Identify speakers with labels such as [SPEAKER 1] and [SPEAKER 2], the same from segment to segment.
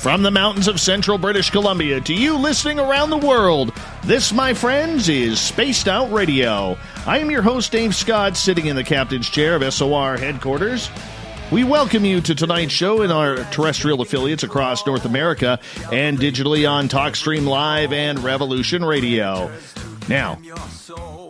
[SPEAKER 1] From the mountains of central British Columbia to you listening around the world, this, my friends, is Spaced Out Radio. I am your host, Dave Scott, sitting in the captain's chair of SOR headquarters. We welcome you to tonight's show in our terrestrial affiliates across North America and digitally on TalkStream Live and Revolution Radio. Now,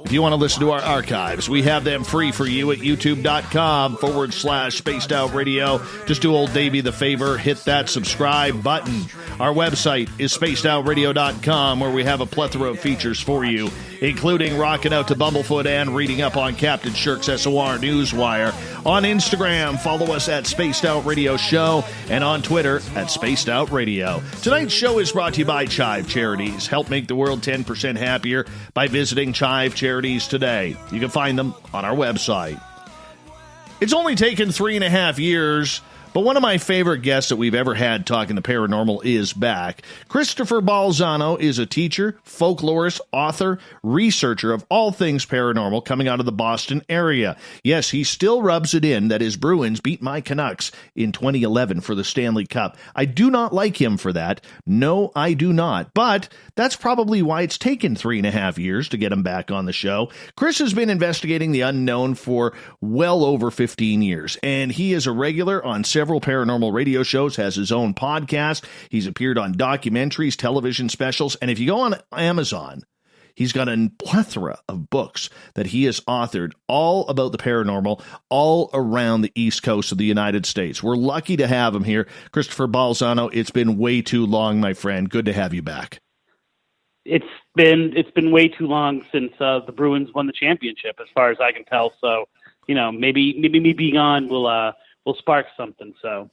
[SPEAKER 1] if you want to listen to our archives, we have them free for you at youtube.com/Spaced Out Radio. Just do old Davey the favor, hit that subscribe button. Our website is spacedoutradio.com, where we have a plethora of features for you, including rocking out to Bumblefoot and reading up on Captain Shirk's SOR Newswire. On Instagram, follow us at Spaced Out Radio Show, and on Twitter at Spaced Out Radio. Tonight's show is brought to you by Chive Charities. Help make the world 10% happier by visiting Chive Charities today. You can find them on our website. It's only taken 3.5 years, but one of my favorite guests that we've ever had talking the paranormal is back. Christopher Balzano is a teacher, folklorist, author, researcher of all things paranormal coming out of the Boston area. Yes, he still rubs it in that his Bruins beat my Canucks in 2011 for the Stanley Cup. I do not like him for that. No, I do not. But that's probably why it's taken 3.5 years to get him back on the show. Chris has been investigating the unknown for well over 15 years, and he is a regular on several paranormal radio shows, has his own podcast. He's appeared on documentaries, television specials, and if you go on Amazon, he's got a plethora of books that he has authored all about the paranormal all around the East Coast of the United States. We're lucky to have him here. Christopher Balzano, it's been way too long, my friend. Good to have you back.
[SPEAKER 2] It's been way too long since the Bruins won the championship, as far as I can tell. So, you know, maybe me being on will spark something. So,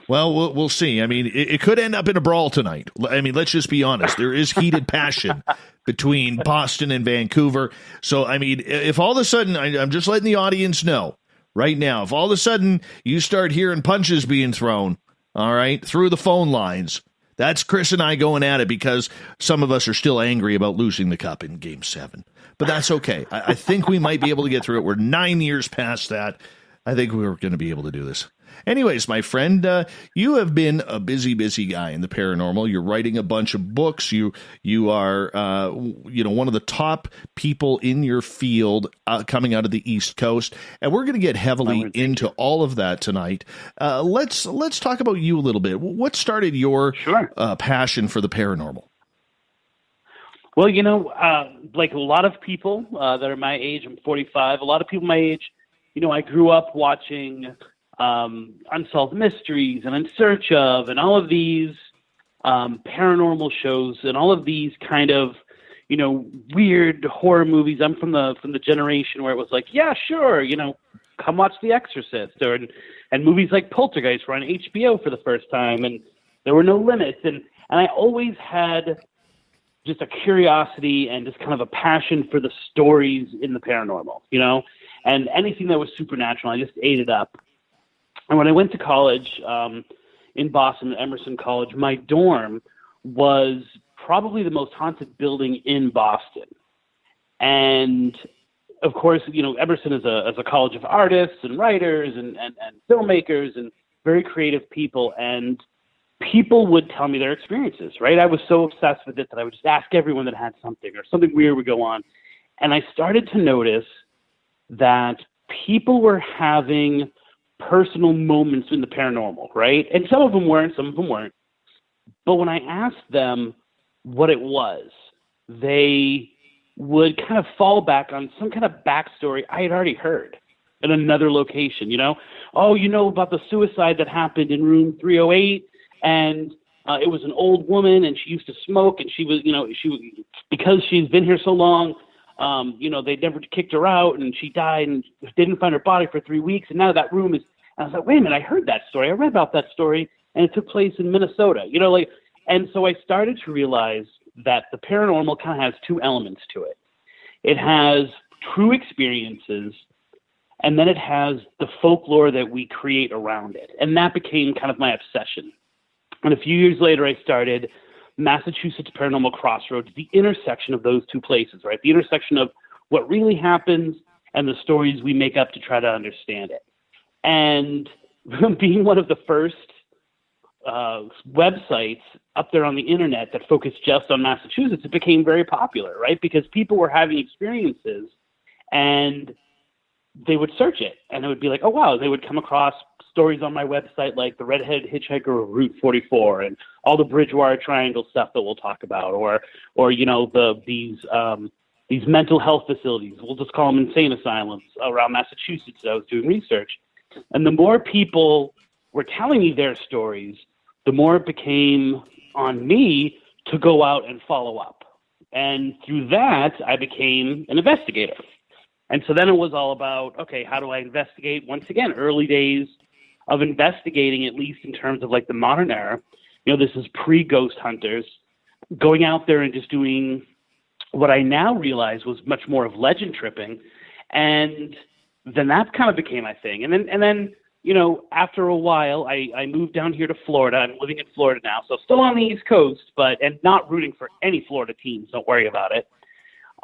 [SPEAKER 1] well, we'll see. I mean, it could end up in a brawl tonight. I mean, let's just be honest. There is heated passion between Boston and Vancouver. So, I mean, if all of a sudden, I'm just letting the audience know right now, if all of a sudden you start hearing punches being thrown, all right, through the phone lines, that's Chris and I going at it because some of us are still angry about losing the cup in Game 7. But that's okay. I think we might be able to get through it. We're 9 years past that. I think we're going to be able to do this. Anyways, my friend, you have been a busy guy in the paranormal. You're writing a bunch of books. You are, one of the top people in your field coming out of the East Coast, and we're going to get heavily into all of that tonight. Let's talk about you a little bit. What started your passion for the paranormal?
[SPEAKER 2] Well, like a lot of people that are my age, I'm 45. A lot of people my age, I grew up watching Unsolved Mysteries and In Search Of and all of these paranormal shows and all of these kind of, weird horror movies. I'm from the generation where it was like, yeah, sure, come watch The Exorcist, and movies like Poltergeist were on HBO for the first time, and there were no limits. And I always had just a curiosity and just kind of a passion for the stories in the paranormal, and anything that was supernatural, I just ate it up. And when I went to college in Boston, Emerson College, my dorm was probably the most haunted building in Boston. And of course, Emerson is a college of artists and writers and filmmakers and very creative people. And people would tell me their experiences, right? I was so obsessed with it that I would just ask everyone that had something or something weird would go on. And I started to notice that people were having personal moments in the paranormal, right? And some of them weren't, some of them weren't. But when I asked them what it was, they would kind of fall back on some kind of backstory I had already heard in another location, Oh, about the suicide that happened in room 308, and it was an old woman, and she used to smoke, and she was, because she's been here so long, they never kicked her out, and she died, and they didn't find her body for 3 weeks, and now that room is. And I was like, wait a minute, I heard that story. I read about that story, and it took place in Minnesota. And so I started to realize that the paranormal kind of has two elements to it. It has true experiences, and then it has the folklore that we create around it. And that became kind of my obsession. And a few years later, I started Massachusetts Paranormal Crossroads, the intersection of those two places, right? The intersection of what really happens and the stories we make up to try to understand it. And being one of the first websites up there on the internet that focused just on Massachusetts, it became very popular, right? Because people were having experiences and they would search it and it would be like, oh, wow. They would come across stories on my website like the redheaded hitchhiker of Route 44 and all the Bridgewater Triangle stuff that we'll talk about, or you know, these mental health facilities. We'll just call them insane asylums around Massachusetts that I was doing research. And the more people were telling me their stories, the more it became on me to go out and follow up. And through that, I became an investigator. And so then it was all about, okay, how do I investigate? Once again, early days of investigating, at least in terms of like the modern era. You know, this is pre-ghost hunters, going out there and just doing what I now realize was much more of legend tripping. And then that kind of became my thing. And then, you know, after a while, I moved down here to Florida. I'm living in Florida now, so still on the East Coast, and not rooting for any Florida teams. Don't worry about it.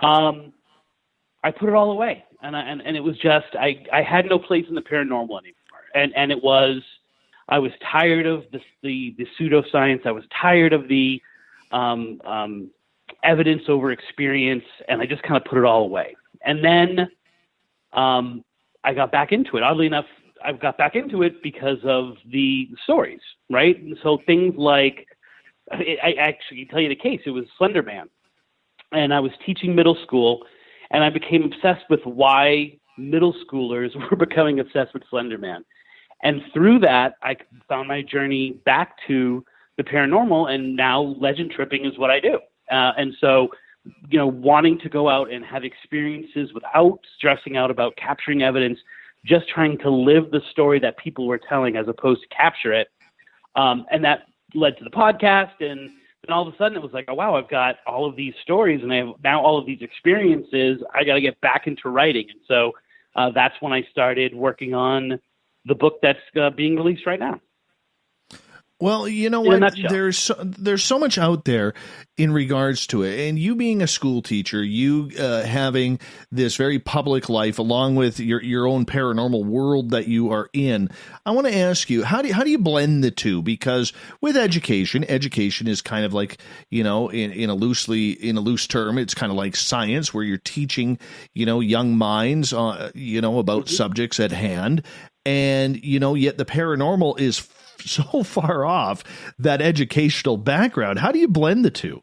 [SPEAKER 2] I put it all away, and it was just I had no place in the paranormal anymore, and it was I was tired of the pseudoscience. I was tired of the evidence over experience, and I just kind of put it all away. And then I got back into it. Oddly enough, I got back into it because of the stories, right? And so things like, I actually tell you the case, it was Slender Man. And I was teaching middle school, and I became obsessed with why middle schoolers were becoming obsessed with Slender Man. And through that, I found my journey back to the paranormal, and now legend tripping is what I do. And so, you know, wanting to go out and have experiences without stressing out about capturing evidence, just trying to live the story that people were telling as opposed to capture it. And that led to the podcast. And then all of a sudden it was like, oh, wow, I've got all of these stories and I have now all of these experiences. I got to get back into writing. And so that's when I started working on the book that's being released right now.
[SPEAKER 1] Well, you know what? There's so much out there in regards to it. And you being a school teacher, you having this very public life along with your own paranormal world that you are in. I want to ask you, how do you blend the two? Because with education is kind of like, you know, in a loose term, it's kind of like science where you're teaching, you know, young minds, you know, about subjects at hand. And, you know, yet the paranormal is so far off that educational background. How do you blend the two?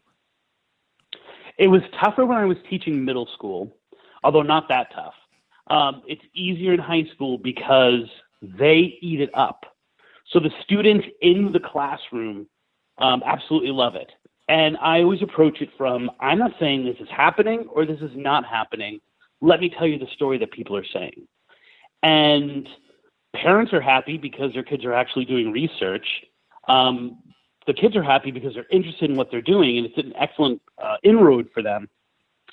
[SPEAKER 2] It was tougher when I was teaching middle school, although not that tough. It's easier in high school because they eat it up. So the students in the classroom absolutely love it. And I always approach it from, I'm not saying this is happening or this is not happening. Let me tell you the story that people are saying. And parents are happy because their kids are actually doing research. The kids are happy because they're interested in what they're doing, and it's an excellent inroad for them.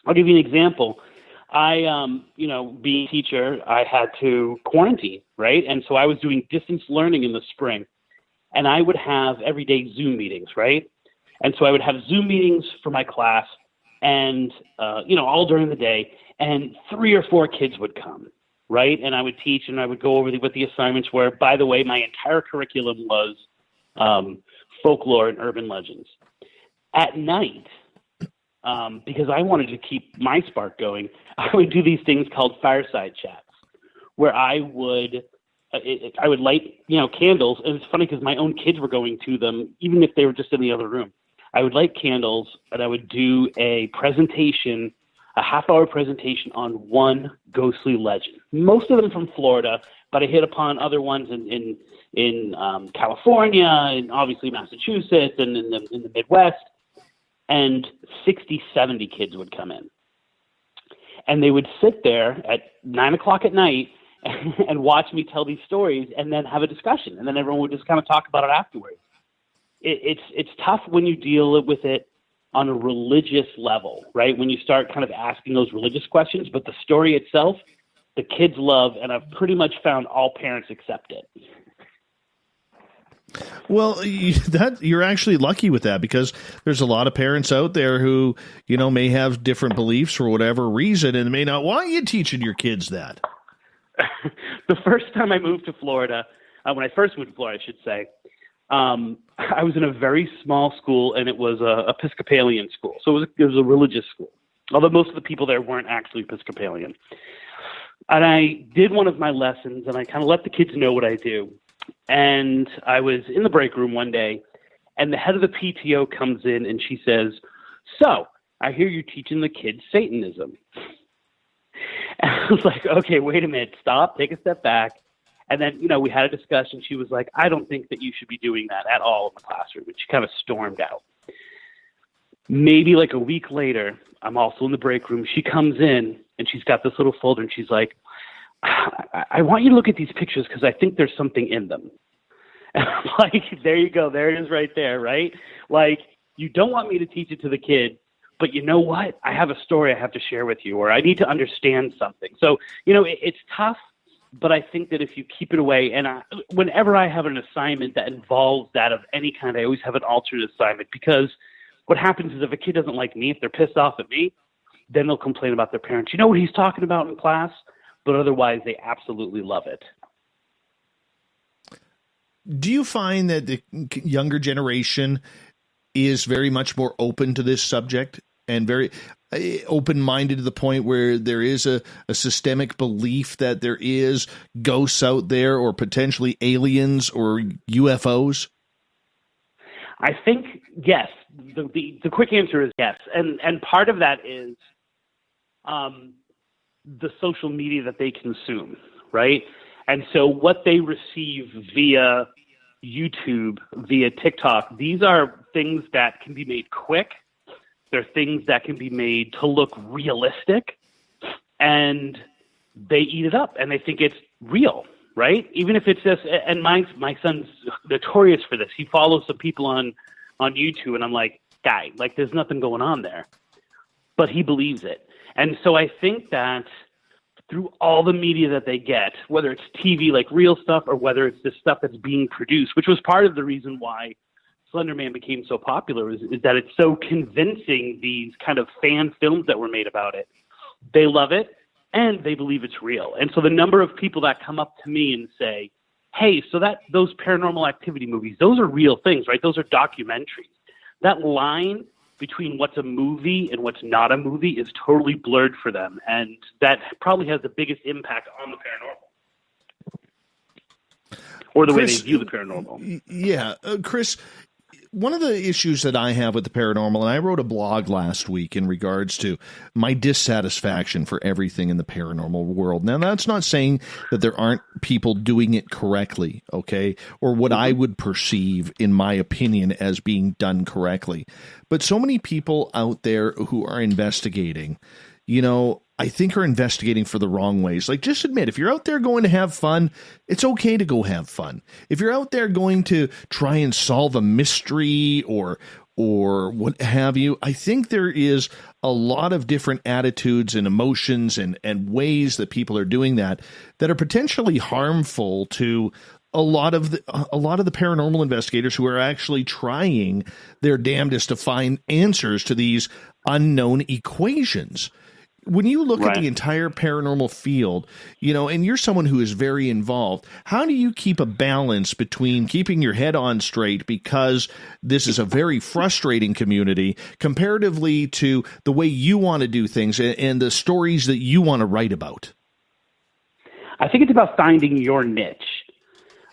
[SPEAKER 2] I'll give you an example. I, being a teacher, I had to quarantine, right? And so I was doing distance learning in the spring, and I would have everyday Zoom meetings, right? And so I would have Zoom meetings for my class, and all during the day, and 3 or 4 kids would come. Right. And I would teach and I would go over what the assignments were. By the way, my entire curriculum was folklore and urban legends. At night, because I wanted to keep my spark going, I would do these things called fireside chats where I would light, candles. And it's funny because my own kids were going to them, even if they were just in the other room. I would light candles and I would do a presentation, a half-hour presentation on one ghostly legend. Most of them from Florida, but I hit upon other ones in California and obviously Massachusetts and in the Midwest. And 60, 70 kids would come in. And they would sit there at 9 o'clock at night and watch me tell these stories and then have a discussion. And then everyone would just kind of talk about it afterwards. It's tough when you deal with it on a religious level, right? When you start kind of asking those religious questions, but the story itself, the kids love, and I've pretty much found all parents accept it.
[SPEAKER 1] Well, you're actually lucky with that because there's a lot of parents out there who, may have different beliefs for whatever reason and may not want you teaching your kids that.
[SPEAKER 2] The first time I moved to Florida, when I first moved to Florida, I should say, I was in a very small school, and it was a Episcopalian school. So it was a religious school, although most of the people there weren't actually Episcopalian. And I did one of my lessons, and I kind of let the kids know what I do. And I was in the break room one day, and the head of the PTO comes in, and she says, "So, I hear you're teaching the kids Satanism." And I was like, okay, wait a minute, stop, take a step back. And then, we had a discussion. She was like, "I don't think that you should be doing that at all in the classroom." And she kind of stormed out. Maybe like a week later, I'm also in the break room. She comes in, and she's got this little folder, and she's like, I want you to look at these pictures because I think there's something in them. And I'm like, there you go. There it is right there, right? Like, you don't want me to teach it to the kid, but you know what? I have a story I have to share with you, or I need to understand something. So, it's tough. But I think that if you keep it away, and whenever I have an assignment that involves that of any kind, I always have an alternate assignment, because what happens is if a kid doesn't like me, if they're pissed off at me, then they'll complain about their parents. You know what he's talking about in class? But otherwise, they absolutely love it.
[SPEAKER 1] Do you find that the younger generation is very much more open to this subject and very open-minded to the point where there is a systemic belief that there is ghosts out there or potentially aliens or UFOs?
[SPEAKER 2] I think yes. The quick answer is yes. And part of that is the social media that they consume, right? And so what they receive via YouTube, via TikTok, these are things that can be made quick. They're things that can be made to look realistic, and they eat it up and they think it's real, right? Even if it's just, and my son's notorious for this. He follows some people on YouTube, and I'm like, guy, like there's nothing going on there, but he believes it. And so I think that through all the media that they get, whether it's TV, like real stuff, or whether it's this stuff that's being produced, which was part of the reason why Slender Man became so popular, is that it's so convincing, these kind of fan films that were made about it. They love it, and they believe it's real. And so the number of people that come up to me and say, hey, so those Paranormal Activity movies, those are real things, right? Those are documentaries. That line between what's a movie and what's not a movie is totally blurred for them, and that probably has the biggest impact on the paranormal, or the
[SPEAKER 1] Chris,
[SPEAKER 2] way they view the paranormal.
[SPEAKER 1] Yeah. Chris, one of the issues that I have with the paranormal, and I wrote a blog last week in regards to my dissatisfaction for everything in the paranormal world. Now, that's not saying that there aren't people doing it correctly, okay, or what I would perceive, in my opinion, as being done correctly. But so many people out there who are investigating, I think are investigating for the wrong ways. Like, just admit, if you're out there going to have fun, it's okay to go have fun. If you're out there going to try and solve a mystery or what have you, I think there is a lot of different attitudes and emotions and ways that people are doing that are potentially harmful to a lot of the paranormal investigators who are actually trying their damnedest to find answers to these unknown equations. When you look at the entire paranormal field, and you're someone who is very involved, how do you keep a balance between keeping your head on straight, because this is a very frustrating community comparatively to the way you want to do things and the stories that you want to write about?
[SPEAKER 2] I think it's about finding your niche,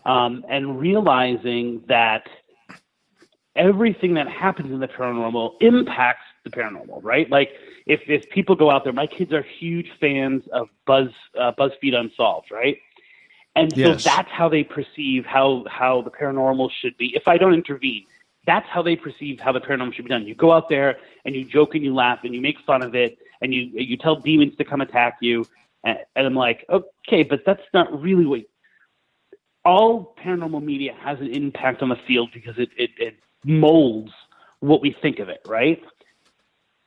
[SPEAKER 2] and realizing that everything that happens in the paranormal impacts the paranormal, right? Like, if people go out there, my kids are huge fans of BuzzFeed Unsolved, right? And so that's how they perceive how the paranormal should be. If I don't intervene, that's how they perceive how the paranormal should be done. You go out there and you joke and you laugh and you make fun of it and you tell demons to come attack you. And I'm like, okay, but that's not really what. All paranormal media has an impact on the field because it molds what we think of it, right?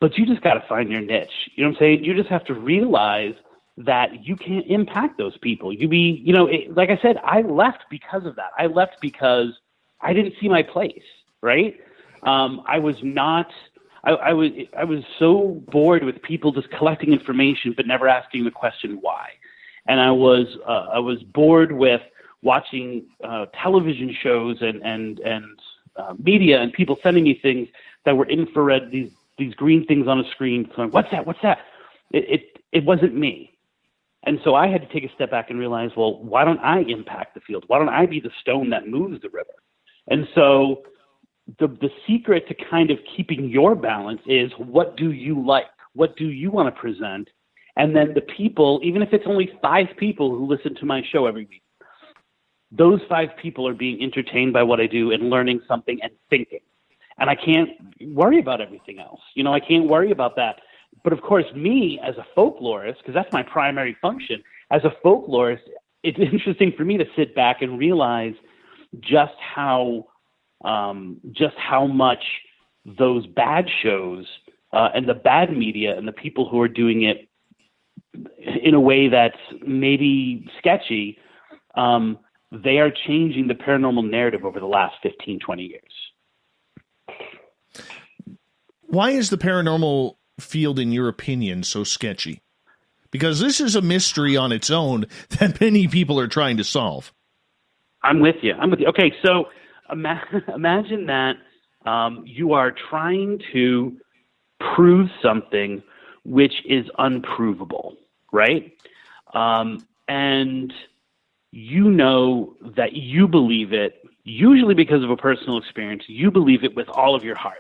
[SPEAKER 2] But you just got to find your niche. You know what I'm saying? You just have to realize that you can't impact those people. Like I said, I left because of that. I left because I didn't see my place, right? I was so bored with people just collecting information but never asking the question why. And I was bored with watching television shows and media, and people sending me things that were infrared, these green things on a screen. Going, what's that? What's that? It wasn't me. And so I had to take a step back and realize, well, why don't I impact the field? Why don't I be the stone that moves the river? And so the secret to kind of keeping your balance is, what do you like? What do you want to present? And then the people, even if it's only 5 people who listen to my show every week, those 5 people are being entertained by what I do and learning something and thinking. And I can't worry about everything else. I can't worry about that. But of course, me as a folklorist, because that's my primary function, as a folklorist, it's interesting for me to sit back and realize just how much those bad shows and the bad media and the people who are doing it in a way that's maybe sketchy, they are changing the paranormal narrative over the last 15, 20 years.
[SPEAKER 1] Why is the paranormal field, in your opinion, so sketchy? Because this is a mystery on its own that many people are trying to solve.
[SPEAKER 2] I'm with you. Okay, so imagine that you are trying to prove something which is unprovable, right? And you know that you believe it, usually because of a personal experience. You believe it with all of your heart,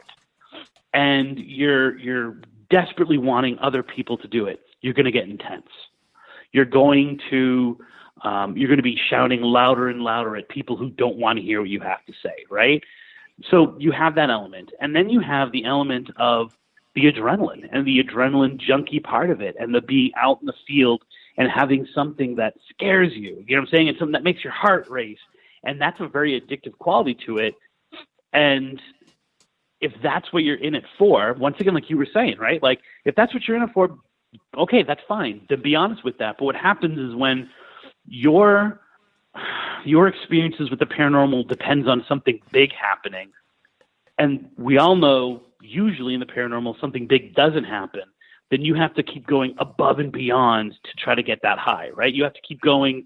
[SPEAKER 2] and you're desperately wanting other people to do it. You're going to get intense. You're going to be shouting louder and louder at people who don't want to hear what you have to say, right? So you have that element. And then you have the element of the adrenaline and the adrenaline junkie part of it, and the being out in the field and having something that scares you. You know what I'm saying? It's something that makes your heart race. And that's a very addictive quality to it. And if that's what you're in it for, once again, like you were saying, right? Like, if that's what you're in it for, okay, that's fine. Then be honest with that. But what happens is when your experiences with the paranormal depends on something big happening, and we all know usually in the paranormal something big doesn't happen, then you have to keep going above and beyond to try to get that high, right? You have to keep going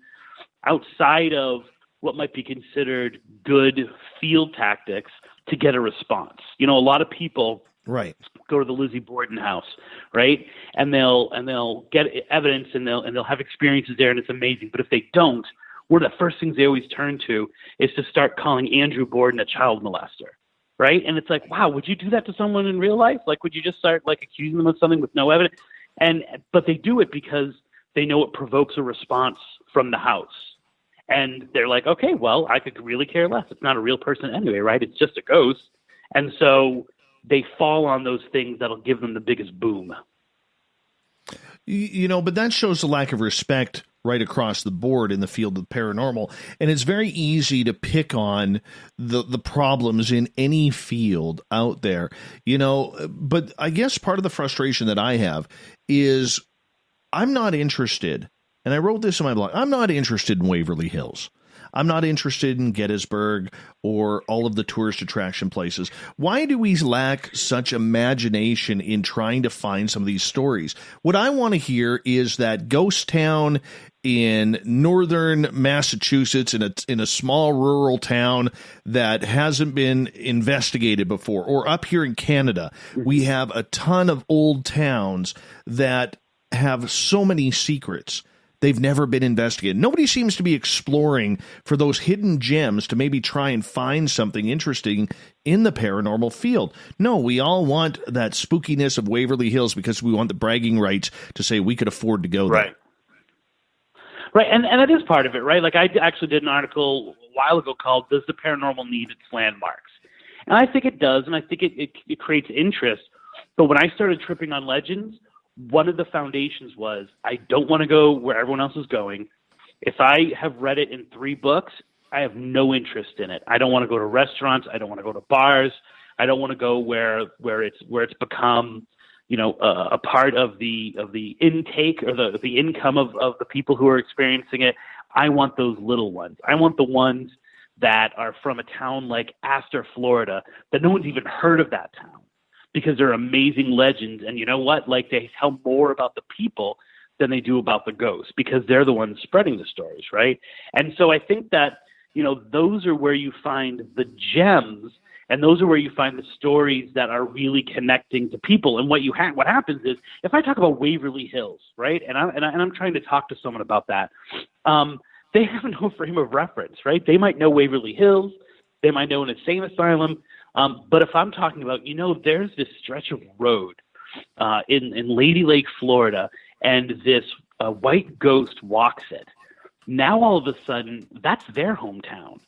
[SPEAKER 2] outside of what might be considered good field tactics to get a response. A lot of people go to the Lizzie Borden house, right? And they'll get evidence and they'll have experiences there, and it's amazing. But if they don't, one of the first things they always turn to is to start calling Andrew Borden a child molester, right? And it's like, wow, would you do that to someone in real life? Like, would you just start accusing them of something with no evidence? But they do it because they know it provokes a response from the house. And they're like, okay, well, I could really care less. It's not a real person anyway, right? It's just a ghost. And so they fall on those things that'll give them the biggest boom.
[SPEAKER 1] But that shows a lack of respect right across the board in the field of paranormal. And it's very easy to pick on the problems in any field out there, But I guess part of the frustration that I have is I'm not interested. And I wrote this in my blog. I'm not interested in Waverly Hills. I'm not interested in Gettysburg or all of the tourist attraction places. Why do we lack such imagination in trying to find some of these stories? What I want to hear is that ghost town in northern Massachusetts, in a small rural town that hasn't been investigated before, or up here in Canada, we have a ton of old towns that have so many secrets. They've never been investigated. Nobody seems to be exploring for those hidden gems to maybe try and find something interesting in the paranormal field. No, we all want that spookiness of Waverly Hills because we want the bragging rights to say we could afford to go there.
[SPEAKER 2] Right, and that is part of it, right? Like, I actually did an article a while ago called "Does the Paranormal Need Its Landmarks?" And I think it does, and I think it creates interest. But when I started tripping on legends, one of the foundations was I don't want to go where everyone else is going. If I have read it in 3 books, I have no interest in it. I don't want to go to restaurants. I don't want to go to bars. I don't want to go where it's become, a part of the intake or the income of the people who are experiencing it. I want those little ones. I want the ones that are from a town like Astor, Florida, that no one's even heard of that town, because they're amazing legends. And you know what? Like, they tell more about the people than they do about the ghosts, because they're the ones spreading the stories, right? And so I think that, those are where you find the gems, and those are where you find the stories that are really connecting to people. And what happens is, if I talk about Waverly Hills, right, and I'm trying to talk to someone about that, they have no frame of reference, right? They might know Waverly Hills, they might know an insane asylum, but if I'm talking about, there's this stretch of road in Lady Lake, Florida, and this white ghost walks it. Now all of a sudden, that's their hometown,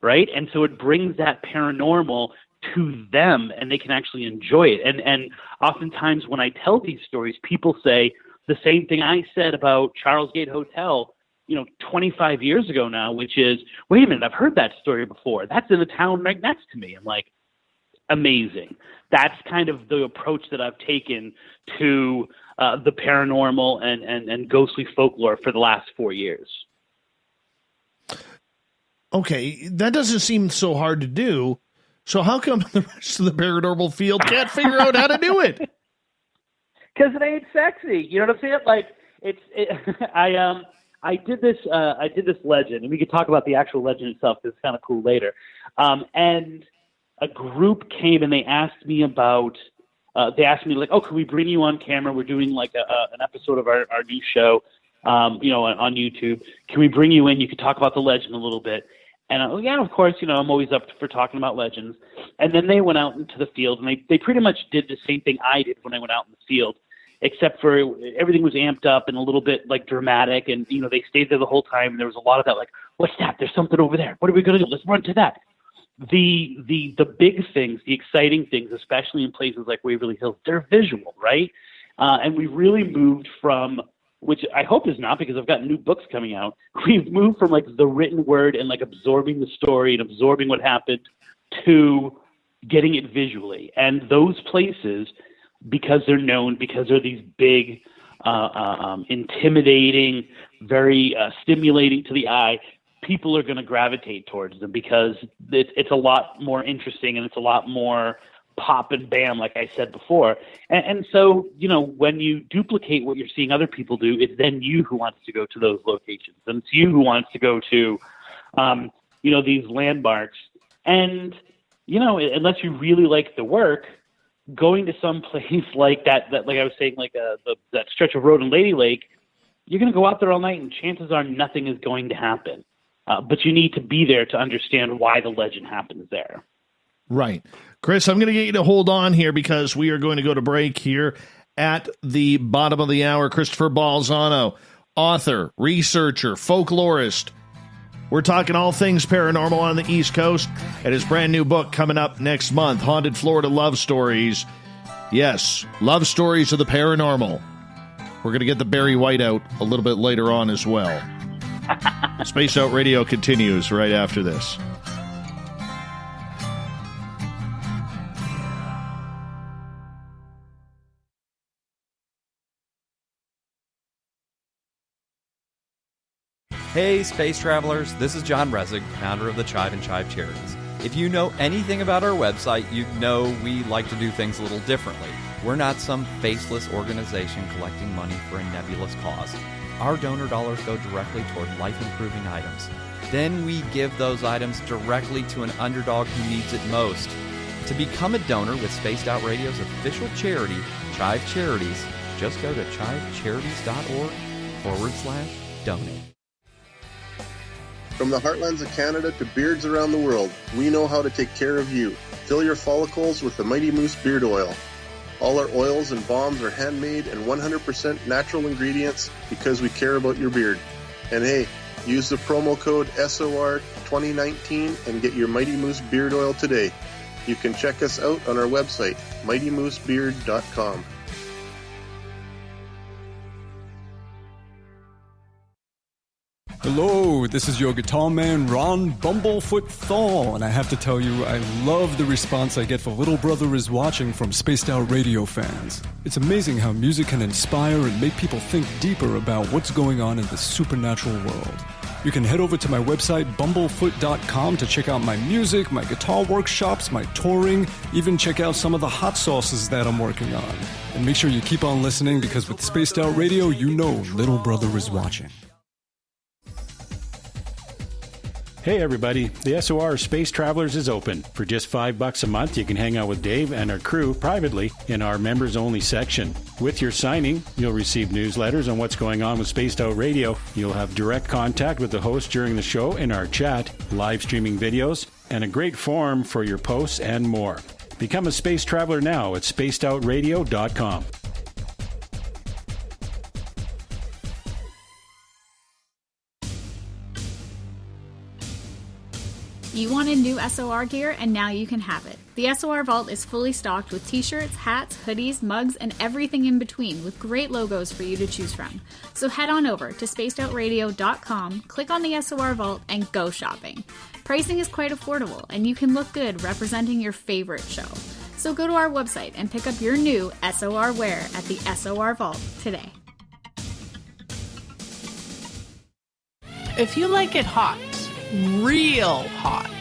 [SPEAKER 2] right? And so it brings that paranormal to them, and they can actually enjoy it. And oftentimes when I tell these stories, people say the same thing I said about Charles Gate Hotel, 25 years ago now, which is, wait a minute, I've heard that story before. That's in the town right next to me. I'm like, amazing. That's kind of the approach that I've taken to the paranormal and ghostly folklore for the last 4 years.
[SPEAKER 1] Okay, that doesn't seem so hard to do. So how come the rest of the paranormal field can't figure out how to do it?
[SPEAKER 2] Because it ain't sexy. You know what I'm saying? Like, I did this legend, and we could talk about the actual legend itself, because it's kind of cool later. And a group came and they asked me like, oh, can we bring you on camera? We're doing like an episode of our new show, on YouTube. Can we bring you in? You could talk about the legend a little bit. And yeah, of course, I'm always up for talking about legends. And then they went out into the field, and they pretty much did the same thing I did when I went out in the field, except for everything was amped up and a little bit like dramatic. And, they stayed there the whole time. And there was a lot of that, like, what's that? There's something over there. What are we going to do? Let's run to that. The big things, the exciting things, especially in places like Waverly Hills, they're visual, right? And we really moved from, which I hope is not, because I've got new books coming out. We've moved from like the written word and like absorbing the story and absorbing what happened to getting it visually. And those places, because they're known, because they're these big, intimidating, very stimulating to the eye, people are going to gravitate towards them, because it's a lot more interesting and it's a lot more pop and bam, like I said before. And so, when you duplicate what you're seeing other people do, it's then you who wants to go to those locations, and it's you who wants to go to, these landmarks. And, unless you really like the work, going to some place like that like I was saying, like that stretch of road in Lady Lake, you're going to go out there all night, and chances are nothing is going to happen. But you need to be there to understand why the legend happens there.
[SPEAKER 1] Right. Chris, I'm going to get you to hold on here, because we are going to go to break here at the bottom of the hour. Christopher Balzano, author, researcher, folklorist. We're talking all things paranormal on the East Coast, and his brand new book coming up next month, Haunted Florida Love Stories. Yes, love stories of the paranormal. We're going to get the Barry White out a little bit later on as well. Spaced Out Radio continues right after this.
[SPEAKER 3] Hey, space travelers, this is John Resig, founder of the Chive and Chive Charities. If you know anything about our website, you know we like to do things a little differently. We're not some faceless organization collecting money for a nebulous cause. Our donor dollars go directly toward life-improving items. Then we give those items directly to an underdog who needs it most. To become a donor with Spaced Out Radio's official charity, Chive Charities, just go to chivecharities.org/donate.
[SPEAKER 4] From the heartlands of Canada to beards around the world, we know how to take care of you. Fill your follicles with the Mighty Moose Beard Oil. All our oils and balms are handmade and 100% natural ingredients, because we care about your beard. And hey, use the promo code SOR2019 and get your Mighty Moose Beard Oil today. You can check us out on our website, mightymoosebeard.com.
[SPEAKER 5] Hello, this is your guitar man, Ron Bumblefoot Thal, and I have to tell you, I love the response I get for Little Brother is Watching from Spaced Out Radio fans. It's amazing how music can inspire and make people think deeper about what's going on in the supernatural world. You can head over to my website, bumblefoot.com, to check out my music, my guitar workshops, my touring, even check out some of the hot sauces that I'm working on. And make sure you keep on listening because with Spaced Out Radio, you know little brother is watching.
[SPEAKER 6] Hey everybody, the SOR Space Travelers is open. For just $5 a month, you can hang out with Dave and our crew privately in our members-only section. With your signing, you'll receive newsletters on what's going on with Spaced Out Radio. You'll have direct contact with the host during the show in our chat, live streaming videos, and a great forum for your posts and more. Become a space traveler now at spacedoutradio.com.
[SPEAKER 7] You wanted new SOR gear, and now you can have it. The SOR Vault is fully stocked with t-shirts, hats, hoodies, mugs, and everything in between with great logos for you to choose from. So head on over to spacedoutradio.com, click on the SOR Vault, and go shopping. Pricing is quite affordable, and you can look good representing your favorite show. So go to our website and pick up your new SOR wear at the SOR Vault today.
[SPEAKER 8] If you like it hot, real hot,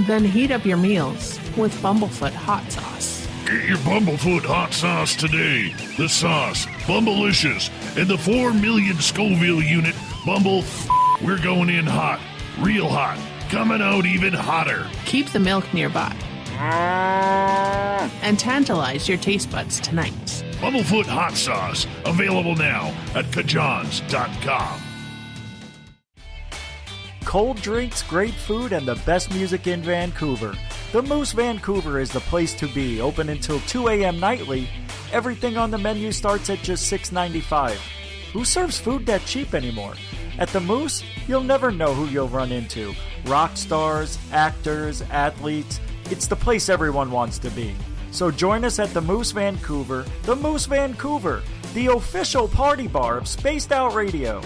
[SPEAKER 8] then heat up your meals with Bumblefoot hot sauce.
[SPEAKER 9] Get your Bumblefoot hot sauce today. The sauce, Bumblicious, and the 4 million Scoville unit Bumble. We're going in hot, real hot, coming out even hotter.
[SPEAKER 8] Keep the milk nearby and tantalize your taste buds tonight.
[SPEAKER 9] Bumblefoot hot sauce, available now at kajans.com.
[SPEAKER 10] Cold drinks, great food, and the best music in Vancouver. The Moose Vancouver is the place to be, open until 2 a.m. nightly. Everything on the menu starts at just $6.95. Who serves food that cheap anymore? At the Moose, you'll never know who you'll run into. Rock stars, actors, athletes. It's the place everyone wants to be. So join us at the Moose Vancouver, the official party bar of Spaced Out Radio.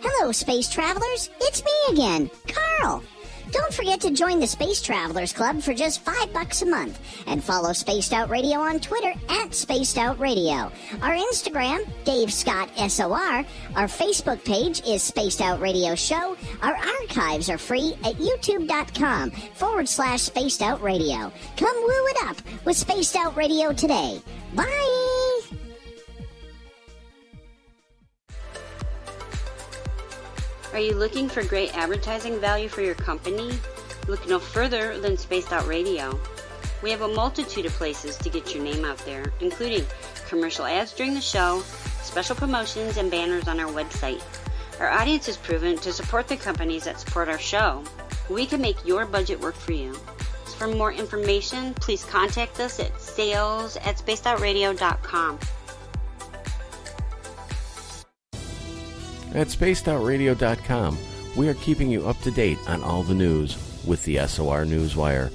[SPEAKER 11] Hello, Space Travelers. It's me again, Carl. Don't forget to join the Space Travelers Club for just $5 a month and follow Spaced Out Radio on Twitter at Spaced Out Radio. Our Instagram, Dave Scott SOR. Our Facebook page is Spaced Out Radio Show. Our archives are free at youtube.com/Spaced Out Radio. Come woo it up with Spaced Out Radio today. Bye!
[SPEAKER 12] Are you looking for great advertising value for your company? Look no further than Spaced Out Radio. We have a multitude of places to get your name out there, including commercial ads during the show, special promotions, and banners on our website. Our audience is proven to support the companies that support our show. We can make your budget work for you. So for more information, please contact us at sales@spacedoutradio.com.
[SPEAKER 13] At spacedoutradio.com, we are keeping you up to date on all the news with the SOR Newswire.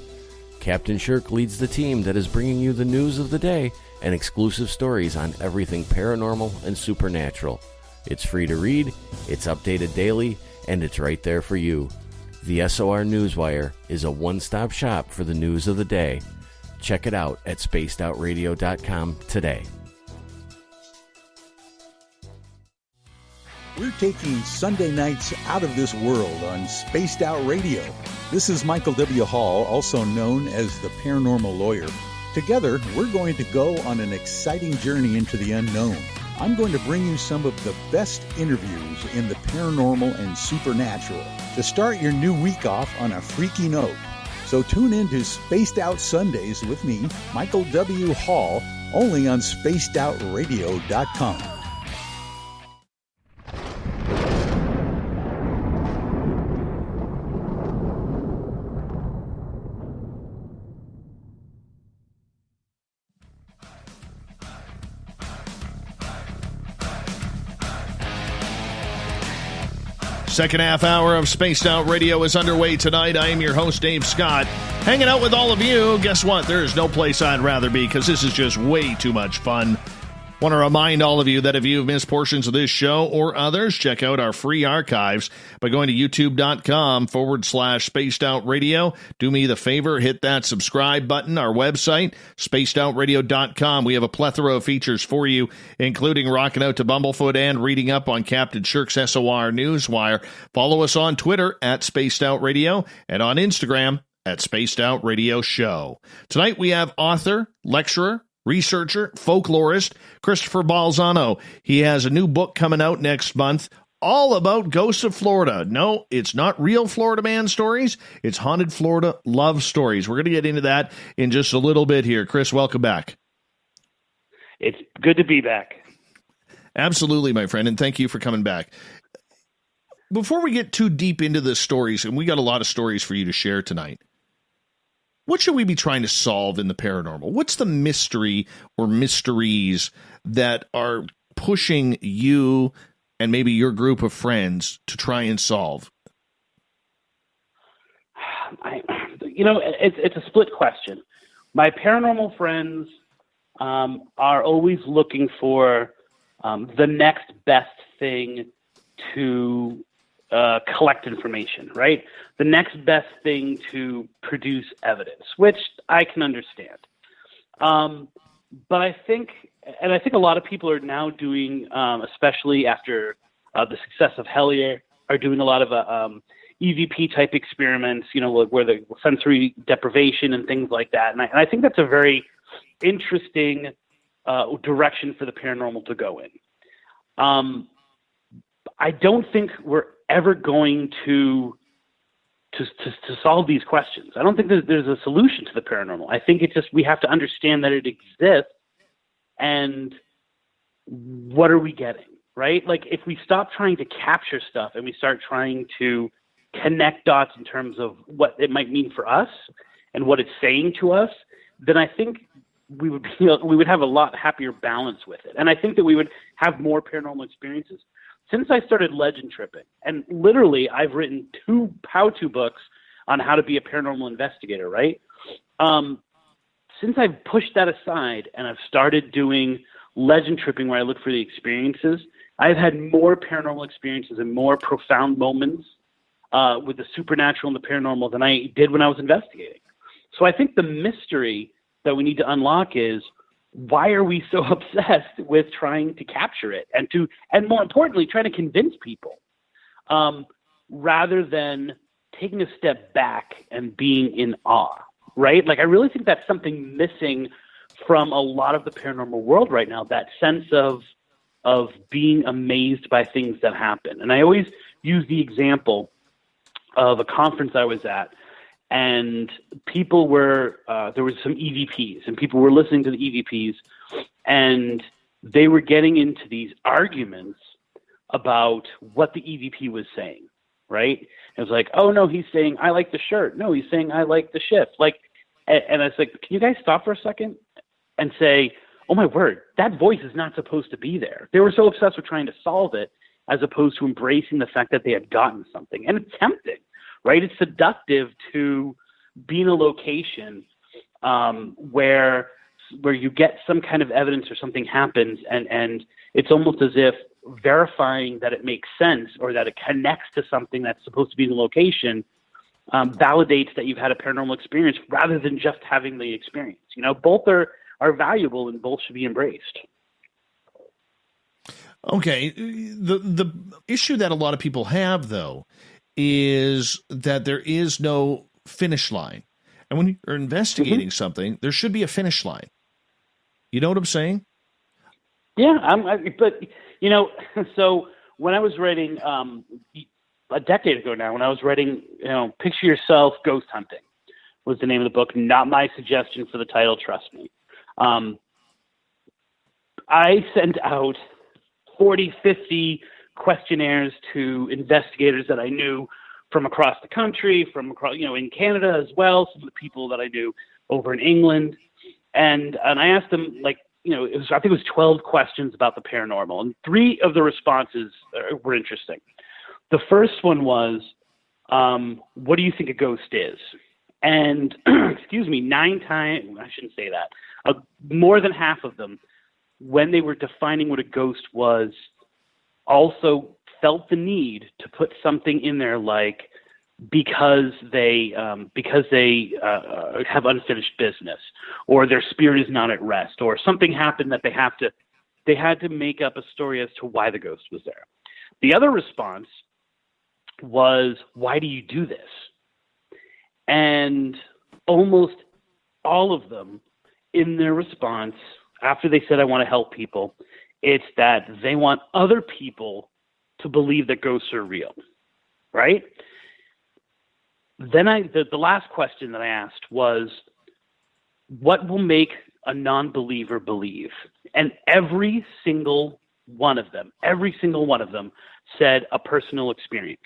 [SPEAKER 13] Captain Shirk leads the team that is bringing you the news of the day and exclusive stories on everything paranormal and supernatural. It's free to read, it's updated daily, and it's right there for you. The SOR Newswire is a one-stop shop for the news of the day. Check it out at spacedoutradio.com today.
[SPEAKER 14] We're taking Sunday nights out of this world on Spaced Out Radio. This is Michael W. Hall, also known as the Paranormal Lawyer. Together, we're going to go on an exciting journey into the unknown. I'm going to bring you some of the best interviews in the paranormal and supernatural to start your new week off on a freaky note. So tune in to Spaced Out Sundays with me, Michael W. Hall, only on spacedoutradio.com.
[SPEAKER 1] Second half hour of Spaced Out Radio is underway tonight. I am your host, Dave Scott, hanging out with all of you. Guess what? There is no place I'd rather be because this is just way too much fun. Want to remind all of you that if you've missed portions of this show or others, check out our free archives by going to youtube.com/Spaced Out Radio. Do me the favor, hit that subscribe button. Our website, spacedoutradio.com. We have a plethora of features for you, including rocking out to Bumblefoot and reading up on Captain Shirk's SOR Newswire. Follow us on Twitter at Spaced Out Radio and on Instagram at Spaced Out Radio Show. Tonight we have author, lecturer, researcher, folklorist, Christopher Balzano. He has a new book coming out next month, all about ghosts of Florida. No, it's not real Florida man stories. It's haunted Florida love stories. We're going to get into that in just a little bit here. Chris, welcome back.
[SPEAKER 2] It's good to be back.
[SPEAKER 1] Absolutely, my friend, and thank you for coming back. Before we get too deep into the stories, and we got a lot of stories for you to share tonight, what should we be trying to solve in the paranormal? What's the mystery or mysteries that are pushing you and maybe your group of friends to try and solve?
[SPEAKER 2] It's a split question. My paranormal friends are always looking for the next best thing to collect information, right? The next best thing to produce evidence, which I can understand. But I think a lot of people are now doing, especially after the success of Hellier, are doing a lot of EVP type experiments, where the sensory deprivation and things like that. And I think that's a very interesting direction for the paranormal to go in. I don't think we're ever going to solve these questions. I don't think there's a solution to the paranormal. I think it's just we have to understand that it exists, and what are we getting, right? Like if we stop trying to capture stuff and we start trying to connect dots in terms of what it might mean for us and what it's saying to us, then I think we would have a lot happier balance with it. And I think that we would have more paranormal experiences. Since I started legend tripping, and literally I've written 2 how-to books on how to be a paranormal investigator, right? Since I've pushed that aside and I've started doing legend tripping where I look for the experiences, I've had more paranormal experiences and more profound moments with the supernatural and the paranormal than I did when I was investigating. So I think the mystery that we need to unlock is, why are we so obsessed with trying to capture it and more importantly, trying to convince people, rather than taking a step back and being in awe, right? Like, I really think that's something missing from a lot of the paranormal world right now, that sense of being amazed by things that happen. And I always use the example of a conference I was at, and people were, there was some EVPs, and people were listening to the EVPs, and they were getting into these arguments about what the EVP was saying, right? It was like, oh, no, he's saying, I like the shirt. No, he's saying, I like the shift. Like, and I was like, can you guys stop for a second and say, oh, my word, that voice is not supposed to be there. They were so obsessed with trying to solve it as opposed to embracing the fact that they had gotten something. And it's tempting. Right? It's seductive to be in a location where you get some kind of evidence or something happens, and it's almost as if verifying that it makes sense or that it connects to something that's supposed to be in the location validates that you've had a paranormal experience rather than just having the experience. Both are valuable and both should be embraced.
[SPEAKER 1] Okay. The issue that a lot of people have, though, is that there is no finish line. And when you're investigating something, there should be a finish line. You know what I'm saying?
[SPEAKER 2] Yeah, so when I was writing, a decade ago now, when I was writing, Picture Yourself Ghost Hunting was the name of the book, not my suggestion for the title, trust me. I sent out 40, 50 questionnaires to investigators that I knew from across the country, from across, in Canada as well, some of the people that I knew over in England. And I asked them, I think it was 12 questions about the paranormal, and 3 of the responses were interesting. The first one was, what do you think a ghost is? And, 9 times, I shouldn't say that, more than half of them, when they were defining what a ghost was, also felt the need to put something in there like because they have unfinished business, or their spirit is not at rest, or something happened that they had to make up a story as to why the ghost was there. The other response was, why do you do this? And almost all of them, in their response, after they said, I want to help people, it's that they want other people to believe that ghosts are real, right? Then the last question that I asked was, what will make a non-believer believe? And every single one of them said a personal experience.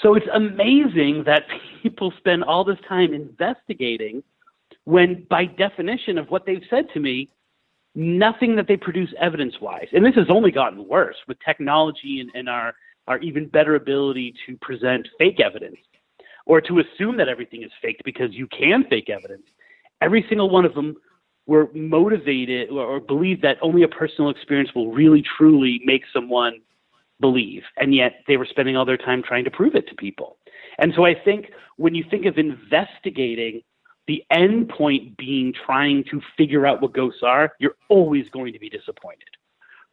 [SPEAKER 2] So it's amazing that people spend all this time investigating when, by definition of what they've said to me, nothing that they produce evidence-wise. And this has only gotten worse with technology and our even better ability to present fake evidence, or to assume that everything is faked because you can fake evidence. Every single one of them were motivated or believed that only a personal experience will really, truly make someone believe. And yet they were spending all their time trying to prove it to people. And so I think when you think of investigating, the end point being trying to figure out what ghosts are, you're always going to be disappointed,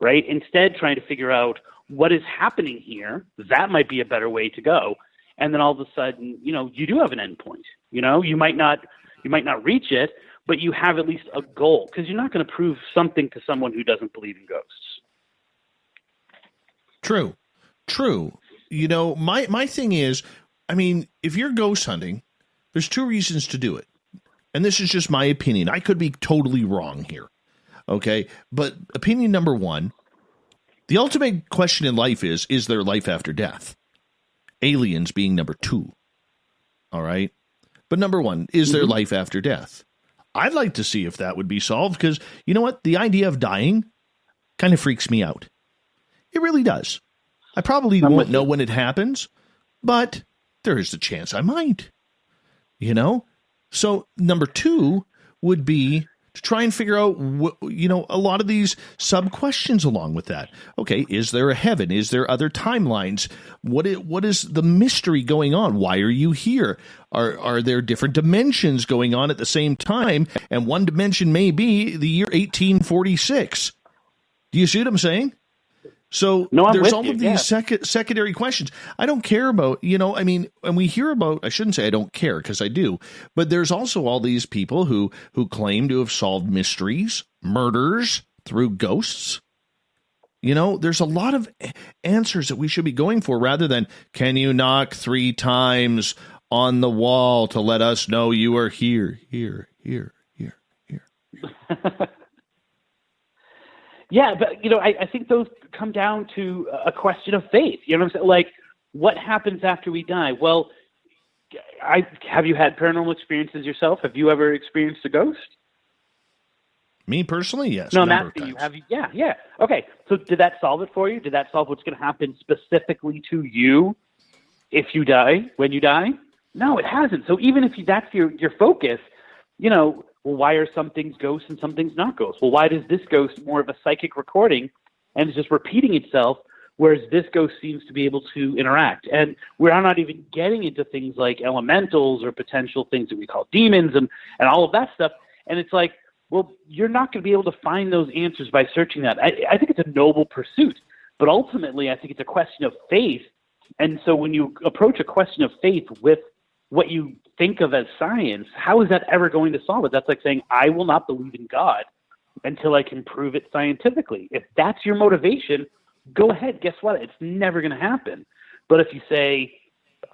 [SPEAKER 2] right? Instead, trying to figure out what is happening here, that might be a better way to go. And then all of a sudden, you do have an end point. You might not reach it, but you have at least a goal, because you're not going to prove something to someone who doesn't believe in ghosts.
[SPEAKER 1] True. My thing is, if you're ghost hunting, there's two reasons to do it. And this is just my opinion. I could be totally wrong here. Okay. But opinion number one, the ultimate question in life is there life after death? Aliens being number two. All right. But number one, is there life after death? I'd like to see if that would be solved, because you know what? The idea of dying kind of freaks me out. It really does. I probably won't know when it happens, but there is a chance I might. So number two would be to try and figure out, a lot of these sub-questions along with that. Okay, is there a heaven? Is there other timelines? What is the mystery going on? Why are you here? Are there different dimensions going on at the same time? And one dimension may be the year 1846. Do you see what I'm saying? So there's all of these secondary questions. I don't care about, and we hear about, I shouldn't say I don't care, because I do, but there's also all these people who claim to have solved mysteries, murders through ghosts. There's a lot of answers that we should be going for, rather than, can you knock 3 times on the wall to let us know you are here.
[SPEAKER 2] Yeah, but, I think those come down to a question of faith. You know what I'm saying? Like, what happens after we die? Well, have you had paranormal experiences yourself? Have you ever experienced a ghost?
[SPEAKER 1] Me personally, yes.
[SPEAKER 2] No, I'm asking you. Have you? Yeah. Okay, so did that solve it for you? Did that solve what's going to happen specifically to you if you die, when you die? No, it hasn't. So even if that's your focus, well, why are some things ghosts and some things not ghosts? Well, why does this ghost more of a psychic recording and is just repeating itself, whereas this ghost seems to be able to interact? And we're not even getting into things like elementals or potential things that we call demons and all of that stuff. And it's like, well, you're not going to be able to find those answers by searching that. I think it's a noble pursuit, but ultimately I think it's a question of faith. And so when you approach a question of faith with what you think of as science, how is that ever going to solve it? That's like saying, I will not believe in God until I can prove it scientifically. If that's your motivation, go ahead. Guess what? It's never going to happen. But if you say,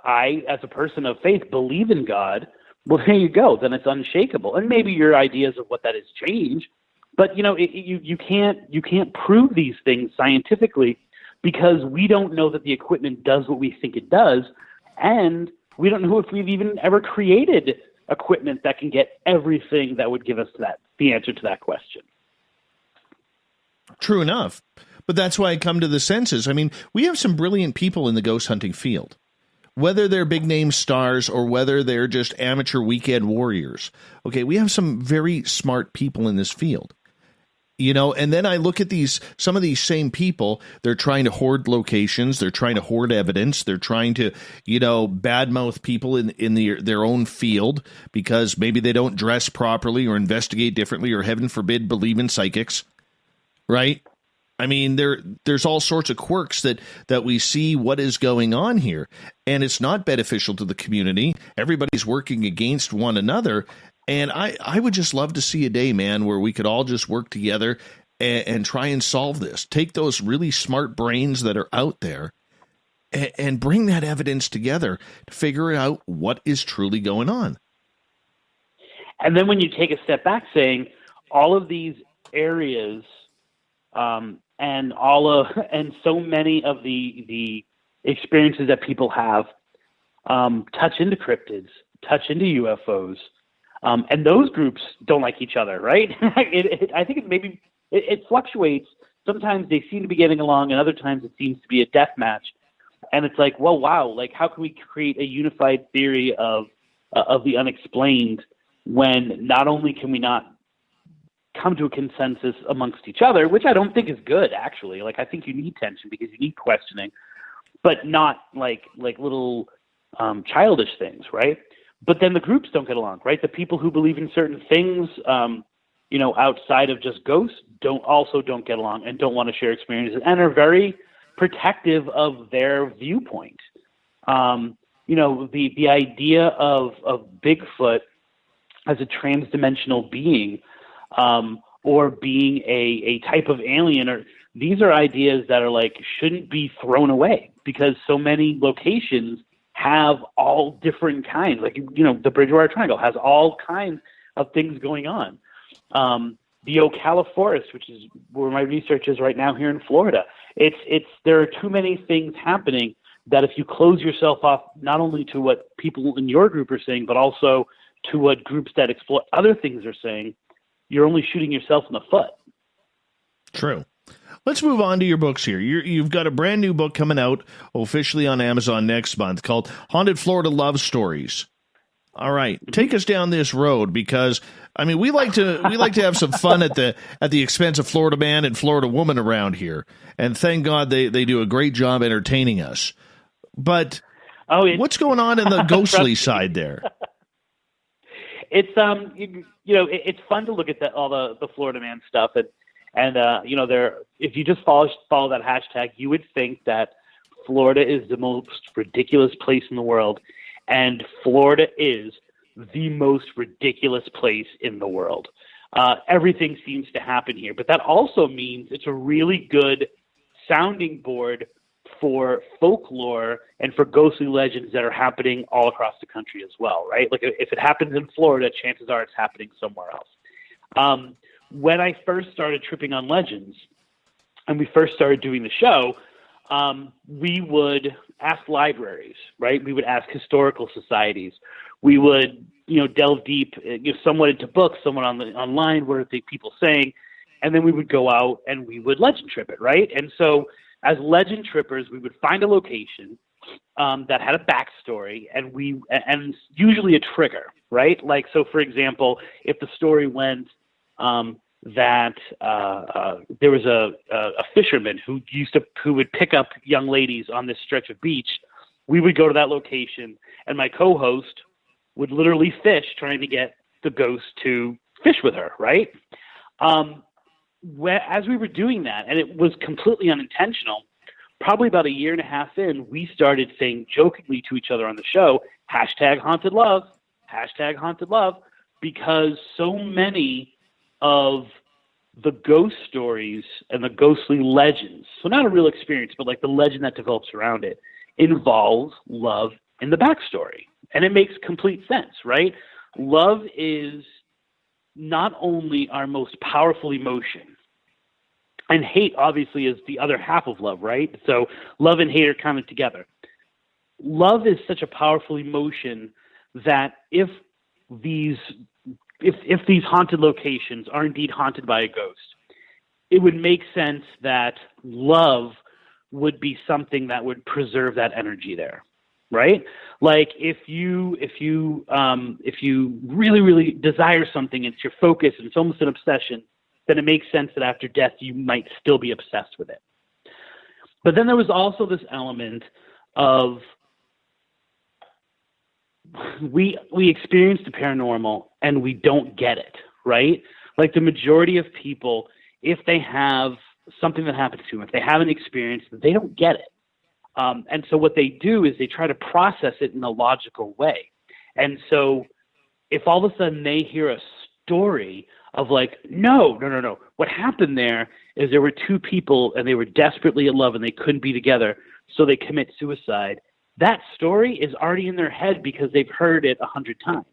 [SPEAKER 2] I, as a person of faith, believe in God, well, there you go. Then it's unshakable. And maybe your ideas of what that is change. But, you can't prove these things scientifically, because we don't know that the equipment does what we think it does. And we don't know if we've even ever created equipment that can get everything that would give us the answer to that question.
[SPEAKER 1] True enough. But that's why I come to the senses. We have some brilliant people in the ghost hunting field, whether they're big name stars or whether they're just amateur weekend warriors. Okay, we have some very smart people in this field. And then I look at some of these same people, they're trying to hoard locations, they're trying to hoard evidence, they're trying to, badmouth people in their own field because maybe they don't dress properly or investigate differently or, heaven forbid, believe in psychics, right? I mean, there's all sorts of quirks that we see what is going on here, and it's not beneficial to the community. Everybody's working against one another, and I would just love to see a day, man, where we could all just work together and try and solve this. Take those really smart brains that are out there and bring that evidence together to figure out what is truly going on.
[SPEAKER 2] And then when you take a step back, saying all of these areas, and so many of the experiences that people have touch into cryptids, touch into UFOs, and those groups don't like each other, right? I think it fluctuates. Sometimes they seem to be getting along, and other times it seems to be a death match. And it's like, well, wow, like how can we create a unified theory of the unexplained when not only can we not come to a consensus amongst each other, which I don't think is good, actually. Like, I think you need tension because you need questioning, but not like little childish things, right? But then the groups don't get along, right? The people who believe in certain things, outside of just ghosts don't get along and don't want to share experiences and are very protective of their viewpoint. The idea of Bigfoot as a transdimensional being, or being a type of alien, or these are ideas that are like shouldn't be thrown away because so many locations have all different kinds. Like, the Bridgewater Triangle has all kinds of things going on. The Ocala Forest, which is where my research is right now here in Florida, there are too many things happening that if you close yourself off not only to what people in your group are saying, but also to what groups that explore other things are saying, you're only shooting yourself in the foot.
[SPEAKER 1] True. Let's move on to your books here. You've got a brand new book coming out officially on Amazon next month called Haunted Florida Love Stories. All right, take us down this road because I mean we like to have some fun at the expense of Florida man and Florida woman around here, and thank God they do a great job entertaining us. But what's going on in the ghostly side there?
[SPEAKER 2] It's it's fun to look at all the Florida man stuff, and if you just follow that hashtag, you would think that Florida is the most ridiculous place in the world, and Florida is the most ridiculous place in the world. Everything seems to happen here, but that also means it's a really good sounding board for folklore and for ghostly legends that are happening all across the country as well, right? Like if it happens in Florida, chances are it's happening somewhere else. When I first started tripping on legends and we first started doing the show, we would ask libraries, right? We would ask historical societies. We would, delve deep, somewhat into books, somewhat online, what are the people saying, and then we would go out and we would legend trip it, right? And so as legend trippers, we would find a location that had a backstory, and usually a trigger, right? Like, so for example, if the story went that there was a fisherman who would pick up young ladies on this stretch of beach, we would go to that location, and my co-host would literally fish, trying to get the ghost to fish with her, right? As we were doing that, and it was completely unintentional, probably about a year and a half in, we started saying jokingly to each other on the show, #haunted love, #haunted love, because so many of the ghost stories and the ghostly legends, so not a real experience, but like the legend that develops around it, involves love in the backstory. And it makes complete sense, right? Love is not only our most powerful emotion, and hate obviously is the other half of love, right? So love and hate are kind of together. Love is such a powerful emotion that if these haunted locations are indeed haunted by a ghost, it would make sense that love would be something that would preserve that energy there, right? Like if you really, really desire something, it's your focus, and it's almost an obsession, then it makes sense that after death you might still be obsessed with it. But then there was also this element of we experience the paranormal and we don't get it, right? Like the majority of people, if they have something that happens to them, if they haven't experienced it, they don't get it. And so what they do is they try to process it in a logical way. And so if all of a sudden they hear a story of like, no. What happened there is there were two people and they were desperately in love and they couldn't be together, so they commit suicide. That story is already in their head because they've heard it 100 times.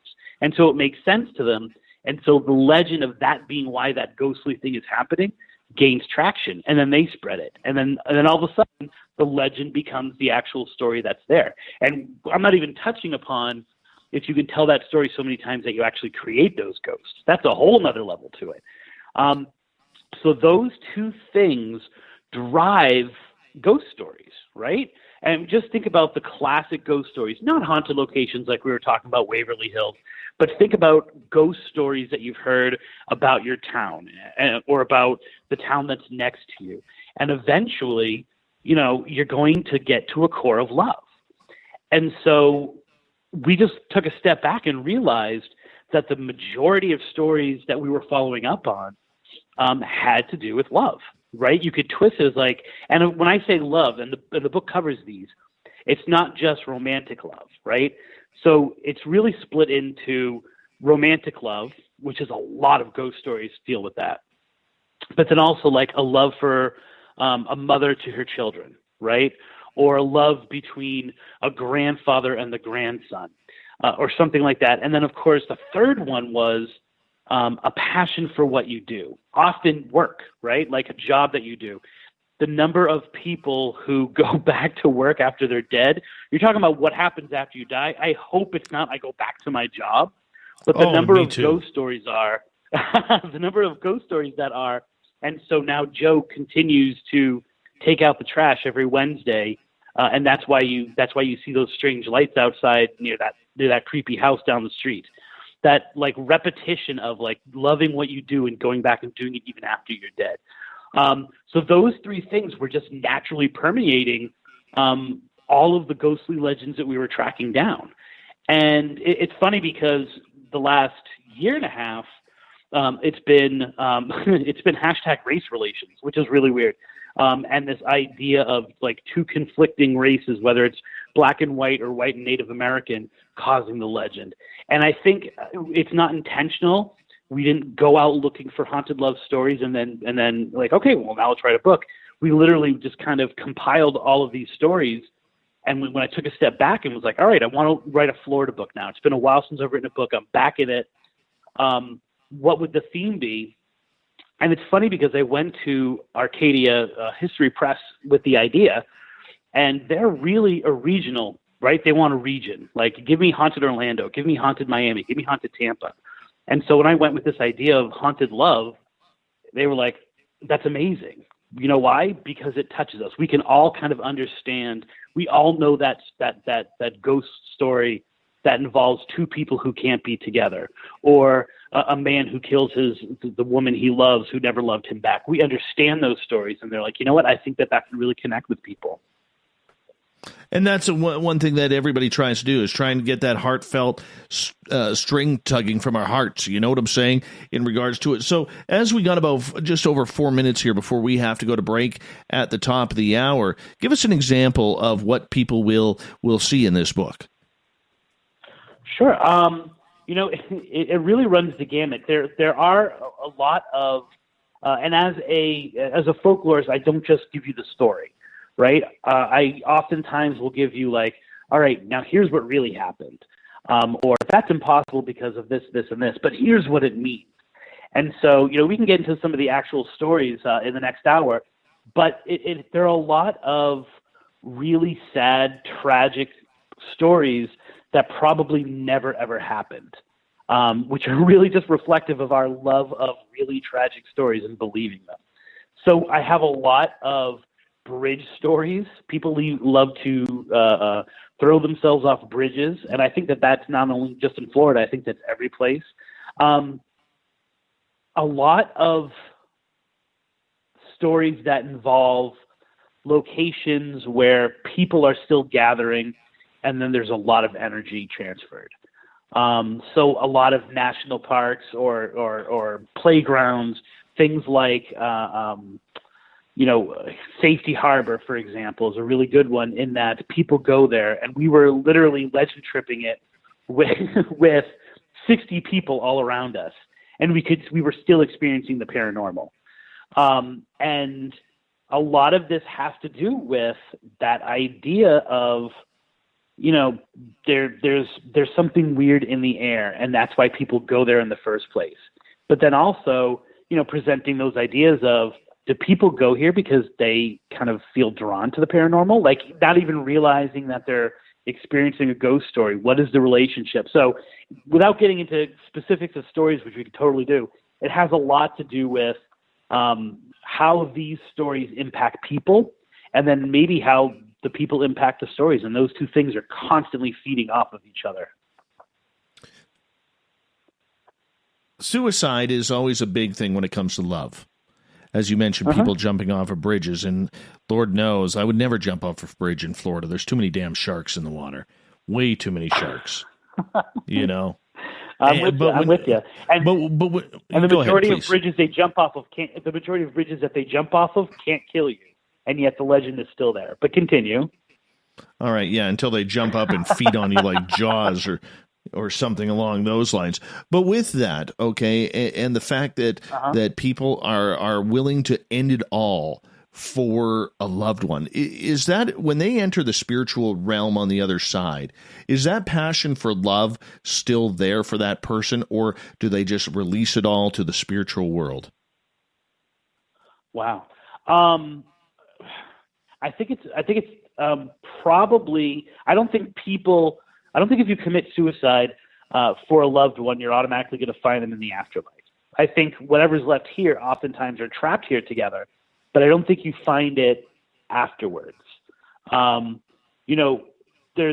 [SPEAKER 2] And so it makes sense to them. And so the legend of that being why that ghostly thing is happening gains traction, and then they spread it. And then all of a sudden the legend becomes the actual story that's there. And I'm not even touching upon if you can tell that story so many times that you actually create those ghosts. That's a whole nother level to it. So those two things drive ghost stories, right? And just think about the classic ghost stories, not haunted locations like we were talking about Waverly Hills, but think about ghost stories that you've heard about your town or about the town that's next to you. And eventually, you're going to get to a core of love. And so we just took a step back and realized that the majority of stories that we were following up on had to do with love, right? You could twist it as like, and when I say love, and the book covers these, it's not just romantic love, right? So it's really split into romantic love, which is a lot of ghost stories deal with that. But then also like a love for a mother to her children, right? Or a love between a grandfather and the grandson, or something like that. And then, of course, the third one was a passion for what you do, often work, right? Like a job that you do. The number of people who go back to work after they're dead, you're talking about what happens after you die. I hope it's not I go back to my job, but the number of ghost stories are, the number of ghost stories that are, and so now Joe continues to take out the trash every Wednesday, and that's why you see those strange lights outside near that creepy house down the street. That like repetition of like loving what you do and going back and doing it even after you're dead. So those three things were just naturally permeating all of the ghostly legends that we were tracking down. And it's funny because the last year and a half, it's been hashtag race relations, which is really weird. And this idea of like two conflicting races, whether it's black and white or white and Native American, causing the legend. And I think it's not intentional. We didn't go out looking for haunted love stories and then like, okay, well, now let's write a book. We literally just kind of compiled all of these stories. And when I took a step back and was like, all right, I want to write a Florida book now. It's been a while since I've written a book. I'm back in it. What would the theme be? And it's funny because I went to Arcadia History Press with the idea, and they're really a regional, right? They want a region. Like, give me Haunted Orlando, give me Haunted Miami, give me Haunted Tampa. And so when I went with this idea of haunted love, they were like, that's amazing. You know why? Because it touches us. We can all kind of understand. We all know that ghost story that involves two people who can't be together, or a man who kills the woman he loves who never loved him back. We understand those stories, and they're like, you know what? I think that can really connect with people.
[SPEAKER 1] And that's one thing that everybody tries to do, is trying to get that heartfelt string tugging from our hearts. You know what I'm saying in regards to it? So as we got about just over 4 minutes here before we have to go to break at the top of the hour, give us an example of what people will see in this book.
[SPEAKER 2] Sure. It really runs the gamut. There are a lot of, and as a folklorist, I don't just give you the story. Right. I oftentimes will give you like, all right, now here's what really happened. Or that's impossible because of this, this, and this, but here's what it means. And so, we can get into some of the actual stories in the next hour, but there are a lot of really sad, tragic stories that probably never, ever happened, which are really just reflective of our love of really tragic stories and believing them. So I have a lot of bridge stories. People love to throw themselves off bridges, and I think that that's not only just in Florida. I think that's every place. A lot of stories that involve locations where people are still gathering, and then there's a lot of energy transferred. So a lot of national parks or playgrounds, things like Safety Harbor, for example, is a really good one in that people go there, and we were literally legend tripping it with 60 people all around us, and we were still experiencing the paranormal. And a lot of this has to do with that idea of, there's something weird in the air, and that's why people go there in the first place. But then also, presenting those ideas of, do people go here because they kind of feel drawn to the paranormal? Like, not even realizing that they're experiencing a ghost story. What is the relationship? So without getting into specifics of stories, which we could totally do, it has a lot to do with how these stories impact people, and then maybe how the people impact the stories. And those two things are constantly feeding off of each other.
[SPEAKER 1] Suicide is always a big thing when it comes to love. As you mentioned, people jumping off of bridges, and Lord knows I would never jump off a bridge in Florida. There's too many damn sharks in the water. Way too many sharks.
[SPEAKER 2] I'm with you. And the majority of bridges they jump off of the majority of bridges that they jump off of can't kill you, and yet the legend is still there. But continue.
[SPEAKER 1] All right, yeah, until they jump up and feed on you like Jaws or something along those lines. But with that, okay, and the fact that that people are willing to end it all for a loved one, is that when they enter the spiritual realm on the other side, is that passion for love still there for that person, or do they just release it all to the spiritual world?
[SPEAKER 2] Wow. I think it's probably, I don't think if you commit suicide for a loved one, you're automatically going to find them in the afterlife. I think whatever's left here oftentimes are trapped here together, but I don't think you find it afterwards. There's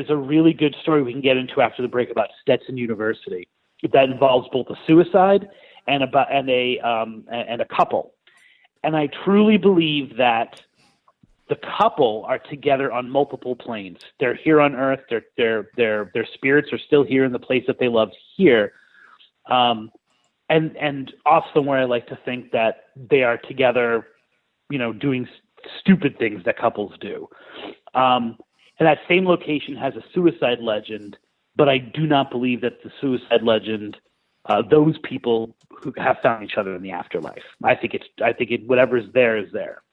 [SPEAKER 2] a really good story we can get into after the break about Stetson University that involves both a suicide and a couple. And I truly believe that the couple are together on multiple planes. They're here on Earth. Their spirits are still here in the place that they loved here. And often where I like to think that they are together, doing stupid things that couples do. And that same location has a suicide legend, but I do not believe that the suicide legend, those people who have found each other in the afterlife. I think whatever's there is there.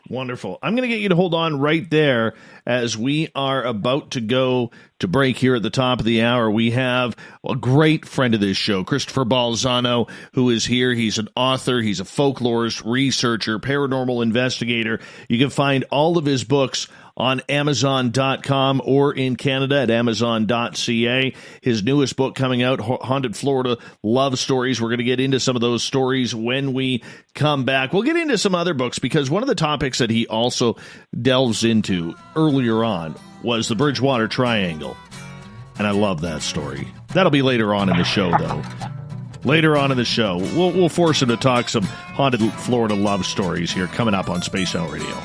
[SPEAKER 1] Wonderful. I'm going to get you to hold on right there as we are about to go to break here at the top of the hour. We have a great friend of this show, Christopher Balzano, who is here. He's an author. He's a folklorist, researcher, paranormal investigator. You can find all of his books on Amazon.com or in Canada at Amazon.ca. His newest book coming out, Haunted Florida Love Stories. We're going to get into some of those stories when we come back. We'll get into some other books because one of the topics that he also delves into earlier on was the Bridgewater Triangle. And I love that story. That'll be later on in the show, though. Later on in the show, we'll force him to talk some Haunted Florida love stories here coming up on Space Out Radio.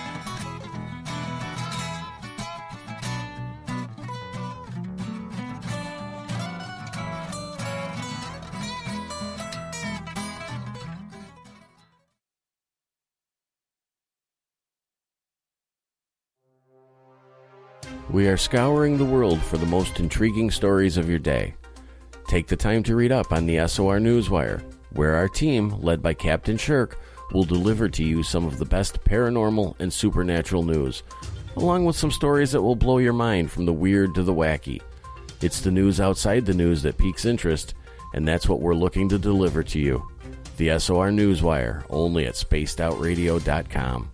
[SPEAKER 13] We are scouring the world for the most intriguing stories of your day. Take the time to read up on the SOR Newswire, where our team, led by Captain Shirk, will deliver to you some of the best paranormal and supernatural news, along with some stories that will blow your mind from the weird to the wacky. It's the news outside the news that piques interest, and that's what we're looking to deliver to you. The SOR Newswire, only at spacedoutradio.com.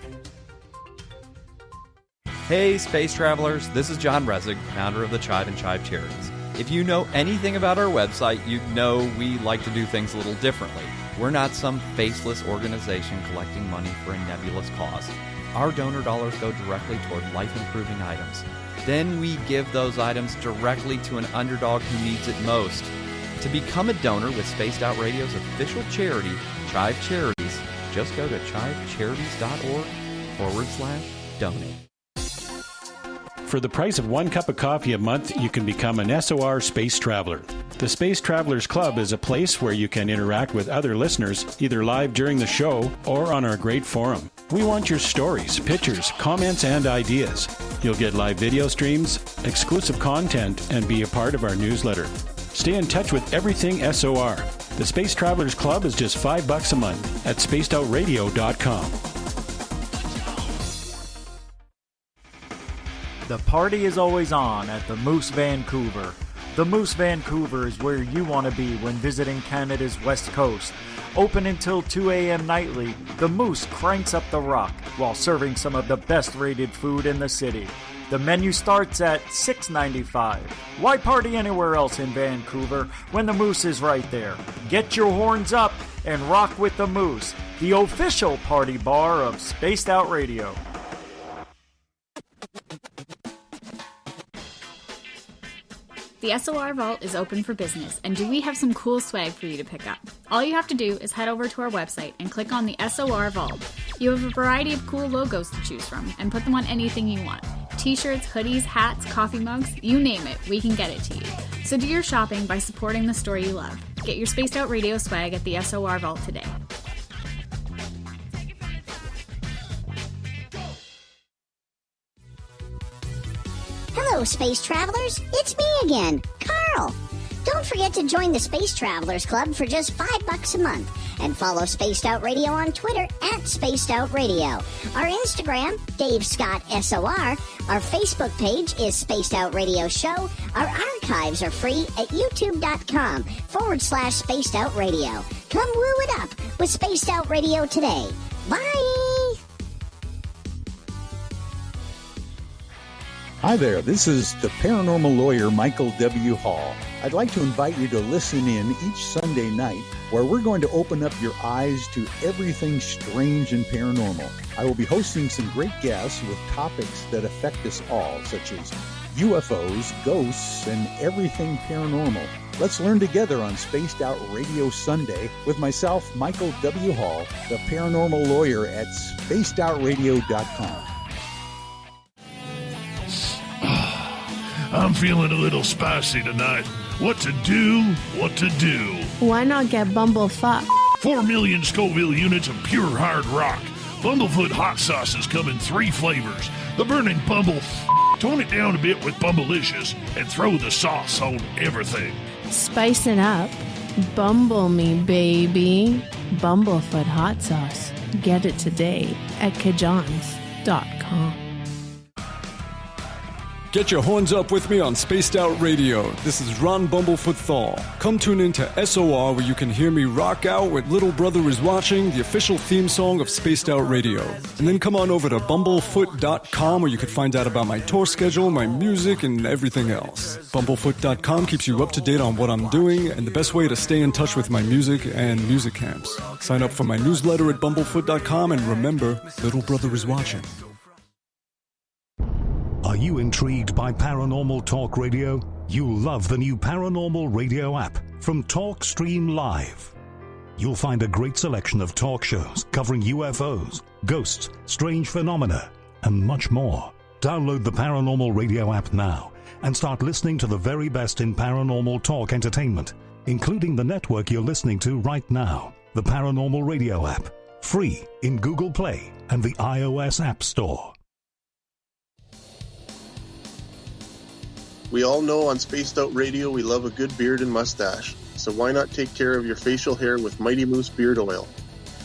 [SPEAKER 3] Hey, space travelers, this is John Resig, founder of the Chive and Chive Charities. If you know anything about our website, you know we like to do things a little differently. We're not some faceless organization collecting money for a nebulous cause. Our donor dollars go directly toward life-improving items. Then we give those items directly to an underdog who needs it most. To become a donor with Spaced Out Radio's official charity, Chive Charities, just go to chivecharities.org/donate.
[SPEAKER 6] For the price of 1 cup of coffee a month, you can become an SOR Space Traveler. The Space Travelers Club is a place where you can interact with other listeners, either live during the show or on our great forum. We want your stories, pictures, comments, and ideas. You'll get live video streams, exclusive content, and be a part of our newsletter. Stay in touch with everything SOR. The Space Travelers Club is just $5 a month at spacedoutradio.com.
[SPEAKER 10] The party is always on at the Moose Vancouver. The Moose Vancouver is where you want to be when visiting Canada's West Coast. Open until 2 a.m. nightly, the Moose cranks up the rock while serving some of the best rated food in the city. The menu starts at $6.95. Why party anywhere else in Vancouver when the Moose is right there? Get your horns up and rock with the Moose, the official party bar of Spaced Out Radio.
[SPEAKER 7] The SOR Vault is open for business, and do we have some cool swag for you to pick up? All you have to do is head over to our website and click on the SOR Vault. You have a variety of cool logos to choose from, and put them on anything you want. T-shirts, hoodies, hats, coffee mugs, you name it, we can get it to you. So do your shopping by supporting the store you love. Get your Spaced Out Radio swag at the SOR Vault today.
[SPEAKER 11] Hello, Space Travelers. It's me again, Carl. Don't forget to join the Space Travelers Club for just $5 a month and follow Spaced Out Radio on Twitter at Spaced Out Radio. Our Instagram, Dave Scott SOR. Our Facebook page is Spaced Out Radio Show. Our archives are free at youtube.com/Spaced Out Radio. Come woo it up with Spaced Out Radio today. Bye!
[SPEAKER 14] Hi there, this is the paranormal lawyer Michael W. Hall. I'd like to invite you to listen in each Sunday night where we're going to open up your eyes to everything strange and paranormal. I will be hosting some great guests with topics that affect us all, such as UFOs, ghosts, and everything paranormal. Let's learn together on Spaced Out Radio Sunday with myself, Michael W. Hall, the paranormal lawyer at spacedoutradio.com.
[SPEAKER 9] I'm feeling a little spicy tonight. What to do? What to do?
[SPEAKER 8] Why not get Bumblefuck?
[SPEAKER 9] 4 million Scoville units of pure hard rock. Bumblefoot hot sauces come in 3 flavors. The burning Bumble. Tone it down a bit with Bumblicious and throw the sauce on everything.
[SPEAKER 8] Spice it up. Bumble me, baby. Bumblefoot hot sauce. Get it today at kajans.com.
[SPEAKER 5] Get your horns up with me on Spaced Out Radio. This is Ron Bumblefoot Thal. Come tune in to SOR where you can hear me rock out with Little Brother is Watching, the official theme song of Spaced Out Radio. And then come on over to bumblefoot.com where you can find out about my tour schedule, my music, and everything else. Bumblefoot.com keeps you up to date on what I'm doing and the best way to stay in touch with my music and music camps. Sign up for my newsletter at bumblefoot.com and remember, Little Brother is watching.
[SPEAKER 15] Are you intrigued by Paranormal Talk Radio? You'll love the new Paranormal Radio app from TalkStream Live. You'll find a great selection of talk shows covering UFOs, ghosts, strange phenomena, and much more. Download the Paranormal Radio app now and start listening to the very best in paranormal talk entertainment, including the network you're listening to right now, the Paranormal Radio app, free in Google Play and the iOS App Store.
[SPEAKER 4] We all know on Spaced Out Radio we love a good beard and mustache, so why not take care of your facial hair with Mighty Moose Beard Oil?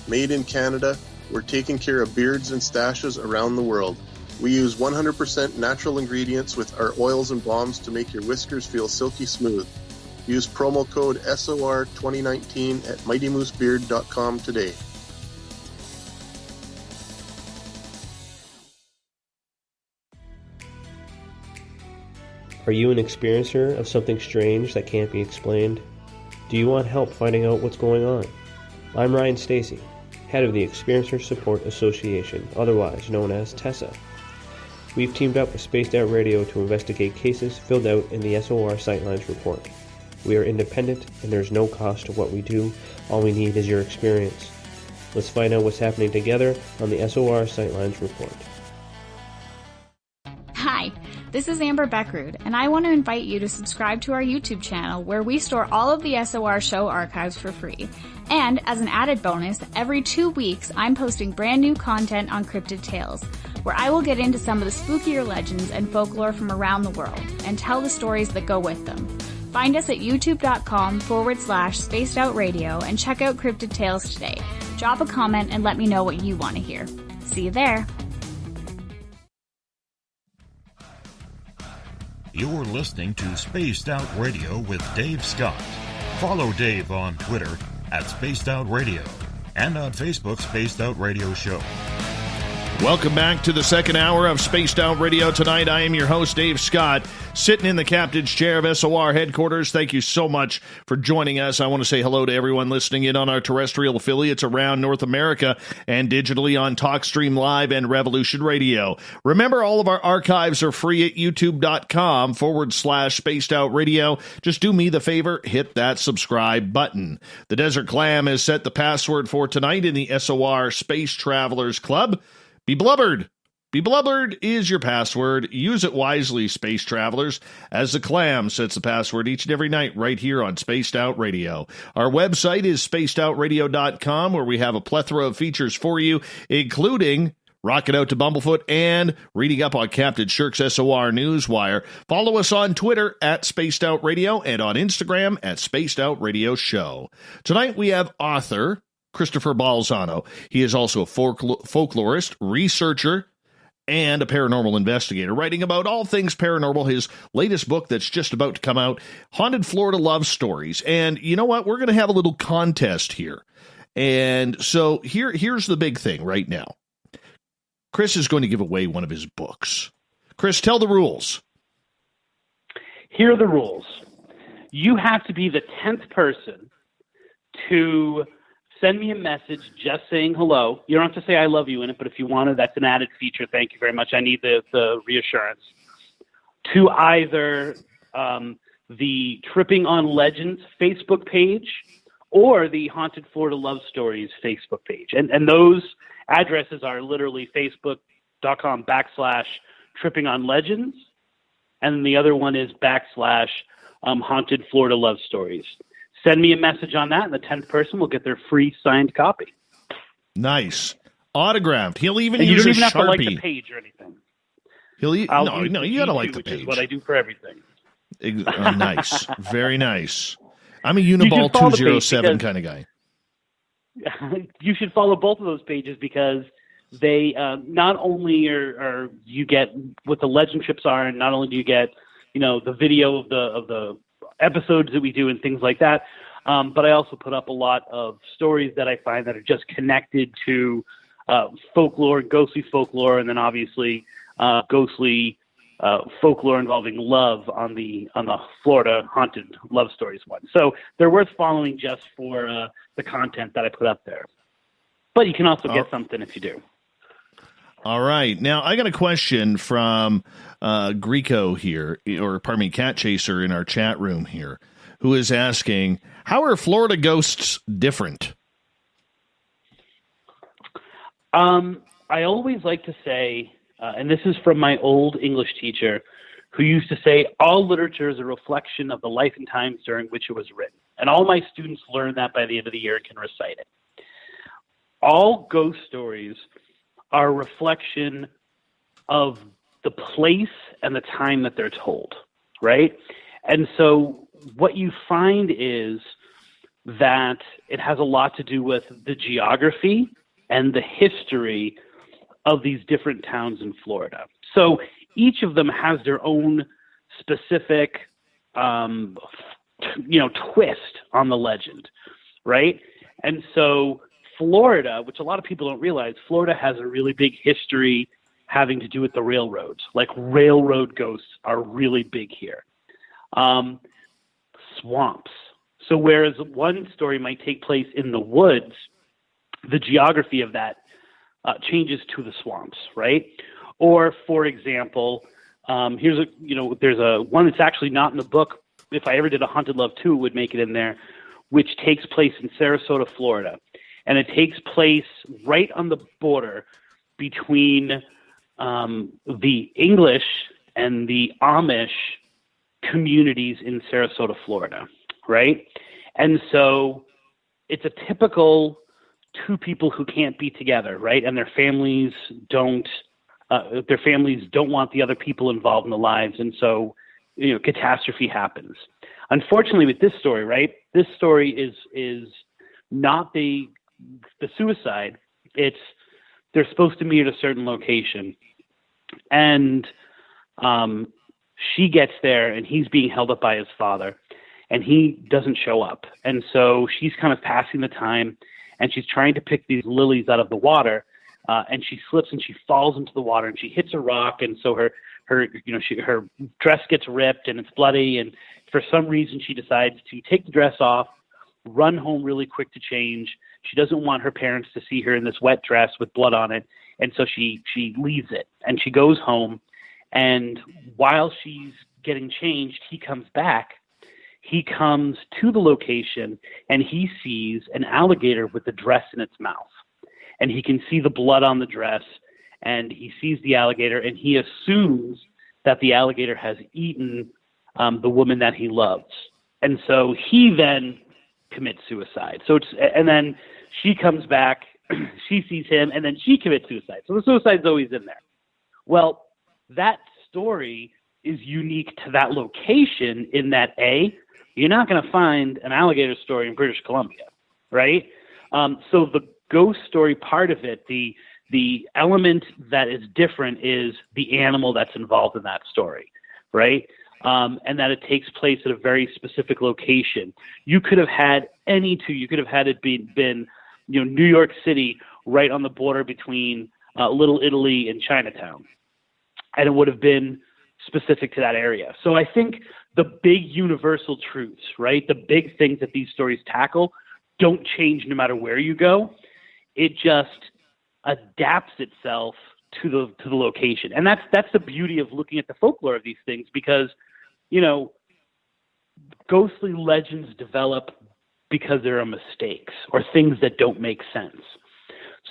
[SPEAKER 4] Made in Canada, we're taking care of beards and stashes around the world. We use 100% natural ingredients with our oils and balms to make your whiskers feel silky smooth. Use promo code SOR2019 at mightymoosebeard.com today.
[SPEAKER 16] Are you an experiencer of something strange that can't be explained? Do you want help finding out what's going on? I'm Ryan Stacy, head of the Experiencer Support Association, otherwise known as TESSA. We've teamed up with Spaced Out Radio to investigate cases filled out in the SOR Sightlines report. We are independent and there's no cost to what we do. All we need is your experience. Let's find out what's happening together on the SOR Sightlines report.
[SPEAKER 7] Hi, This is Amber Beckrud, and I want to invite you to subscribe to our YouTube channel where we store all of the SOR show archives for free. And as an added bonus, every 2 weeks I'm posting brand new content on Cryptid Tales, where I will get into some of the spookier legends and folklore from around the world and tell the stories that go with them. Find us at youtube.com/spacedoutradio and check out Cryptid Tales today. Drop a comment and let me know what you want to hear. See you there.
[SPEAKER 9] You're listening to Spaced Out Radio with Dave Scott. Follow Dave on Twitter at Spaced Out Radio and on Facebook, Spaced Out Radio Show.
[SPEAKER 1] Welcome back to the second hour of Spaced Out Radio tonight. I am your host, Dave Scott, sitting in the captain's chair of SOR headquarters. Thank you so much for joining us. I want to say hello to everyone listening in on our terrestrial affiliates around North America and digitally on TalkStream Live and Revolution Radio. Remember, all of our archives are free at youtube.com/Spaced Out Radio. Just do me the favor, hit that subscribe button. The Desert Clam has set the password for tonight in the SOR Space Travelers Club. Be blubbered. Be blubbered is your password. Use it wisely, space travelers, as the Clam sets the password each and every night right here on Spaced Out Radio. Our website is spacedoutradio.com, where we have a plethora of features for you, including rocking out to Bumblefoot and reading up on Captain Shirk's SOR Newswire. Follow us on Twitter at Spaced Out Radio and on Instagram at Spaced Out Radio Show. Tonight we have author Christopher Balzano. He is also a folklorist, researcher, and a paranormal investigator, writing about all things paranormal. His latest book that's just about to come out, Haunted Florida Love Stories. And you know what? We're going to have a little contest here. And so here's the big thing right now. Chris is going to give away one of his books. Chris, tell the rules.
[SPEAKER 2] Here are the rules. You have to be the 10th person to send me a message just saying hello. You don't have to say I love you in it, but if you want to, that's an added feature. Thank you very much. I need the reassurance. To either the Tripping on Legends Facebook page or the Haunted Florida Love Stories Facebook page. And those addresses are literally facebook.com/Tripping on Legends. And the other one is /Haunted Florida Love Stories. Send me a message on that, and the 10th person will get their free signed copy.
[SPEAKER 1] Nice. Autographed. He'll even
[SPEAKER 2] and
[SPEAKER 1] use a
[SPEAKER 2] you don't even have to like the
[SPEAKER 1] Sharpie.
[SPEAKER 2] Page or anything.
[SPEAKER 1] No, you got to like the
[SPEAKER 2] which
[SPEAKER 1] page.
[SPEAKER 2] is what I do for everything.
[SPEAKER 1] Nice. Very nice. I'm a Uniball 207 kind of guy.
[SPEAKER 2] You should follow both of those pages because they not only are you get what the legend trips are, and not only do you get the video of the episodes that we do and things like that, but I also put up a lot of stories that I find that are just connected to folklore, ghostly folklore, and then obviously ghostly folklore involving love on the Florida Haunted Love Stories one. So they're worth following just for the content that I put up there. But you can also get something if you do.
[SPEAKER 1] All right. Now, I got a question from Greco here, Cat Chaser in our chat room here, who is asking, how are Florida ghosts different?
[SPEAKER 2] I always like to say, and this is from my old English teacher, who used to say, all literature is a reflection of the life and times during which it was written. And all my students learn that by the end of the year and can recite it. All ghost stories are a reflection of the place and the time that they're told, right? And so what you find is that it has a lot to do with the geography and the history of these different towns in Florida. So each of them has their own specific, twist on the legend, right? And so Florida, which a lot of people don't realize, Florida has a really big history having to do with the railroads. Like railroad ghosts are really big here. Swamps. So whereas one story might take place in the woods, the geography of that changes to the swamps, right? Or, for example, there's a one that's actually not in the book. If I ever did a Haunted Love 2, it would make it in there, which takes place in Sarasota, Florida. And it takes place right on the border between the English and the Amish communities in Sarasota, Florida, right? And so it's a typical two people who can't be together, right? And their families don't want the other people involved in the lives, and so catastrophe happens. Unfortunately, with this story, right? This story is not the suicide. It's they're supposed to meet at a certain location, and she gets there, and he's being held up by his father, and he doesn't show up, and so she's kind of passing the time, and she's trying to pick these lilies out of the water, and she slips and she falls into the water, and she hits a rock, and so her dress gets ripped and it's bloody, and for some reason she decides to take the dress off, run home really quick to change. She doesn't want her parents to see her in this wet dress with blood on it, and so she leaves it, and she goes home, and while she's getting changed, he comes back. He comes to the location, and he sees an alligator with the dress in its mouth, and he can see the blood on the dress, and he sees the alligator, and he assumes that the alligator has eaten the woman that he loves. And so he then commits suicide. And then she comes back, she sees him, and then she commits suicide. So the suicide's always in there. Well, that story is unique to that location in that, you're not going to find an alligator story in British Columbia, right? So the ghost story part of it, the element that is different is the animal that's involved in that story, right? And that it takes place at a very specific location. You could have had any two. You could have had it been New York City, right on the border between Little Italy and Chinatown, and it would have been specific to that area. So I think the big universal truths, right, the big things that these stories tackle don't change no matter where you go. It just adapts itself to the location. And that's the beauty of looking at the folklore of these things, because ghostly legends develop because there are mistakes or things that don't make sense.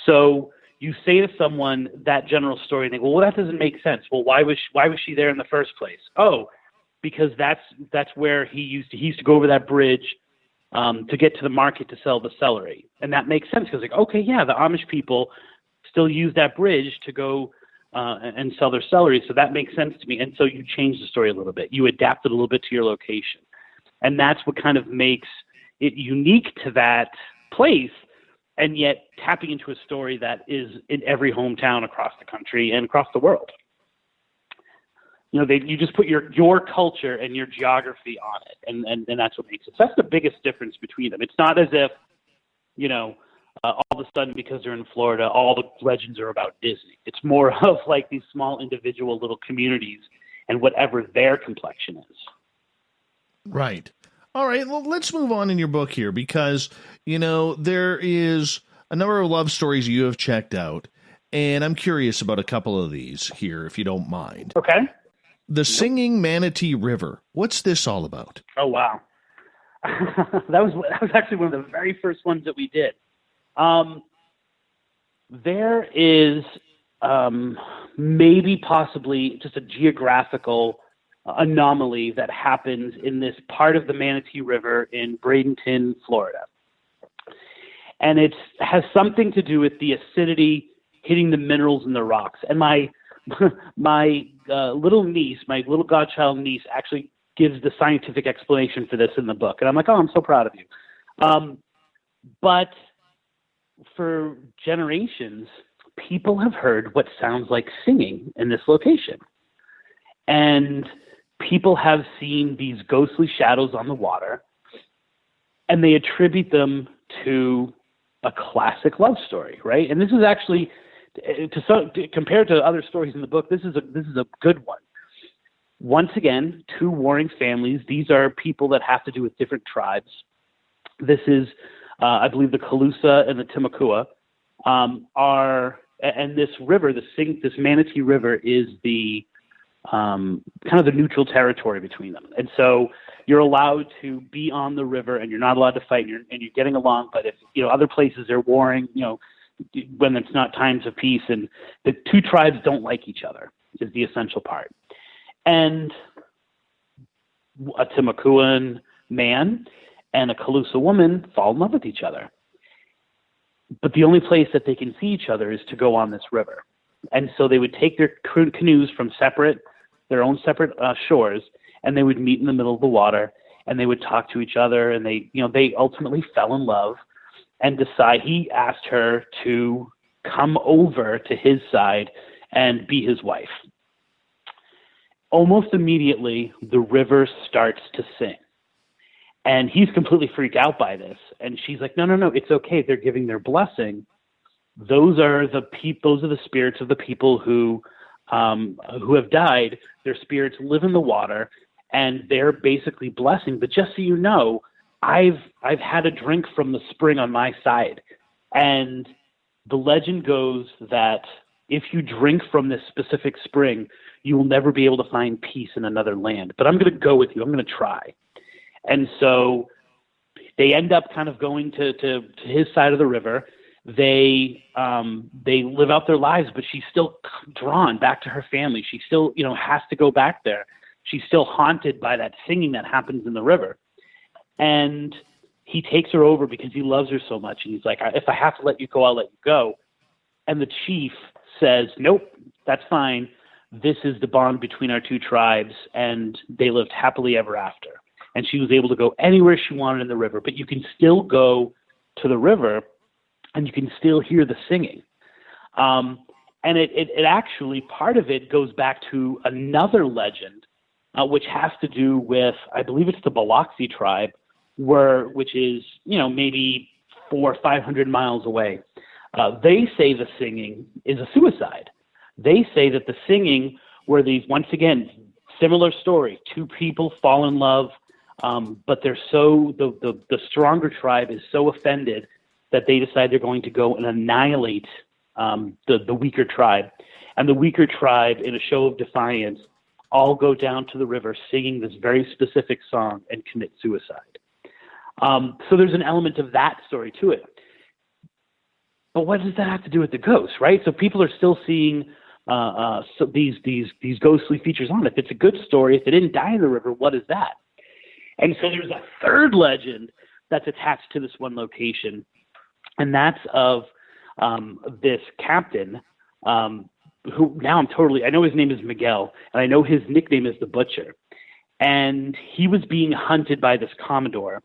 [SPEAKER 2] So you say to someone that general story and they go, well, that doesn't make sense. Well, why was she there in the first place? Oh, because that's where he used to go over that bridge to get to the market to sell the celery. And that makes sense because okay, yeah, the Amish people still use that bridge to go and sell their celery. So that makes sense to me. And so you change the story a little bit. You adapt it a little bit to your location. And that's what kind of makes it unique to that place, and yet tapping into a story that is in every hometown across the country and across the world. You just put your culture and your geography on it, and that's what makes it. So that's the biggest difference between them. It's not as if, all of a sudden, because they're in Florida, all the legends are about Disney. It's more of like these small individual little communities and whatever their complexion is.
[SPEAKER 1] Right. All right. Well, let's move on in your book here, because, there is a number of love stories you have checked out, and I'm curious about a couple of these here, if you don't mind.
[SPEAKER 2] Okay.
[SPEAKER 1] The Singing Manatee River. What's this all about?
[SPEAKER 2] Oh, wow. that was actually one of the very first ones that we did. There is maybe possibly just a geographical anomaly that happens in this part of the Manatee River in Bradenton, Florida. And it has something to do with the acidity hitting the minerals in the rocks. And my little niece, my little godchild niece, actually gives the scientific explanation for this in the book. And I'm like, oh, I'm so proud of you. But for generations, people have heard what sounds like singing in this location. And people have seen these ghostly shadows on the water, and they attribute them to a classic love story, right? And this is actually, compared to other stories in the book, this is a good one. Once again, two warring families. These are people that have to do with different tribes. This is, I believe, the Calusa and the Timucua and this river, this Manatee River, is the kind of the neutral territory between them. And so you're allowed to be on the river, and you're not allowed to fight, and you're getting along. But if other places are warring, when it's not times of peace, and the two tribes don't like each other is the essential part. And a Timucuan man and a Calusa woman fall in love with each other. But the only place that they can see each other is to go on this river. And so they would take their canoes from their own separate shores, and they would meet in the middle of the water, and they would talk to each other, and they ultimately fell in love and he asked her to come over to his side and be his wife. Almost immediately, the river starts to sing. And he's completely freaked out by this. And she's like, no, it's okay. They're giving their blessing. Those are the spirits of the people who have died. Their spirits live in the water, and they're basically blessing. But just so you know, I've had a drink from the spring on my side. And the legend goes that if you drink from this specific spring, you will never be able to find peace in another land. But I'm going to go with you. I'm going to try. And so they end up kind of going to his side of the river. They live out their lives, but she's still drawn back to her family. She still, has to go back there. She's still haunted by that singing that happens in the river. And he takes her over because he loves her so much. And he's like, if I have to let you go, I'll let you go. And the chief says, nope, that's fine. This is the bond between our two tribes. And they lived happily ever after. And she was able to go anywhere she wanted in the river. But you can still go to the river and you can still hear the singing. And it actually, part of it goes back to another legend, which has to do with, I believe it's the Biloxi tribe, which is, maybe 400 or 500 miles away. They say the singing is a suicide. They say that the singing were these, once again, similar story, two people fall in love, but they're the stronger tribe is so offended that they decide they're going to go and annihilate the weaker tribe. And the weaker tribe, in a show of defiance, all go down to the river singing this very specific song and commit suicide. So there's an element of that story to it. But what does that have to do with the ghosts, right? So people are still seeing these ghostly features on it. If it's a good story, if they didn't die in the river, what is that? And so there's a third legend that's attached to this one location, and that's of this captain who now I know his name is Miguel, and I know his nickname is the Butcher. And he was being hunted by this Commodore.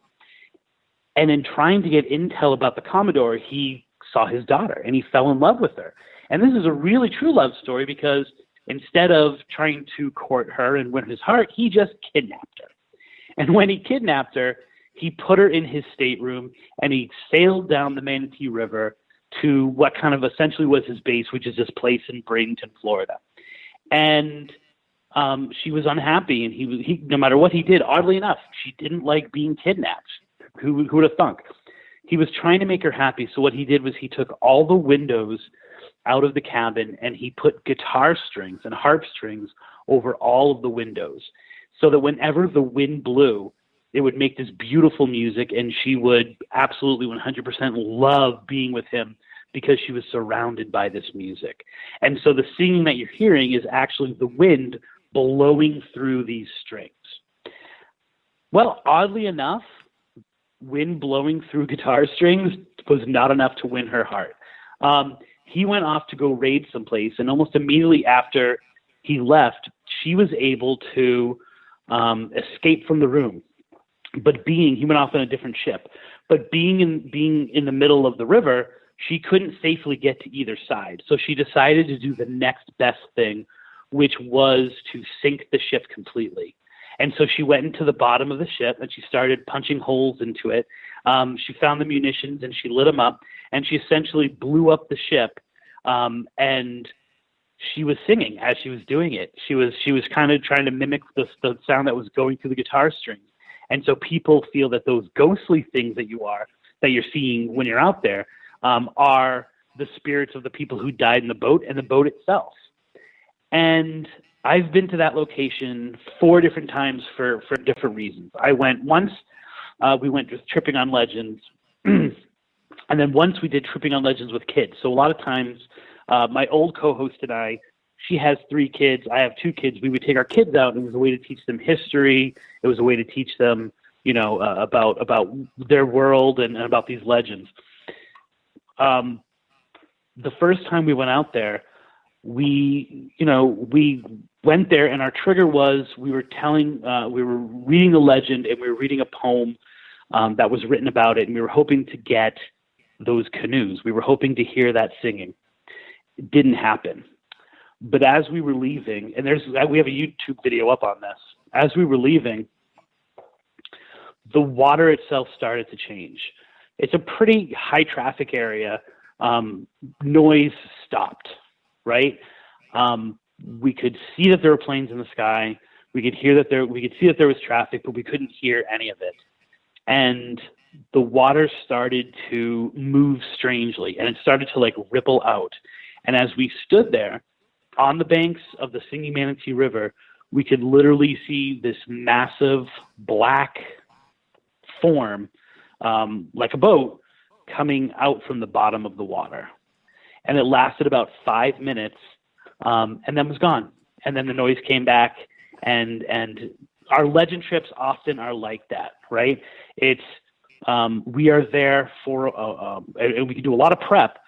[SPEAKER 2] And in trying to get intel about the Commodore, he saw his daughter, and he fell in love with her. And this is a really true love story because instead of trying to court her and win his heart, he just kidnapped her. And when he kidnapped her, he put her in his stateroom, and he sailed down the Manatee River to what kind of essentially was his base, which is this place in Bradenton, Florida. And she was unhappy, and he no matter what he did, oddly enough, she didn't like being kidnapped. Who would have thunk? He was trying to make her happy, so what he did was he took all the windows out of the cabin, and he put guitar strings and harp strings over all of the windows, so that whenever the wind blew, it would make this beautiful music, and she would absolutely 100% love being with him because she was surrounded by this music. And so the singing that you're hearing is actually the wind blowing through these strings. Well, oddly enough, wind blowing through guitar strings was not enough to win her heart. He went off to go raid someplace, and almost immediately after he left, she was able to escape from the room. But he went off on a different ship. But being in the middle of the river, she couldn't safely get to either side. So she decided to do the next best thing, which was to sink the ship completely. And so she went into the bottom of the ship, and she started punching holes into it. She found the munitions, and she lit them up, and she essentially blew up the ship. And she was singing as she was doing it. She was kind of trying to mimic the sound that was going through the guitar strings. And so people feel that those ghostly things that you're seeing when you're out there are the spirits of the people who died in the boat and the boat itself. And I've been to that location 4 different times for different reasons. I went once, we went just tripping on legends. And then once we did tripping on legends with kids. So a lot of times, my old co-host and I she has 3 kids. I have 2 kids. We would take our kids out, and it was a way to teach them history. It was a way to teach them, about their world and about these legends. The first time we went out there, we went there, and our trigger was we were reading the legend, and we were reading a poem that was written about it, and we were hoping to get those canoes. We were hoping to hear that singing. It didn't happen. But as we were leaving, and we have a YouTube video up on this, as we were leaving, the water itself started to change. It's a pretty high traffic area. Noise stopped, right? We could see that there were planes in the sky. We could see that there was traffic, but we couldn't hear any of it. And the water started to move strangely, and it started to ripple out. And as we stood there on the banks of the Singing Manatee River, we could literally see this massive black form, like a boat, coming out from the bottom of the water. And it lasted about 5 minutes, and then was gone. And then the noise came back, and our legend trips often are like that, right? It's we are there for, and we can do a lot of prep,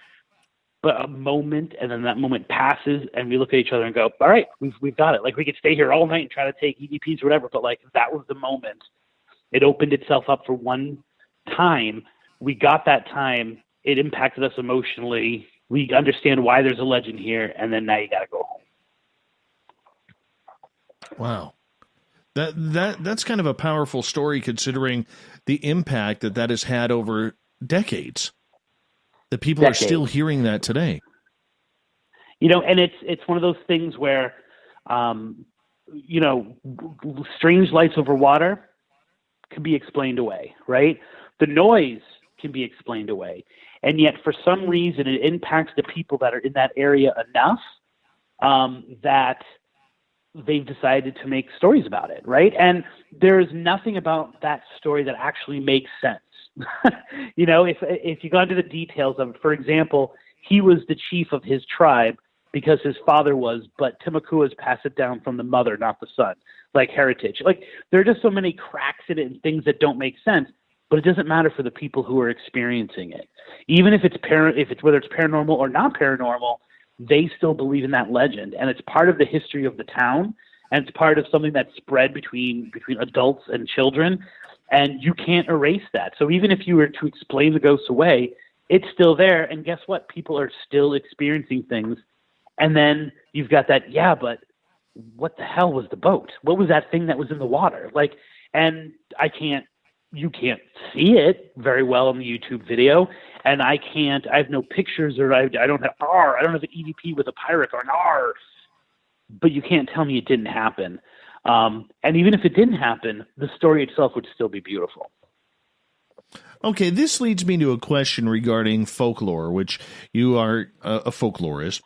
[SPEAKER 2] but a moment, and then that moment passes, and we look at each other and go, all right, we've got it. We could stay here all night and try to take EVPs or whatever, but that was the moment. It opened itself up for one time. We got that time. It impacted us emotionally. We understand why there's a legend here, and then now you got to go home.
[SPEAKER 1] Wow. That's kind of a powerful story, considering the impact that has had over decades. That people are still hearing that today.
[SPEAKER 2] And it's one of those things where, strange lights over water can be explained away, right? The noise can be explained away. And yet, for some reason, it impacts the people that are in that area enough that they've decided to make stories about it, right? And there's nothing about that story that actually makes sense. If you go into the details of it, for example, he was the chief of his tribe because his father was, but Timakua's passed it down from the mother, not the son, heritage. There are just so many cracks in it and things that don't make sense, but it doesn't matter for the people who are experiencing it. Even if it's whether it's paranormal or not paranormal, they still believe in that legend, and it's part of the history of the town, and it's part of something that's spread between adults and children, and you can't erase that. So even if you were to explain the ghosts away, it's still there, and guess what? People are still experiencing things, and then you've got that, yeah, but what the hell was the boat? What was that thing that was in the water? And you can't see it very well in the YouTube video, and I have no pictures, or I don't have an EVP with a pirate or an R, but you can't tell me it didn't happen. And even if it didn't happen, the story itself would still be beautiful.
[SPEAKER 1] Okay, this leads me to a question regarding folklore, which you are a folklorist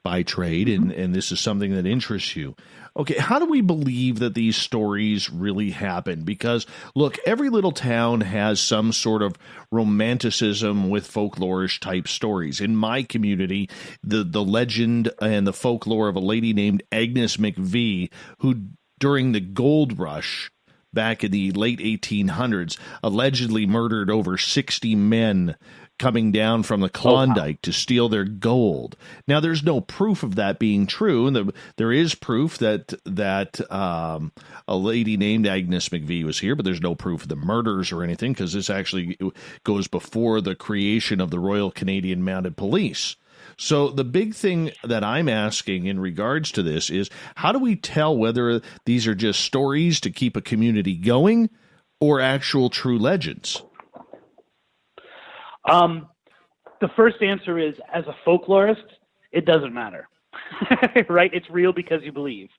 [SPEAKER 1] by trade, and this is something that interests you. Okay, how do we believe that these stories really happen? Because, look, every little town has some sort of romanticism with folklorish type stories. In my community, the legend and the folklore of a lady named Agnes McVie, who during the gold rush back in the late 1800s, allegedly murdered over 60 men coming down from the Klondike to steal their gold. Now, there's no proof of that being true, and there is proof that a lady named Agnes McVie was here, but there's no proof of the murders or anything, because this actually goes before the creation of the Royal Canadian Mounted Police. So the big thing that I'm asking in regards to this is, how do we tell whether these are just stories to keep a community going or actual true legends?
[SPEAKER 2] The first answer is, as a folklorist, it doesn't matter, right? It's real because you believe,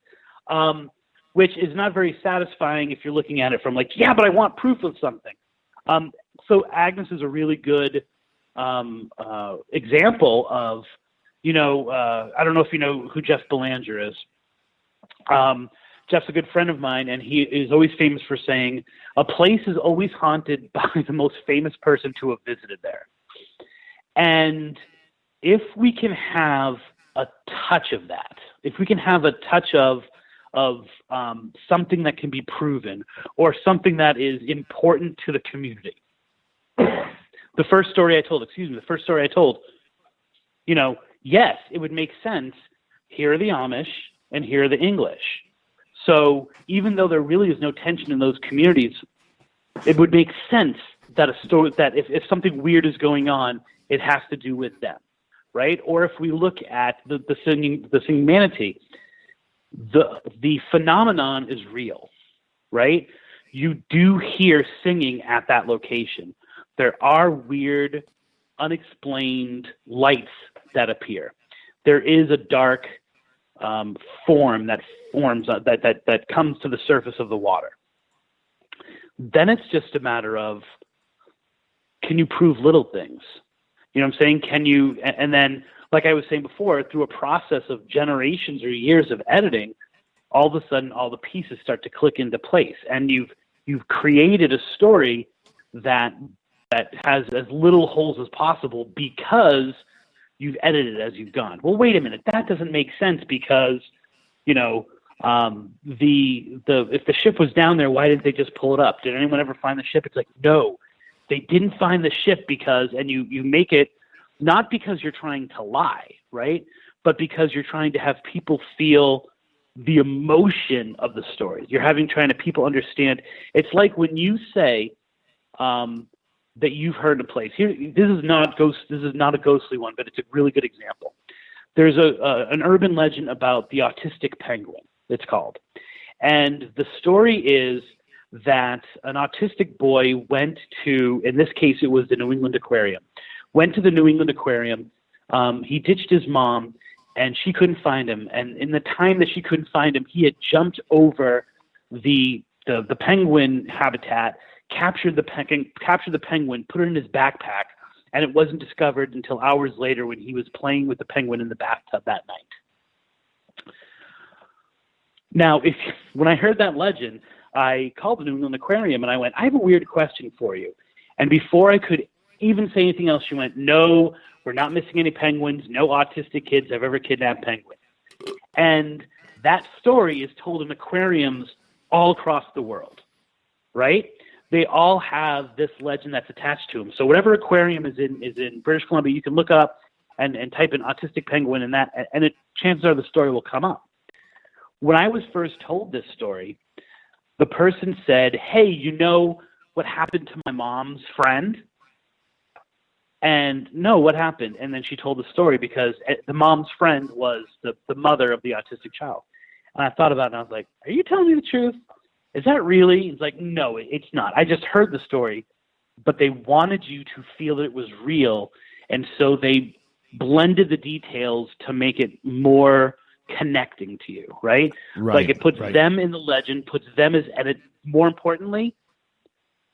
[SPEAKER 2] which is not very satisfying if you're looking at it from yeah, but I want proof of something. So Agnes is a really good example of, I don't know if you know who Jeff Belanger is. Jeff's a good friend of mine, and he is always famous for saying, a place is always haunted by the most famous person to have visited there. And if we can have a touch of that, if we can have a touch of something that can be proven or something that is important to the community. The first story I told, yes, it would make sense. Here are the Amish and here are the English. So even though there really is no tension in those communities, it would make sense that if something weird is going on, it has to do with them, right? Or if we look at the singing manatee, the phenomenon is real, right? You do hear singing at that location. There are weird, unexplained lights that appear. There is a dark form that comes to the surface of the water. Then it's just a matter of, can you prove little things? You know what I'm saying? Can you, and then, like I was saying before, through a process of generations or years of editing, all of a sudden all the pieces start to click into place, and you've created a story that has as little holes as possible because you've edited as you've gone. Well, wait a minute, that doesn't make sense because, if the ship was down there, why didn't they just pull it up? Did anyone ever find the ship? It's like, no, they didn't find the ship because, and you make it not because you're trying to lie, right? But because you're trying to have people feel the emotion of the story. You're trying to people understand. It's like when you say that you've heard a place. Here, this is not a ghostly one, but it's a really good example. There's an urban legend about the autistic penguin, it's called. And the story is that an autistic boy went to, in this case it was the New England Aquarium, went to the New England Aquarium. He ditched his mom, and she couldn't find him. And in the time that she couldn't find him, he had jumped over the penguin habitat, captured the penguin, put it in his backpack, and it wasn't discovered until hours later when he was playing with the penguin in the bathtub that night. Now, when I heard that legend, I called the New England Aquarium and I went, I have a weird question for you. And before I could even say anything else, she went, no, we're not missing any penguins. No autistic kids have ever kidnapped penguins. And that story is told in aquariums all across the world, right? They all have this legend that's attached to them. So whatever aquarium is in British Columbia, you can look up and type in autistic penguin and chances are the story will come up. When I was first told this story, the person said, hey, you know what happened to my mom's friend? And no, what happened? And then she told the story because the mom's friend was the mother of the autistic child. And I thought about it and I was like, are you telling me the truth? Is that really? He's like, no, it's not. I just heard the story, but they wanted you to feel that it was real. And so they blended the details to make it more connecting to you, right? Like it puts them in the legend, puts them as, and it, more importantly,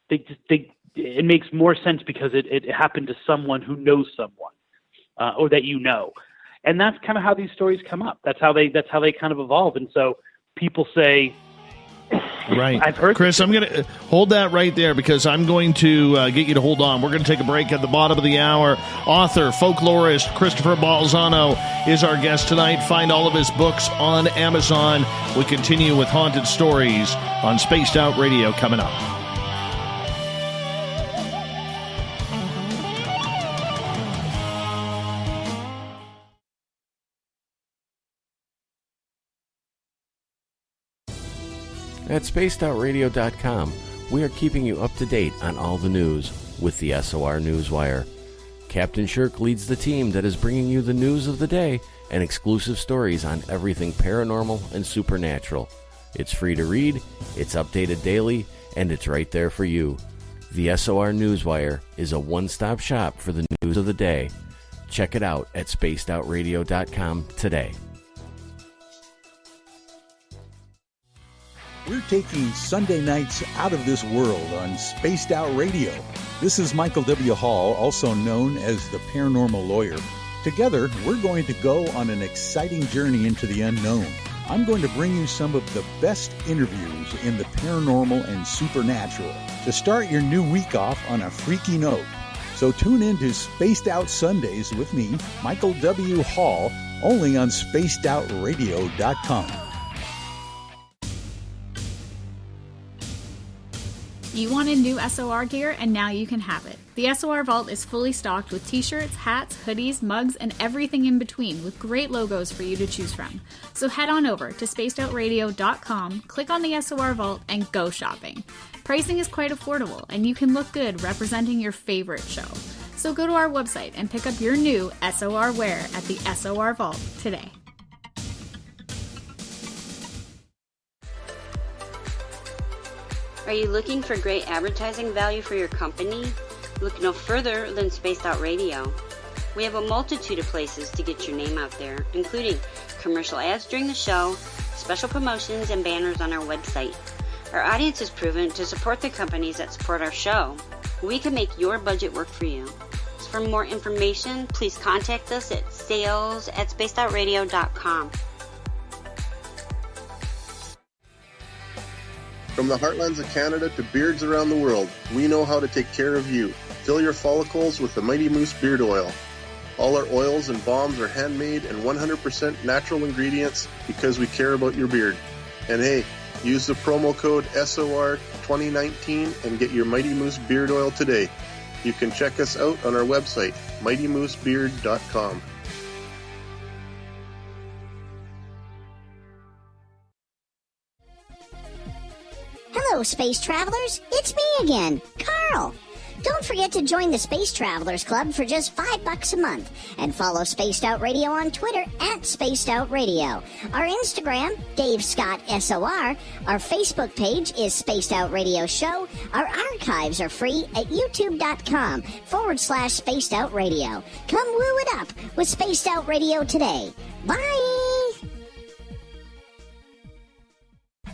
[SPEAKER 2] it makes more sense because it happened to someone who knows someone, or that you know. And that's kind of how these stories come up. That's how they kind of evolve. And so people say,
[SPEAKER 1] right.
[SPEAKER 2] I've heard
[SPEAKER 1] Chris, I'm going to hold that right there because I'm going to get you to hold on. We're going to take a break at the bottom of the hour. Author, folklorist Christopher Balzano is our guest tonight. Find all of his books on Amazon. We continue with Haunted Stories on Spaced Out Radio coming up.
[SPEAKER 13] At spacedoutradio.com, we are keeping you up to date on all the news with the SOR Newswire. Captain Shirk leads the team that is bringing you the news of the day and exclusive stories on everything paranormal and supernatural. It's free to read, it's updated daily, and it's right there for you. The SOR Newswire is a one-stop shop for the news of the day. Check it out at spacedoutradio.com today.
[SPEAKER 14] We're taking Sunday nights out of this world on Spaced Out Radio. This is Michael W. Hall, also known as the Paranormal Lawyer. Together, we're going to go on an exciting journey into the unknown. I'm going to bring you some of the best interviews in the paranormal and supernatural to start your new week off on a freaky note. So tune in to Spaced Out Sundays with me, Michael W. Hall, only on spacedoutradio.com.
[SPEAKER 7] You wanted new SOR gear, and now you can have it. The SOR Vault is fully stocked with t-shirts, hats, hoodies, mugs, and everything in between, with great logos for you to choose from. So head on over to spacedoutradio.com, click on the SOR Vault, and go shopping. Pricing is quite affordable, and you can look good representing your favorite show. So go to our website and pick up your new SOR wear at the SOR Vault today.
[SPEAKER 12] Are you looking for great advertising value for your company? Look no further than Spaced Out Radio. We have a multitude of places to get your name out there, including commercial ads during the show, special promotions, and banners on our website. Our audience is proven to support the companies that support our show. We can make your budget work for you. So for more information, please contact us at sales@spacedoutradio.com.
[SPEAKER 4] From the heartlands of Canada to beards around the world, we know how to take care of you. Fill your follicles with the Mighty Moose Beard Oil. All our oils and balms are handmade and 100% natural ingredients because we care about your beard. And hey, use the promo code SOR2019 and get your Mighty Moose Beard Oil today. You can check us out on our website, mightymoosebeard.com.
[SPEAKER 11] Hello, Space Travelers. It's me again, Carl. Don't forget to join the Space Travelers Club for just $5 a month and follow Spaced Out Radio on Twitter at Spaced Out Radio. Our Instagram, Dave Scott SOR. Our Facebook page is Spaced Out Radio Show. Our archives are free at youtube.com/Spaced Out Radio. Come woo it up with Spaced Out Radio today. Bye!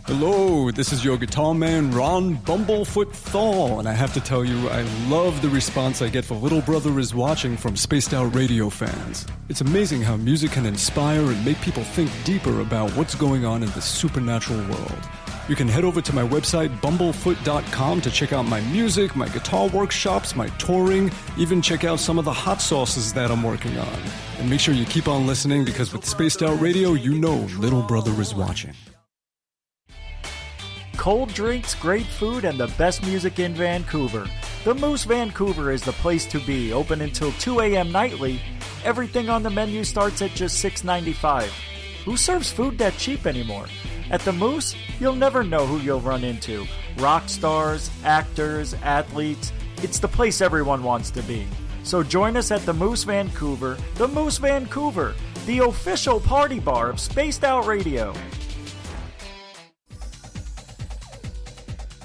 [SPEAKER 5] Hello, this is your guitar man, Ron Bumblefoot Thal, and I have to tell you, I love the response I get for Little Brother is Watching from Spaced Out Radio fans. It's amazing how music can inspire and make people think deeper about what's going on in the supernatural world. You can head over to my website, bumblefoot.com, to check out my music, my guitar workshops, my touring, even check out some of the hot sauces that I'm working on. And make sure you keep on listening, because with Spaced Out Radio, you know Little Brother is watching.
[SPEAKER 10] Cold drinks, great food, and the best music in Vancouver. The Moose Vancouver is the place to be, open until 2 a.m. nightly. Everything on the menu starts at just $6.95. Who serves food that cheap anymore? At the Moose, you'll never know who you'll run into. Rock stars, actors, athletes. It's the place everyone wants to be. So join us at the Moose Vancouver, the official party bar of Spaced Out Radio.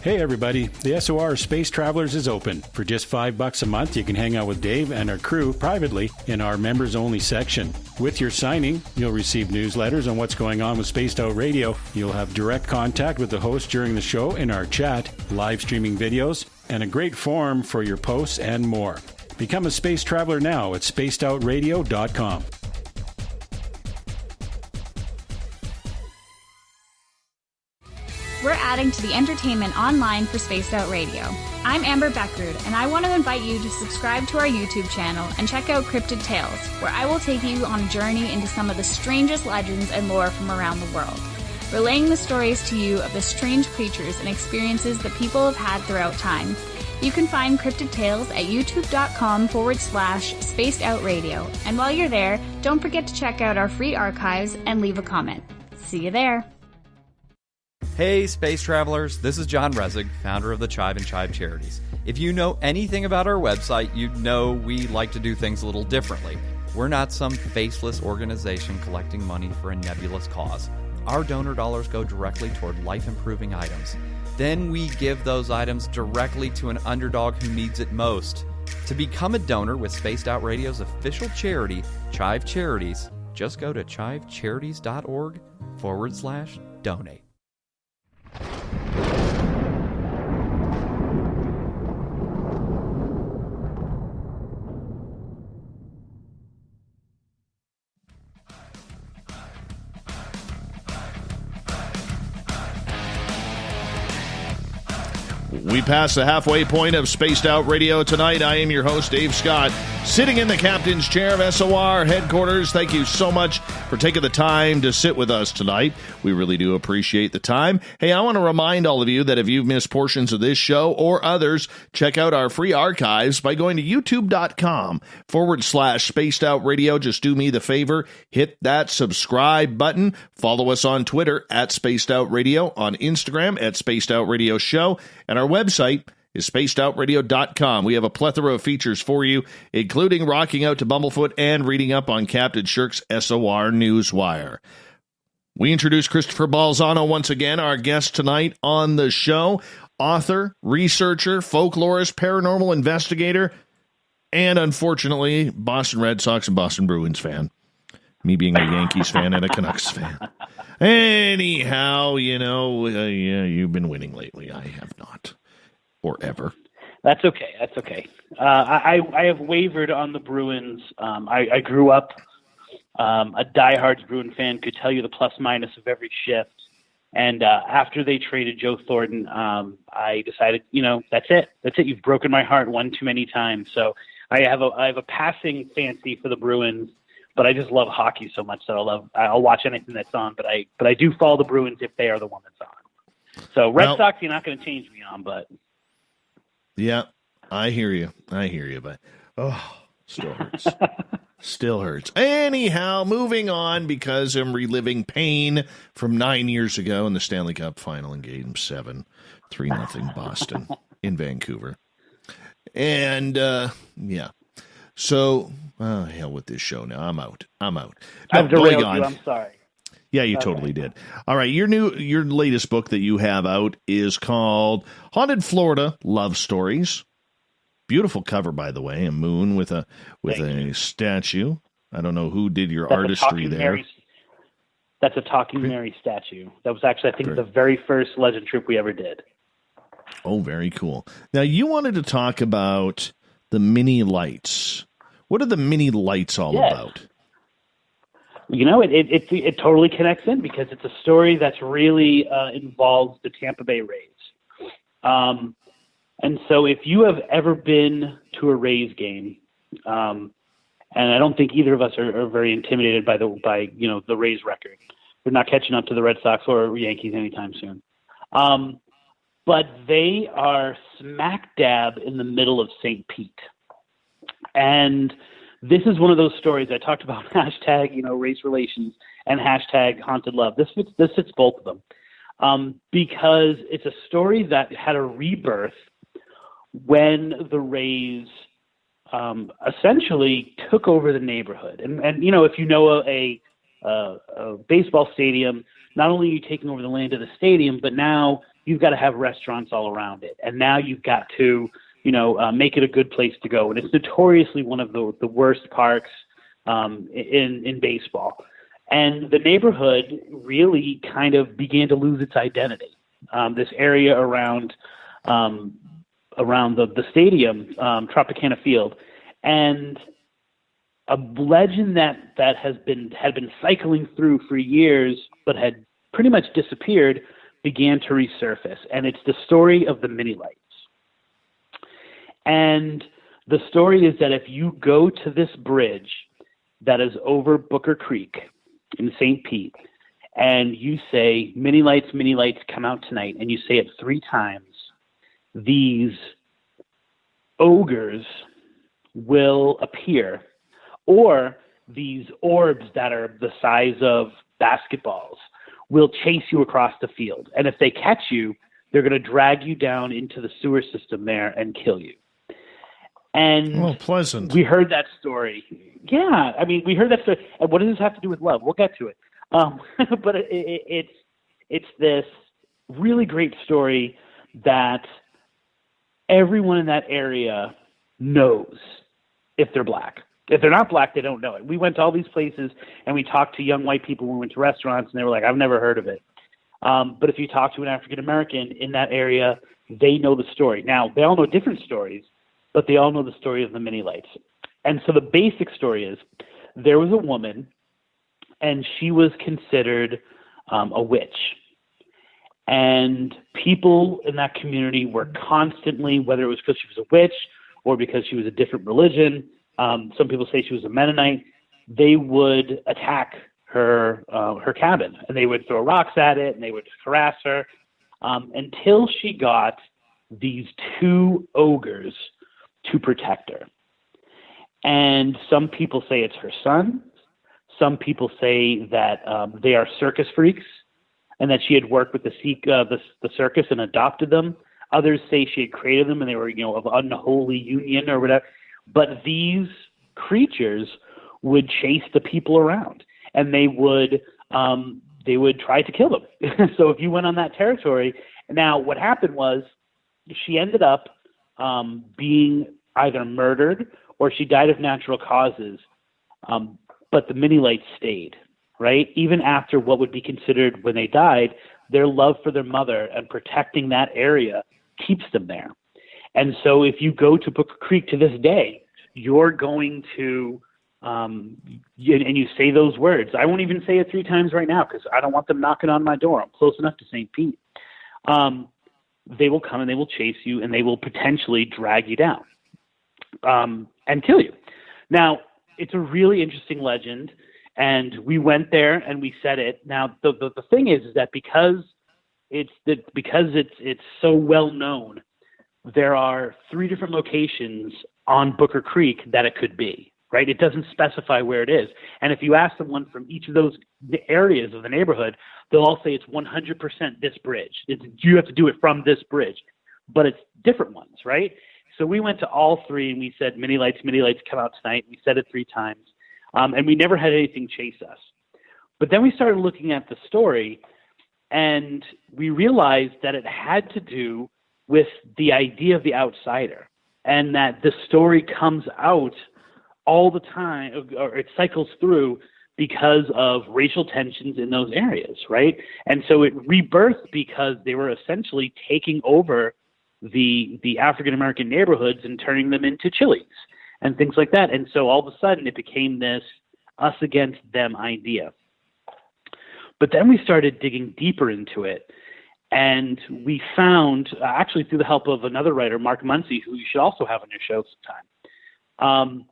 [SPEAKER 6] Hey everybody, the SOR Space Travelers is open. For just $5 a month, you can hang out with Dave and our crew privately in our members-only section. With your signing, you'll receive newsletters on what's going on with Spaced Out Radio. You'll have direct contact with the host during the show in our chat, live streaming videos, and a great forum for your posts and more. Become a space traveler now at spacedoutradio.com.
[SPEAKER 7] We're adding to the entertainment online for Spaced Out Radio. I'm Amber Beckrud, and I want to invite you to subscribe to our YouTube channel and check out Cryptid Tales, where I will take you on a journey into some of the strangest legends and lore from around the world, relaying the stories to you of the strange creatures and experiences that people have had throughout time. You can find Cryptid Tales at youtube.com/Spaced Out Radio. And while you're there, don't forget to check out our free archives and leave a comment. See you there.
[SPEAKER 3] Hey, space travelers, this is John Resig, founder of the Chive and Chive Charities. If you know anything about our website, you know we like to do things a little differently. We're not some faceless organization collecting money for a nebulous cause. Our donor dollars go directly toward life-improving items. Then we give those items directly to an underdog who needs it most. To become a donor with Spaced Out Radio's official charity, Chive Charities, just go to chivecharities.org/donate.
[SPEAKER 1] We pass the halfway point of Spaced Out Radio tonight. I am your host, Dave Scott, sitting in the captain's chair of SOR headquarters. Thank you so much for taking the time to sit with us tonight. We really do appreciate the time. Hey, I want to remind all of you that if you've missed portions of this show or others, check out our free archives by going to youtube.com/Spaced Out Radio. Just do me the favor, hit that subscribe button. Follow us on Twitter at Spaced Out Radio, on Instagram at Spaced Out Radio Show, and our website is spacedoutradio.com. We have a plethora of features for you, including rocking out to Bumblefoot and reading up on Captain Shirk's SOR Newswire. We introduce Christopher Balzano once again, our guest tonight on the show. Author, researcher, folklorist, paranormal investigator, and unfortunately, Boston Red Sox and Boston Bruins fan. Me being a Yankees fan and a Canucks fan. Anyhow, you've been winning lately. I have not. Or ever.
[SPEAKER 2] That's okay. I have wavered on the Bruins. I grew up a diehard Bruin fan, could tell you the plus minus of every shift. And after they traded Joe Thornton, I decided, that's it. You've broken my heart one too many times. So I have a passing fancy for the Bruins. But I just love hockey so much that I'll watch anything that's on. But I do follow the Bruins if they are the one that's on. So Red Sox, you're not going to change me on, but
[SPEAKER 1] yeah, I hear you, but still hurts, still hurts. Anyhow, moving on because I'm reliving pain from 9 years ago in the Stanley Cup Final in Game 7, 3-0 Boston in Vancouver, and yeah. So, hell with this show now. I'm out.
[SPEAKER 2] I've derailed you. I'm sorry.
[SPEAKER 1] Yeah, you totally did. All right, your latest book that you have out is called Haunted Florida Love Stories. Beautiful cover, by the way, a moon with a statue. I don't know who did your artistry there.
[SPEAKER 2] That's a Talking Mary statue. That was actually, I think, the very first legend trip we ever did.
[SPEAKER 1] Oh, very cool. Now, you wanted to talk about the mini lights. What are the mini lights all about?
[SPEAKER 2] It totally connects in because it's a story that's really involves the Tampa Bay Rays. And so if you have ever been to a Rays game, and I don't think either of us are very intimidated by the Rays record. We're not catching up to the Red Sox or Yankees anytime soon. But they are smack dab in the middle of St. Pete. And this is one of those stories I talked about, hashtag, race relations and hashtag haunted love. This fits both of them. Because it's a story that had a rebirth when the Rays essentially took over the neighborhood. And if you know a baseball stadium, not only are you taking over the land of the stadium, but now you've got to have restaurants all around it. And now you've got to, make it a good place to go. And it's notoriously one of the worst parks in baseball. And the neighborhood really kind of began to lose its identity. This area around the stadium, Tropicana Field, and a legend that had been cycling through for years, but had pretty much disappeared, began to resurface. And it's the story of the mini lights. And the story is that if you go to this bridge that is over Booker Creek in St. Pete, and you say, mini lights, come out tonight, and you say it 3 times, these ogres will appear, or these orbs that are the size of basketballs will chase you across the field. And if they catch you, they're going to drag you down into the sewer system there and kill you. And
[SPEAKER 1] pleasant.
[SPEAKER 2] We heard that story. Yeah, we heard that story. And what does this have to do with love? We'll get to it. But it's this really great story that everyone in that area knows if they're black. If they're not black, they don't know it. We went to all these places and we talked to young white people when we went to restaurants, and they were like, I've never heard of it. But if you talk to an African American in that area, they know the story. Now, they all know different stories, but they all know the story of the mini lights. And so the basic story is there was a woman, and she was considered a witch. And people in that community were constantly, whether it was because she was a witch or because she was a different religion, some people say she was a Mennonite, they would attack her cabin, and they would throw rocks at it, and they would harass her, until she got these two ogres to protect her. And some people say it's her son. Some people say that they are circus freaks, and that she had worked with the circus and adopted them. Others say she had created them, and they were, of unholy union or whatever. But these creatures would chase the people around, and they would try to kill them. So if you went on that territory, now what happened was she ended up being either murdered or she died of natural causes. But the Mennonites stayed, right? Even after what would be considered when they died, their love for their mother and protecting that area keeps them there. And so if you go to Booker Creek to this day, you're going to, and you say those words. I won't even say it 3 times right now because I don't want them knocking on my door. I'm close enough to St. Pete. They will come and they will chase you and they will potentially drag you down and kill you. Now, it's a really interesting legend, and we went there and we said it. Now, the thing is that because it's so well known, there are 3 different locations on Booker Creek that it could be, right? It doesn't specify where it is. And if you ask someone from each of those areas of the neighborhood, they'll all say it's 100% this bridge. You have to do it from this bridge, but it's different ones, right? So we went to all 3 and we said, mini lights, come out tonight. We said it 3 times. And we never had anything chase us. But then we started looking at the story and we realized that it had to do with the idea of the outsider, and that the story comes out all the time, or it cycles through because of racial tensions in those areas, right? And so it rebirthed because they were essentially taking over the African-American neighborhoods and turning them into Chili's and things like that. And so all of a sudden it became this us against them idea. But then we started digging deeper into it, and we found, actually through the help of another writer, Mark Muncy, who you should also have on your show sometime,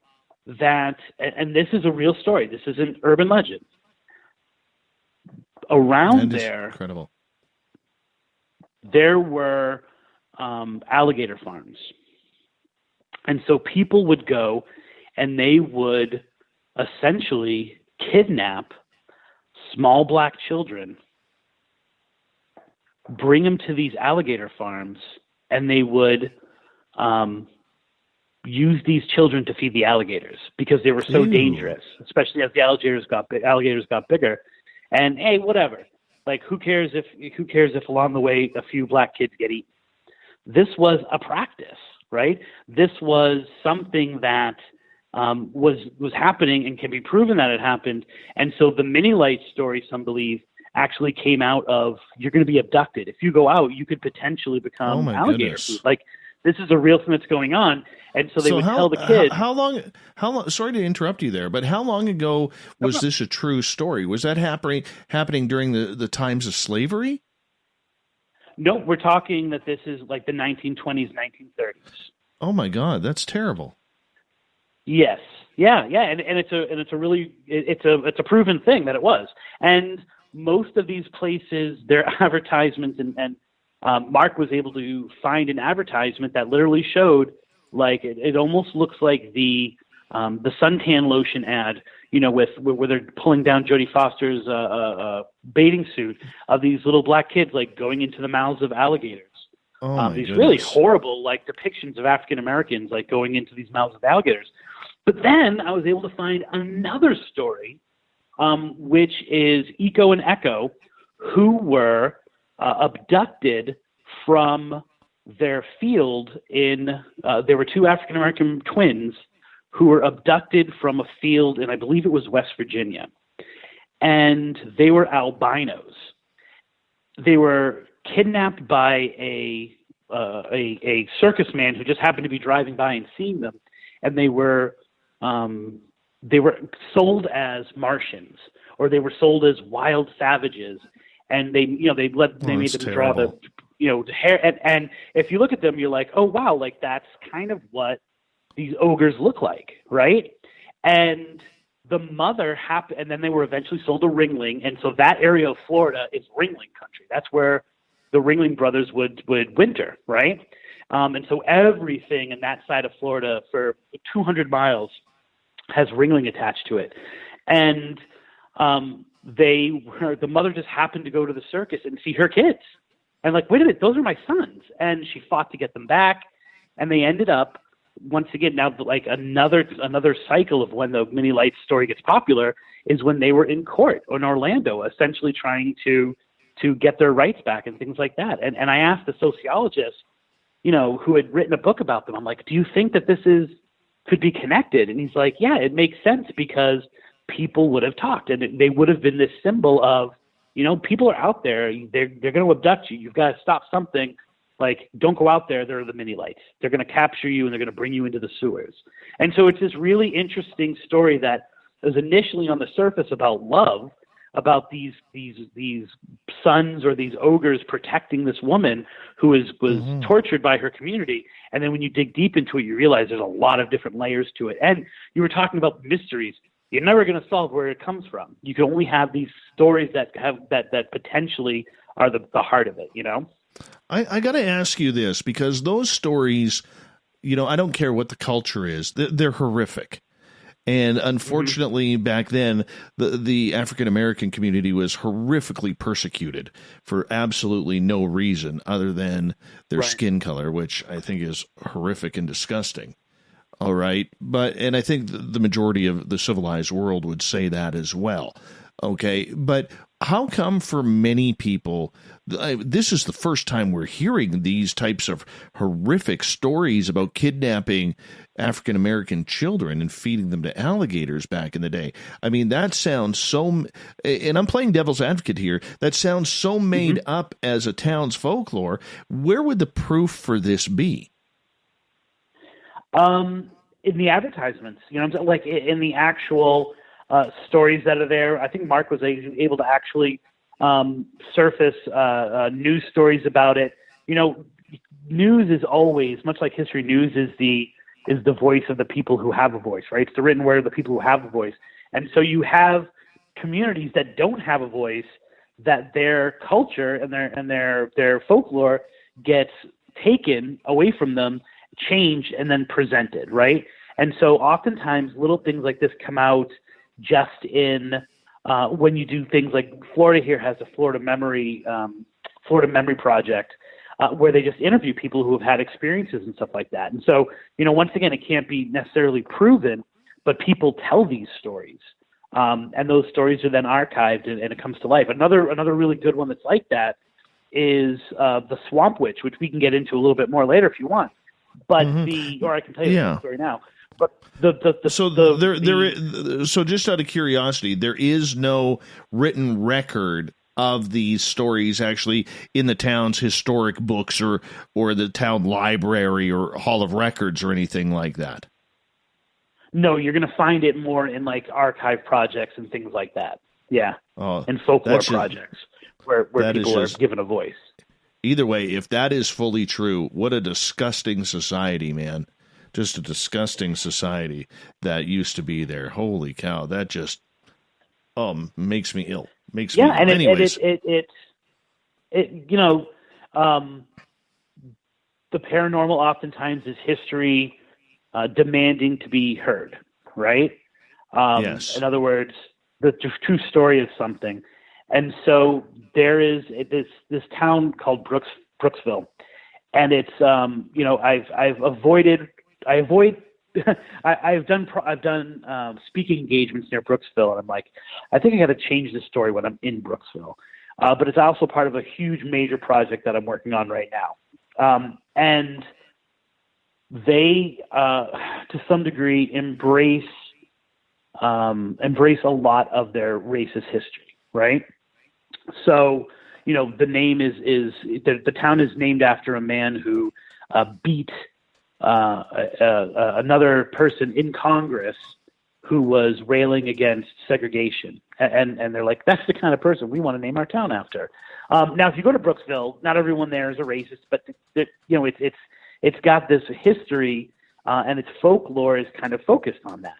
[SPEAKER 2] that, and this is a real story, this is an urban legend. Around there,
[SPEAKER 1] incredible.
[SPEAKER 2] There were alligator farms. And so people would go and they would essentially kidnap small black children, bring them to these alligator farms, and they would use these children to feed the alligators because they were so dangerous, especially as the alligators got bigger. And hey, whatever. Like, who cares if along the way a few black kids get eaten? This was a practice, right? This was something that was happening and can be proven that it happened. And so the mini light story, some believe, actually came out of, you're going to be abducted. If you go out, you could potentially become alligator food. Like, this is a real thing that's going on. And so they would tell the kid.
[SPEAKER 1] How long, sorry to interrupt you there, but how long ago was this a true story? Was that happening during the times of slavery?
[SPEAKER 2] No, we're talking that this is like the 1920s, 1930s.
[SPEAKER 1] Oh my God, that's terrible.
[SPEAKER 2] Yes. Yeah. And it's a proven thing that it was. And most of these places, their advertisements and Mark was able to find an advertisement that literally showed, like, it almost looks like the suntan lotion ad, where they're pulling down Jodie Foster's bathing suit of these little black kids, like, going into the mouths of alligators. These really horrible, like, depictions of African Americans, like, going into these mouths of alligators. But then I was able to find another story, which is Eco and Echo, who were abducted from their field there were 2 African-American twins who were abducted from a field in, I believe it was West Virginia. And they were albinos. They were kidnapped by a circus man who just happened to be driving by and seeing them. And they were sold as Martians, or they were sold as wild savages. and they made them draw the hair, and if you look at them, you're like, oh wow, like that's kind of what these ogres look like, right? And the mother and then they were eventually sold to Ringling, and so that area of Florida is Ringling country. That's where the Ringling brothers would winter, right? And so everything in that side of Florida for 200 miles has Ringling attached to it. And the mother just happened to go to the circus and see her kids. And like, wait a minute, those are my sons. And she fought to get them back. And they ended up, once again, now like another cycle of when the Mini Lights story gets popular is when they were in court in Orlando, essentially trying to get their rights back and things like that. And I asked the sociologist, who had written a book about them, I'm like, do you think that this could be connected? And he's like, yeah, it makes sense because people would have talked and they would have been this symbol of, people are out there, they're going to abduct you. You've got to stop something. Like, don't go out there. They're the Mini Lights. They're going to capture you and they're going to bring you into the sewers. And so it's this really interesting story that was initially on the surface about love, about these sons or these ogres protecting this woman who was tortured by her community. And then when you dig deep into it, you realize there's a lot of different layers to it. And you were talking about mysteries. You're never going to solve where it comes from. You can only have these stories that have that potentially are the heart of it, I
[SPEAKER 1] got to ask you this, because those stories, I don't care what the culture is, they're horrific. And unfortunately, back then, the African-American community was horrifically persecuted for absolutely no reason other than their skin color, which I think is horrific and disgusting. All right. And I think the majority of the civilized world would say that as well. Okay. But how come for many people, this is the first time we're hearing these types of horrific stories about kidnapping African-American children and feeding them to alligators back in the day? I mean, that sounds so, and I'm playing devil's advocate here, that sounds so made up as a town's folklore. Where would the proof for this be?
[SPEAKER 2] In the advertisements, like in the actual stories that are there. I think Mark was able to actually surface news stories about it. News is always, much like history, news is the voice of the people who have a voice, right? It's the written word of the people who have a voice. And so you have communities that don't have a voice, that their culture and their folklore gets taken away from them, changed, and then presented, right? And so oftentimes little things like this come out just in when you do things like Florida here has a Florida Memory Project, where they just interview people who have had experiences and stuff like that. And so, once again, it can't be necessarily proven, but people tell these stories. And those stories are then archived and it comes to life. Another really good one that's like that is the Swamp Witch, which we can get into a little bit more later if you want. But or I can tell you the story now. But so just out of curiosity, there is no written record of these stories actually in the town's historic books or the town library or Hall of Records or anything like that. No, you're going to find it more in like archive projects and things like that. Yeah. And folklore projects where people are given a voice. Either way, if that is fully true, what a disgusting society, man. Just a disgusting society that used to be there. Holy cow. That just makes me ill. Makes me ill. And anyways. The paranormal oftentimes is history demanding to be heard, right? Yes. In other words, the true story of something. And so there is this town called Brooksville, and it's I've done speaking engagements near Brooksville, and I'm like, I think I got to change this story when I'm in Brooksville. But it's also part of a huge major project that I'm working on right now, and they to some degree embrace a lot of their racist history, right? So, the name is the town is named after a man who beat another person in Congress who was railing against segregation. And they're like, that's the kind of person we want to name our town after. Now, if you go to Brooksville, not everyone there is a racist, but it's got this history, and its folklore is kind of focused on that.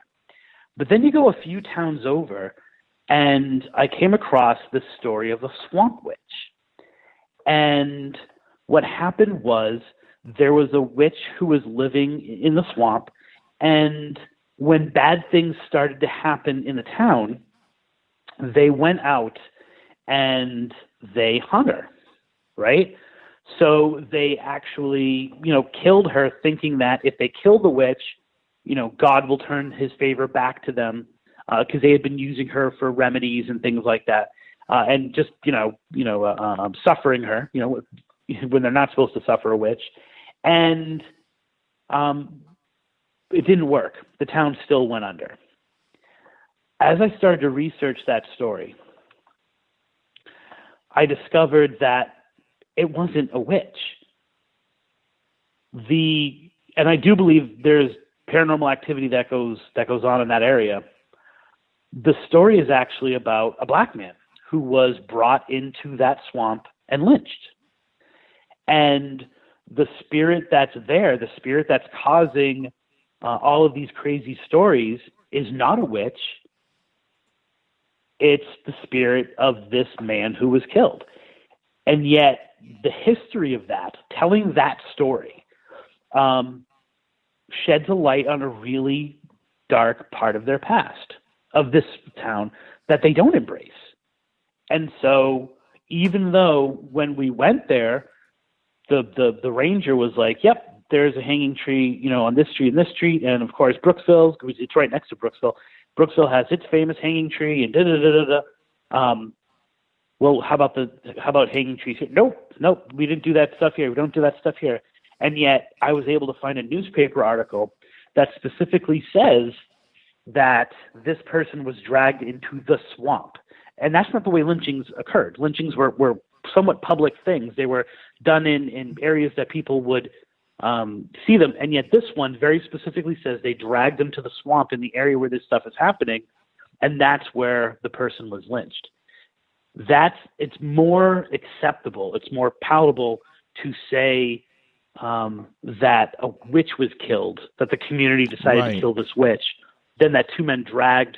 [SPEAKER 2] But then you go a few towns over, and I came across this story of a swamp witch. And what happened was there was a witch who was living in the swamp, and when bad things started to happen in the town, they went out and they hung her, right? So they actually, killed her, thinking that if they kill the witch, God will turn his favor back to them, because they had been using her for remedies and things like that, and just suffering her, when they're not supposed to suffer a witch, and it didn't work. The town still went under. As I started to research that story, I discovered that it wasn't a witch. And I do believe there's paranormal activity that goes on in that area. The story is actually about a black man who was brought into that swamp and lynched. And the spirit that's there, the spirit that's causing all of these crazy stories, is not a witch. It's the spirit of this man who was killed. And yet the history of that, telling that story, sheds a light on a really dark part of their past, of this town, that they don't embrace. And so even though when we went there, the ranger was like, yep, there's a hanging tree, on this street and this street. And of course, Brooksville, it's right next to Brooksville. Brooksville has its famous hanging tree and well, how about hanging trees here? Nope, we didn't do that stuff here. We don't do that stuff here. And yet I was able to find a newspaper article that specifically says that this person was dragged into the swamp. And that's not the way lynchings occurred. Lynchings were somewhat public things. They were done in areas that people would see them. And yet this one very specifically says they dragged them to the swamp in the area where this stuff is happening. And that's where the person was lynched. It's more acceptable. It's more palatable to say that a witch was killed, that the community decided to kill this witch, than that two men dragged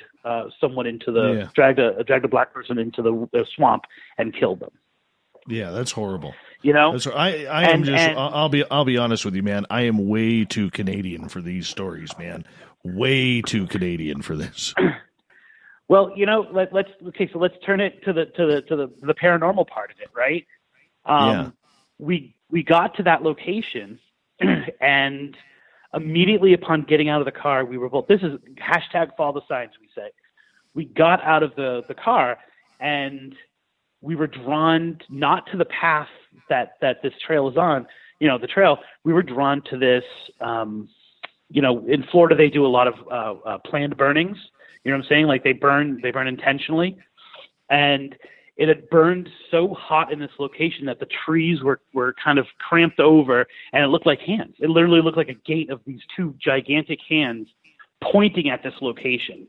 [SPEAKER 2] someone into dragged a black person into the swamp and killed them.
[SPEAKER 1] Yeah, that's horrible.
[SPEAKER 2] I'll
[SPEAKER 1] be honest with you, man. I am way too Canadian for these stories, man. Way too Canadian for this.
[SPEAKER 2] Well, let's turn it to the paranormal part of it, right? We got to that location, and immediately upon getting out of the car, we were both. This is #follow the signs. We say we got out of the car, and we were drawn not to the path that this trail is on. The trail. We were drawn to this. In Florida, they do a lot of planned burnings. You know what I'm saying? Like they burn intentionally. And it had burned so hot in this location that the trees were kind of cramped over, and it looked like hands. It literally looked like a gate of these two gigantic hands pointing at this location.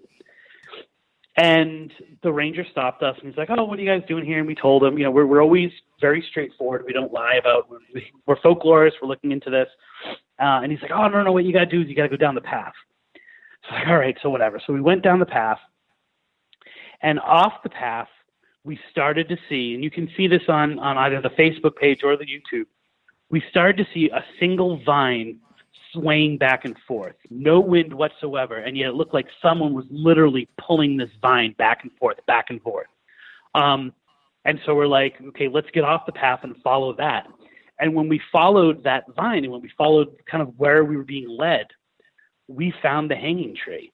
[SPEAKER 2] And the ranger stopped us and he's like, "Oh, what are you guys doing here?" And we told him, we're always very straightforward. We don't lie about, we're folklorists. We're looking into this. And he's like, "Oh, no, what you got to do is you got to go down the path." So like, all right, so whatever. So we went down the path, and off the path, we started to see, and you can see this on either the Facebook page or the YouTube, we started to see a single vine swaying back and forth, no wind whatsoever, and yet it looked like someone was literally pulling this vine back and forth. And so we're like, okay, let's get off the path and follow that. And when we followed that vine, and when we followed kind of where we were being led, we found the hanging tree,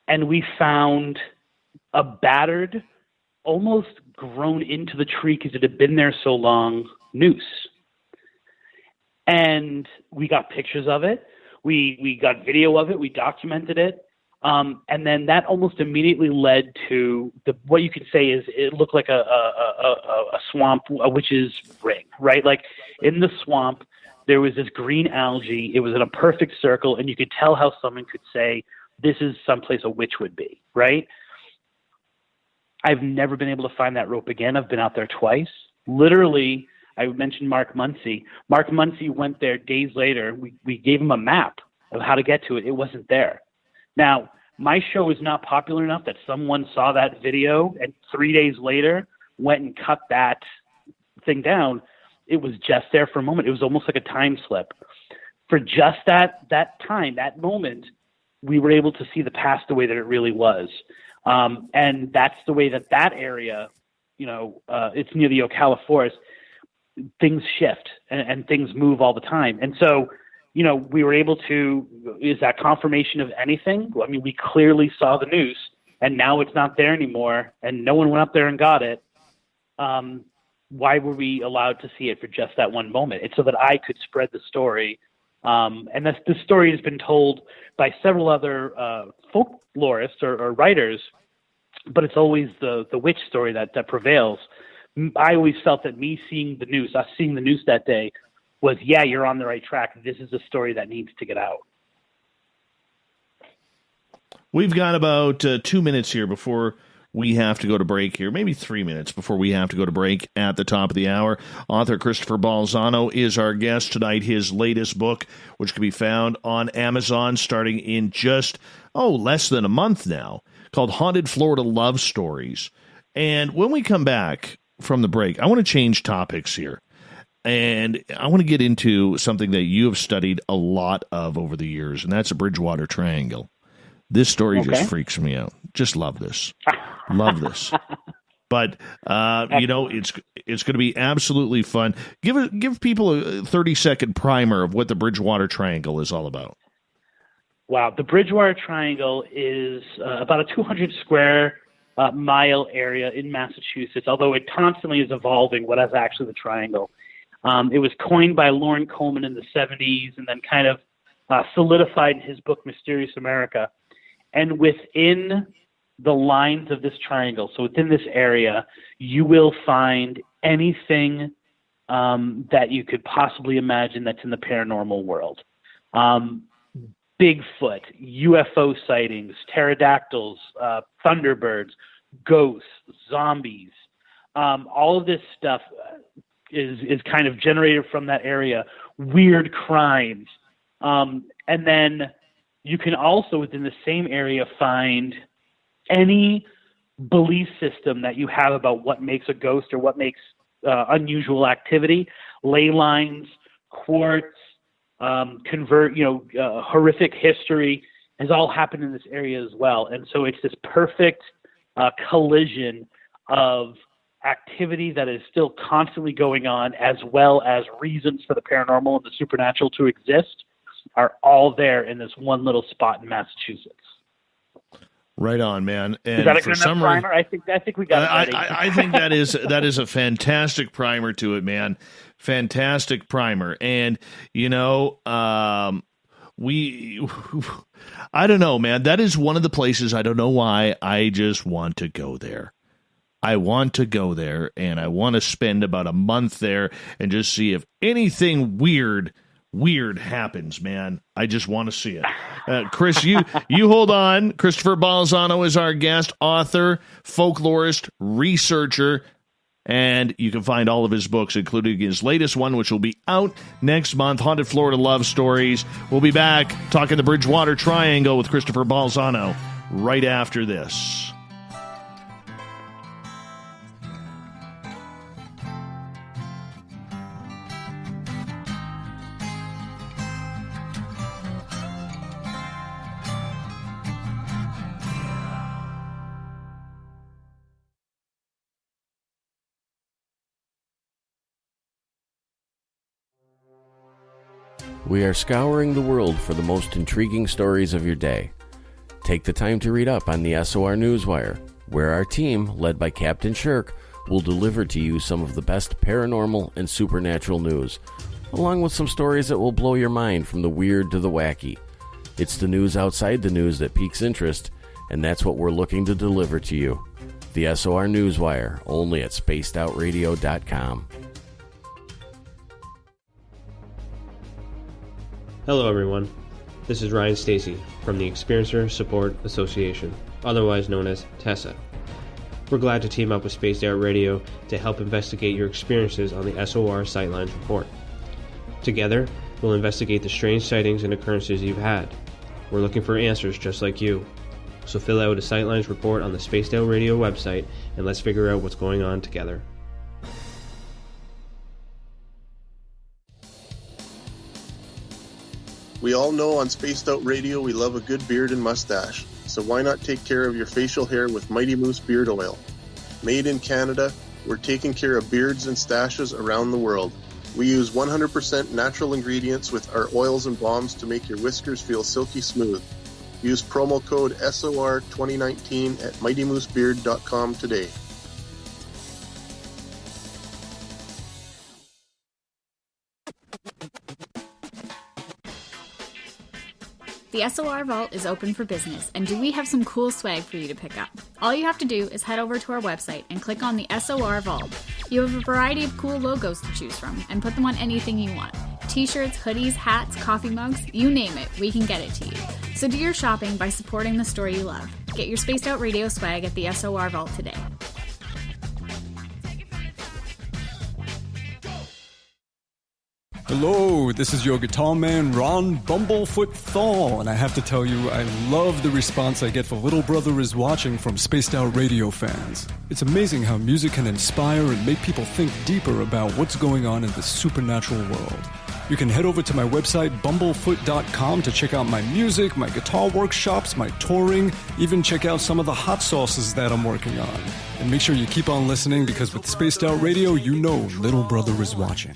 [SPEAKER 2] and we found a battered, almost grown into the tree because it had been there so long, noose. And we got pictures of it. We got video of it. We documented it. And then that almost immediately led to what you could say is it looked like a swamp, a witch's ring, right? Like in the swamp, there was this green algae. It was in a perfect circle, and you could tell how someone could say, this is someplace a witch would be, right? I've never been able to find that rope again. I've been out there twice. Literally, I mentioned Mark Muncy. Mark Muncy went there days later. We gave him a map of how to get to it. It wasn't there. Now, my show is not popular enough that someone saw that video and 3 days later went and cut that thing down. It was just there for a moment. It was almost like a time slip. For just that time, that moment, we were able to see the past the way that it really was. And that's the way that area, it's near the Ocala Forest, things shift and things move all the time. And so, we were able to, is that confirmation of anything? I mean, we clearly saw the noose, and now it's not there anymore, and no one went up there and got it. Why were we allowed to see it for just that one moment? It's so that I could spread the story. And this story has been told by several other folklorists or writers, but it's always the witch story that prevails. I always felt that us seeing the noose that day was, yeah, you're on the right track. This is a story that needs to get out.
[SPEAKER 1] We've got about 2 minutes here before we have to go to break here, maybe 3 minutes before we have to go to break at the top of the hour. Author Christopher Balzano is our guest tonight. His latest book, which can be found on Amazon starting in just, less than a month now, called Haunted Florida Love Stories. And when we come back from the break, I want to change topics here. And I want to get into something that you have studied a lot of over the years, and that's a Bridgewater Triangle. This story just freaks me out. Just love this. Love this. But, it's going to be absolutely fun. Give people a 30-second primer of what the Bridgewater Triangle is all about.
[SPEAKER 2] Wow. The Bridgewater Triangle is about a 200 square mile area in Massachusetts, although it constantly is evolving what is actually the triangle. It was coined by Lauren Coleman in the 70s and then kind of solidified in his book, Mysterious America. And within the lines of this triangle, so within this area, you will find anything that you could possibly imagine that's in the paranormal world. Bigfoot, UFO sightings, pterodactyls, thunderbirds, ghosts, zombies. All of this stuff is kind of generated from that area. Weird crimes. And then you can also, within the same area, find any belief system that you have about what makes a ghost or what makes unusual activity. Ley lines, quartz, horrific history has all happened in this area as well. And so it's this perfect collision of activity that is still constantly going on, as well as reasons for the paranormal and the supernatural to exist, are all there in this one little spot in Massachusetts.
[SPEAKER 1] Right on, man. And
[SPEAKER 2] is that a good enough primer? I think we got it.
[SPEAKER 1] I think that is a fantastic primer to it, man. Fantastic primer. And I don't know, man. That is one of the places, I don't know why, I just want to go there. I want to go there, and I want to spend about a month there and just see if anything weird happens, man. I just want to see it. Chris, you hold on. Christopher Balzano is our guest, author, folklorist, researcher, and you can find all of his books, including his latest one, which will be out next month, Haunted Florida Love Stories. We'll be back talking the Bridgewater Triangle with Christopher Balzano right after this.
[SPEAKER 13] We are scouring the world for the most intriguing stories of your day. Take the time to read up on the SOR Newswire, where our team, led by Captain Shirk, will deliver to you some of the best paranormal and supernatural news, along with some stories that will blow your mind from the weird to the wacky. It's the news outside the news that piques interest, and that's what we're looking to deliver to you. The SOR Newswire, only at spacedoutradio.com.
[SPEAKER 16] Hello everyone, this is Ryan Stacy from the Experiencer Support Association, otherwise known as TESSA. We're glad to team up with Spaced Out Radio to help investigate your experiences on the SOR Sightlines Report. Together, we'll investigate the strange sightings and occurrences you've had. We're looking for answers just like you. So fill out a Sightlines report on the Spaced Out Radio website and let's figure out what's going on together.
[SPEAKER 4] We all know on Spaced Out Radio we love a good beard and mustache, so why not take care of your facial hair with Mighty Moose Beard Oil? Made in Canada, we're taking care of beards and stashes around the world. We use 100% natural ingredients with our oils and balms to make your whiskers feel silky smooth. Use promo code SOR2019 at MightyMooseBeard.com today.
[SPEAKER 7] The SOR Vault is open for business, and do we have some cool swag for you to pick up? All you have to do is head over to our website and click on the SOR Vault. You have a variety of cool logos to choose from, and put them on anything you want. T-shirts, hoodies, hats, coffee mugs, you name it, we can get it to you. So do your shopping by supporting the store you love. Get your Spaced Out Radio swag at the SOR Vault today.
[SPEAKER 5] Hello, this is your guitar man, Ron Bumblefoot Thal, and I have to tell you, I love the response I get for Little Brother is Watching from Spaced Out Radio fans. It's amazing how music can inspire and make people think deeper about what's going on in the supernatural world. You can head over to my website, bumblefoot.com, to check out my music, my guitar workshops, my touring, even check out some of the hot sauces that I'm working on. And make sure you keep on listening, because with Spaced Out Radio, you know Little Brother is watching.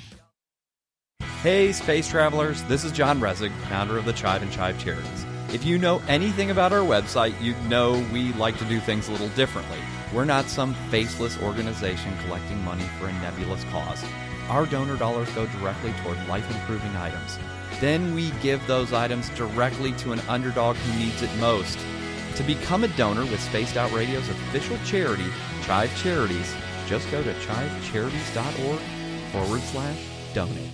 [SPEAKER 3] Hey, space travelers, this is John Resig, founder of the Chive and Chive Charities. If you know anything about our website, you know we like to do things a little differently. We're not some faceless organization collecting money for a nebulous cause. Our donor dollars go directly toward life-improving items. Then we give those items directly to an underdog who needs it most. To become a donor with Spaced Out Radio's official charity, Chive Charities, just go to chivecharities.org/donate.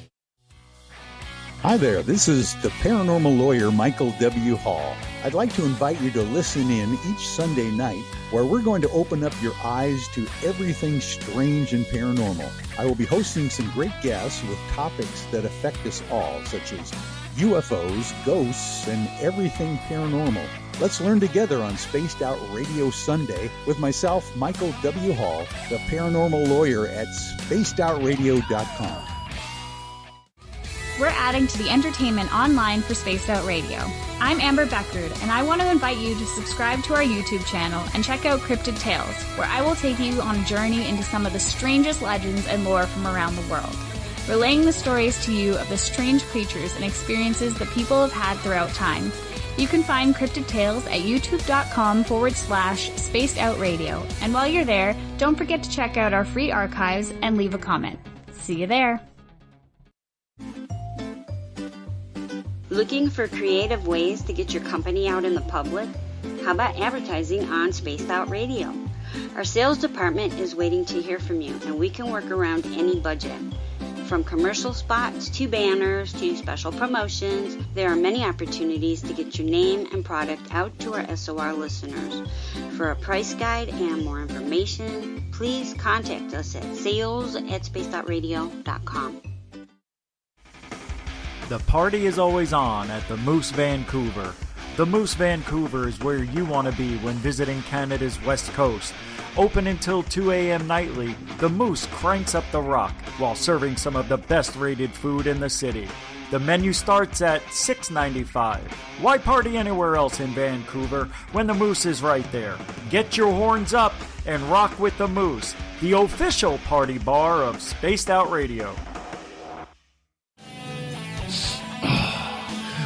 [SPEAKER 14] Hi there, this is the paranormal lawyer Michael W. Hall. I'd like to invite you to listen in each Sunday night, where we're going to open up your eyes to everything strange and paranormal. I will be hosting some great guests with topics that affect us all, such as UFOs, ghosts, and everything paranormal. Let's learn together on Spaced Out Radio Sunday with myself, Michael W. Hall, the paranormal lawyer at spacedoutradio.com.
[SPEAKER 7] We're adding to the entertainment online for Spaced Out Radio. I'm Amber Beckard, and I want to invite you to subscribe to our YouTube channel and check out Cryptid Tales, where I will take you on a journey into some of the strangest legends and lore from around the world, relaying the stories to you of the strange creatures and experiences that people have had throughout time. You can find Cryptid Tales at youtube.com/Spaced Out Radio. And while you're there, don't forget to check out our free archives and leave a comment. See you there.
[SPEAKER 12] Looking for creative ways to get your company out in the public? How about advertising on Spaced Out Radio? Our sales department is waiting to hear from you, and we can work around any budget. From commercial spots to banners to special promotions, there are many opportunities to get your name and product out to our SOR listeners. For a price guide and more information, please contact us at sales@spacedoutradio.com.
[SPEAKER 10] The party is always on at the Moose Vancouver. The Moose Vancouver is where you want to be when visiting Canada's West Coast. Open until 2 a.m. nightly, the Moose cranks up the rock while serving some of the best rated food in the city. The menu starts at $6.95. Why party anywhere else in Vancouver when the Moose is right there? Get your horns up and rock with the Moose, the official party bar of Spaced Out Radio.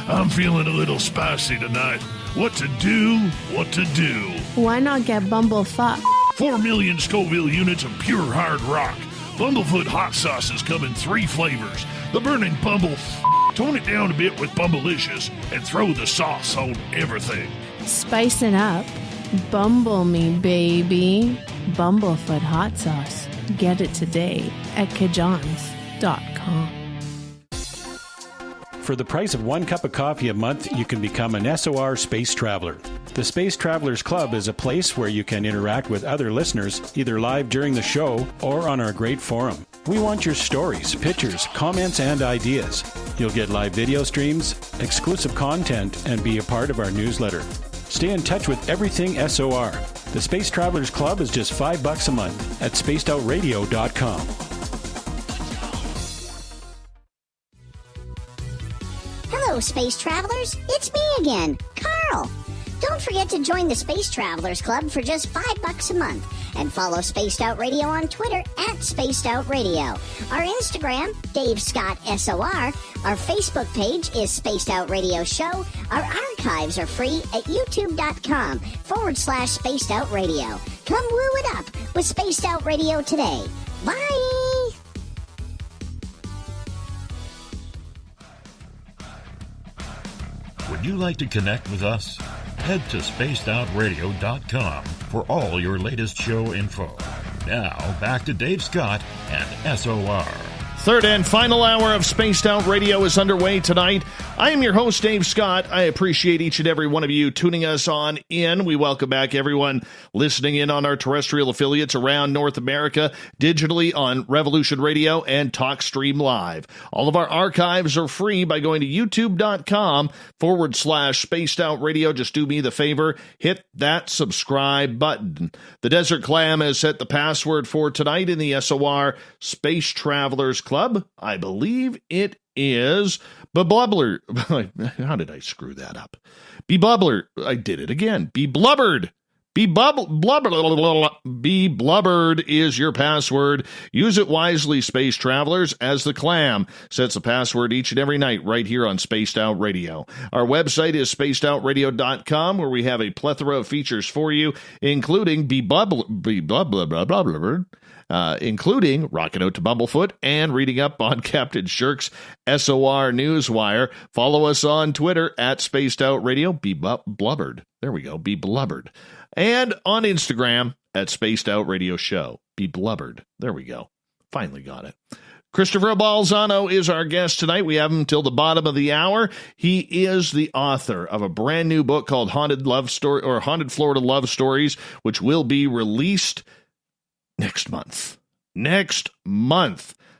[SPEAKER 9] I'm feeling a little spicy tonight. What to do? What to do?
[SPEAKER 8] Why not get Bumblefuck?
[SPEAKER 9] 4 million Scoville units of pure hard rock. Bumblefoot hot sauces come in 3 flavors. The burning Bumble. Tone it down a bit with Bumblicious and throw the sauce on everything.
[SPEAKER 8] Spice it up. Bumble me, baby. Bumblefoot hot sauce. Get it today at Kajans.com.
[SPEAKER 6] For the price of 1 cup of coffee a month, you can become an SOR space traveler. The Space Travelers Club is a place where you can interact with other listeners, either live during the show or on our great forum. We want your stories, pictures, comments, and ideas. You'll get live video streams, exclusive content, and be a part of our newsletter. Stay in touch with everything SOR. The Space Travelers Club is just $5 a month at spacedoutradio.com.
[SPEAKER 11] Hello, Space Travelers. It's me again, Carl. Don't forget to join the Space Travelers Club for just $5 a month and follow Spaced Out Radio on Twitter at Spaced Out Radio. Our Instagram, Dave Scott SOR. Our Facebook page is Spaced Out Radio Show. Our archives are free at youtube.com/Spaced Out Radio. Come woo it up with Spaced Out Radio today. Bye!
[SPEAKER 9] Would you like to connect with us? Head to spacedoutradio.com for all your latest show info. Now, back to Dave Scott and SOR.
[SPEAKER 1] Third and final hour of Spaced Out Radio is underway tonight. I am your host, Dave Scott. I appreciate each and every one of you tuning us on in. We welcome back everyone listening in on our terrestrial affiliates around North America, digitally on Revolution Radio and TalkStream Live. All of our archives are free by going to youtube.com/Spaced Out Radio. Just do me the favor, hit that subscribe button. The Desert Clam has set the password for tonight in the SOR Space Travelers Club. I believe it is Beblubber. How did I screw that up? Beblubber. I did it again. Beblubbered. Beblubbered is your password. Use it wisely, Space Travelers, as the Clam sets a password each and every night right here on Spaced Out Radio. Our website is spacedoutradio.com, where we have a plethora of features for you, including including Rockin' Out to Bumblefoot and reading up on Captain Shirk's SOR Newswire. Follow us on Twitter at Spaced Out Radio. Be blubbered. There we go. Be blubbered. And on Instagram at Spaced Out Radio Show. Be blubbered. There we go. Finally got it. Christopher Balzano is our guest tonight. We have him till the bottom of the hour. He is the author of a brand new book called Haunted Florida Love Stories, which will be released next month.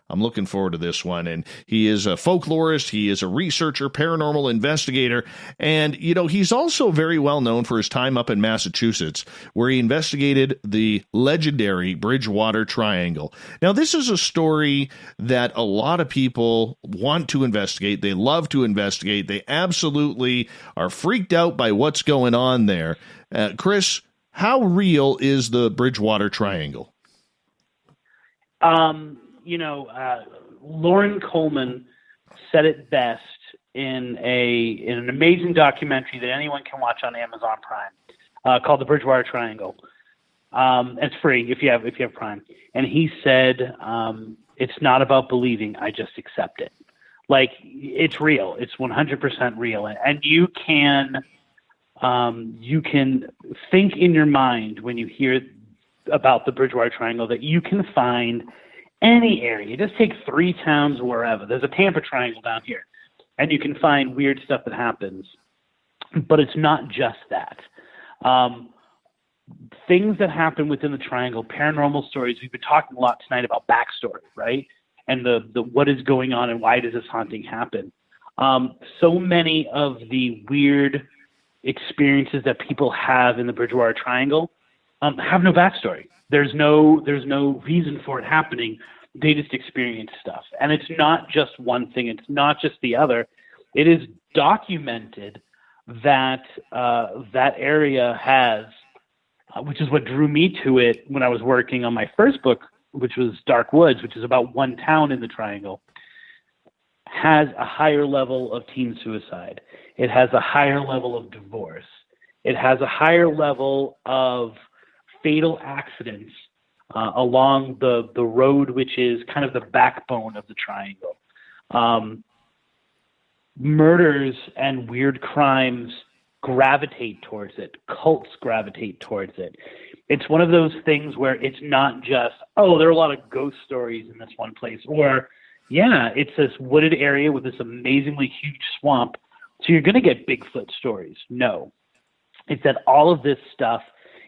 [SPEAKER 1] I'm looking forward to this one. And he is a folklorist. He is a researcher, paranormal investigator. And, he's also very well known for his time up in Massachusetts, where he investigated the legendary Bridgewater Triangle. Now, this is a story that a lot of people want to investigate. They love to investigate. They absolutely are freaked out by what's going on there. Chris, how real is the Bridgewater Triangle?
[SPEAKER 2] Lauren Coleman said it best in an amazing documentary that anyone can watch on Amazon Prime, called The Bridgewater Triangle. It's free if you have Prime. And he said, it's not about believing, I just accept it. Like, it's real. It's 100% real. And you can think in your mind when you hear about the Bridgewater Triangle that you can find any area. Just take 3 towns wherever. There's a Tampa Triangle down here, and you can find weird stuff that happens. But it's not just that. Things that happen within the triangle, paranormal stories. We've been talking a lot tonight about backstory, right? And the what is going on and why does this haunting happen? So many of the weird experiences that people have in the Bridgewater Triangle have no backstory. There's no reason for it happening. They just experience stuff. And it's not just one thing. It's not just the other. It is documented that that area has, which is what drew me to it when I was working on my first book, which was Dark Woods, which is about one town in the Triangle, has a higher level of teen suicide. It has a higher level of divorce. It has a higher level of fatal accidents along the road, which is kind of the backbone of the Triangle. Murders and weird crimes gravitate towards it. Cults gravitate towards it. It's one of those things where it's not just, oh, there are a lot of ghost stories in this one place, or, yeah, it's this wooded area with this amazingly huge swamp, so you're going to get Bigfoot stories. No. is that all of this stuff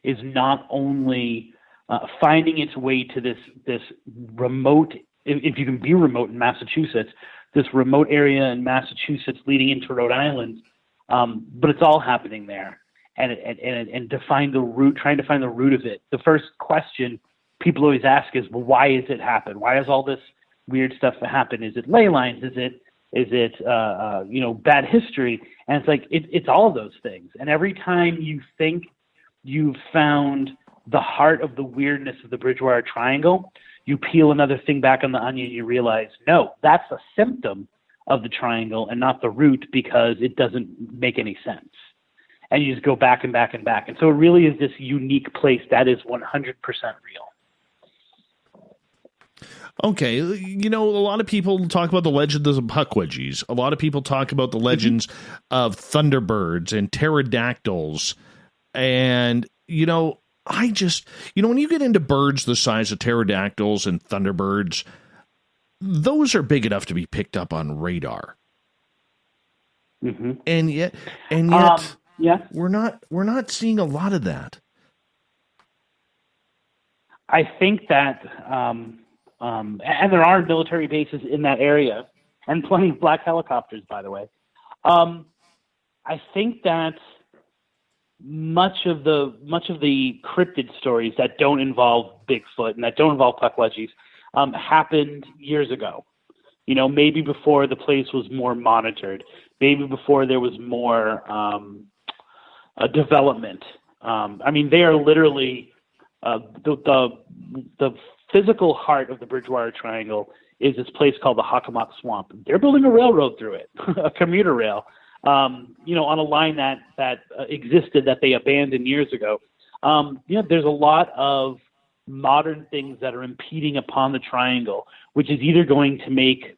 [SPEAKER 2] is not only finding its way to this remote, if you can be remote in Massachusetts, this remote area in Massachusetts leading into Rhode Island, but it's all happening there. And to find the root, trying to find the root of it. The first question people always ask is, well, why has it happened? Why has all this weird stuff happen? Is it ley lines? Is it bad history? And it's like it's all of those things. And every time you think you've found the heart of the weirdness of the Bridgewater Triangle, you peel another thing back on the onion. You realize, no, that's a symptom of the triangle and not the root, because it doesn't make any sense. And you just go back and back and back. And so it really is this unique place that is 100% real.
[SPEAKER 1] Okay, a lot of people talk about the legends of puckwudgies. A lot of people talk about the legends of thunderbirds and pterodactyls. And, I just, when you get into birds the size of pterodactyls and thunderbirds, those are big enough to be picked up on radar.
[SPEAKER 2] Mm-hmm.
[SPEAKER 1] And yet, we're not seeing a lot of that.
[SPEAKER 2] I think that, and there are military bases in that area, and plenty of black helicopters, by the way. I think that much of the cryptid stories that don't involve Bigfoot and that don't involve puckwudgies happened years ago. Maybe before the place was more monitored, maybe before there was more development. They are literally the physical heart of the Bridgewater Triangle is this place called the Hockomock Swamp. They're building a railroad through it, a commuter rail, on a line that existed that they abandoned years ago. There's a lot of modern things that are impeding upon the triangle, which is either going to make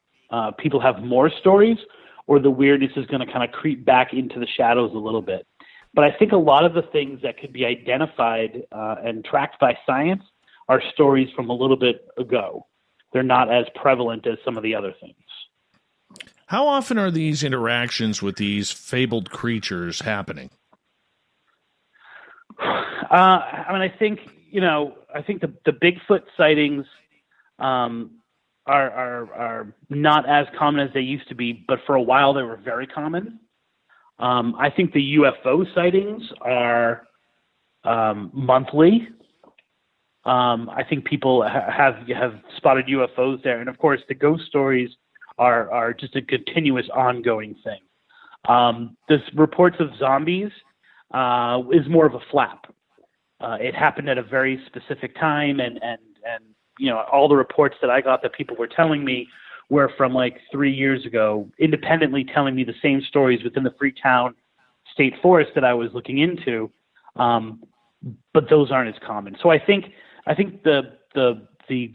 [SPEAKER 2] people have more stories, or the weirdness is going to kind of creep back into the shadows a little bit. But I think a lot of the things that could be identified and tracked by science are stories from a little bit ago. They're not as prevalent as some of the other things.
[SPEAKER 1] How often are these interactions with these fabled creatures happening?
[SPEAKER 2] I think the Bigfoot sightings are not as common as they used to be, but for a while they were very common. I think the UFO sightings are monthly. I think people have spotted UFOs there, and of course the ghost stories are just a continuous, ongoing thing. This reports of zombies is more of a flap. It happened at a very specific time, and all the reports that I got that people were telling me were from like 3 years ago, independently telling me the same stories within the Freetown State Forest that I was looking into, but those aren't as common. So I think the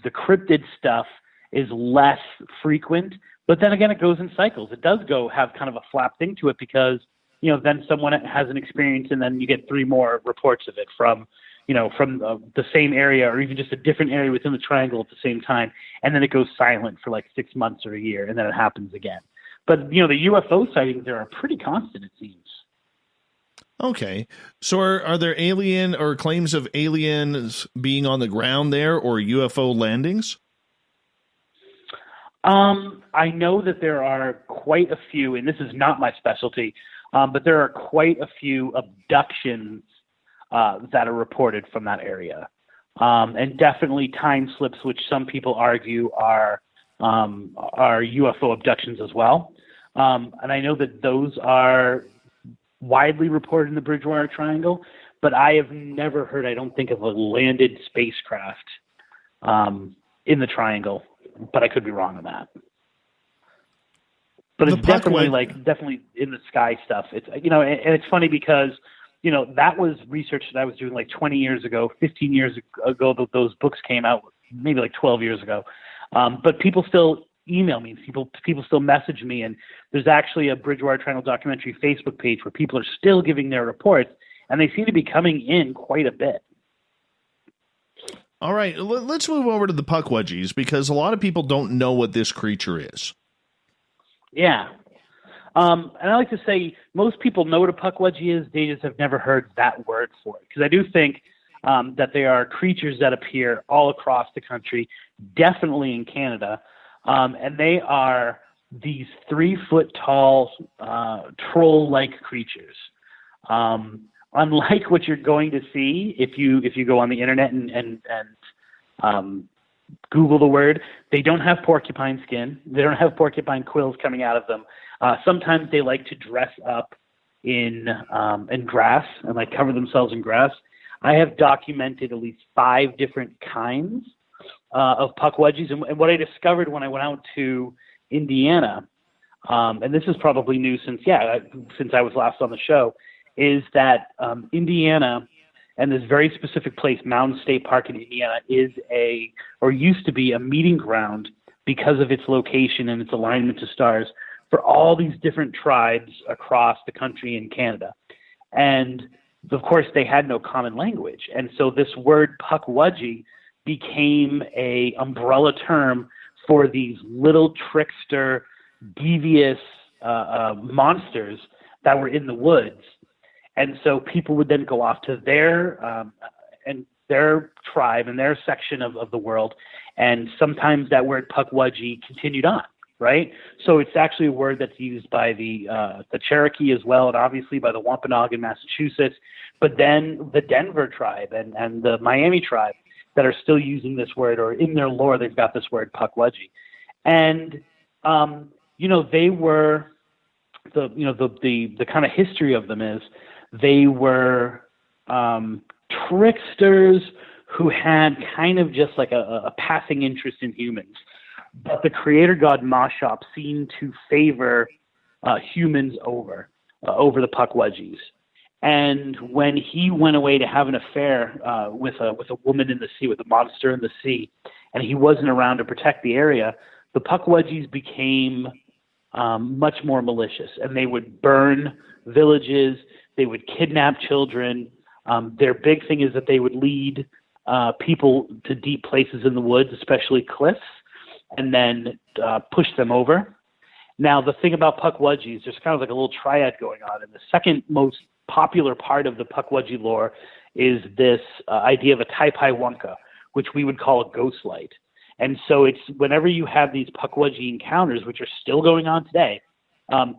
[SPEAKER 2] cryptid stuff is less frequent, but then again, it goes in cycles. It does have kind of a flap thing to it, because then someone has an experience, and then you get 3 more reports of it from the same area, or even just a different area within the triangle at the same time, and then it goes silent for like 6 months or a year, and then it happens again. But the UFO sightings there are pretty constant, it seems.
[SPEAKER 1] Okay, so are there alien or claims of aliens being on the ground there, or UFO landings?
[SPEAKER 2] I know that there are quite a few, and this is not my specialty, but there are quite a few abductions that are reported from that area, and definitely time slips, which some people argue are UFO abductions as well. And I know that those are widely reported in the Bridgewater Triangle, but I have never heard, I don't think, of a landed spacecraft in the triangle, but I could be wrong on that. But it's definitely in the sky stuff. It's, and it's funny because, that was research that I was doing like 20 years ago, 15 years ago, those books came out, maybe like 12 years ago. But people still email me, people still message me, and there's actually a Bridgewater Triangle documentary Facebook page where people are still giving their reports, and they seem to be coming in quite a bit.
[SPEAKER 1] All right, let's move over to the puckwudgies, because a lot of people don't know what this creature is.
[SPEAKER 2] Yeah. And I like to say most people know what a pukwudgie is. They just have never heard that word for it. Because I do think that they are creatures that appear all across the country, definitely in Canada. And they are these 3-foot-tall troll-like creatures. Unlike what you're going to see if you go on the internet and Google the word, they don't have porcupine skin. They don't have porcupine quills coming out of them. Sometimes they like to dress up in grass and like cover themselves in grass. I have documented at least 5 different kinds of pukwudgies, and what I discovered when I went out to Indiana, and this is probably new since I was last on the show, is that Indiana and this very specific place, Mountain State Park in Indiana, is used to be a meeting ground because of its location and its alignment to stars for all these different tribes across the country in Canada. And of course, they had no common language. And so this word pukwudgie became a umbrella term for these little trickster, devious monsters that were in the woods. And so people would then go off to their tribe and their section of the world, and sometimes that word pukwudgie continued on, right? So it's actually a word that's used by the Cherokee as well, and obviously by the Wampanoag in Massachusetts, but then the Denver tribe and the Miami tribe that are still using this word, or in their lore they've got this word pukwudgie. And they were the kind of history of them is they were tricksters who had kind of just like a passing interest in humans. But the creator god Mashop seemed to favor humans over the pukwudgies. And when he went away to have an affair with a woman in the sea, with a monster in the sea, and he wasn't around to protect the area, the pukwudgies became much more malicious, and they would burn villages. They would kidnap children. Their big thing is that they would lead people to deep places in the woods, especially cliffs, and then push them over. Now, the thing about pukwudgies, there's kind of like a little triad going on. And the second most popular part of the pukwudgie lore is this idea of a taipai-wunka, which we would call a ghost light. And so it's whenever you have these pukwudgie encounters, which are still going on today,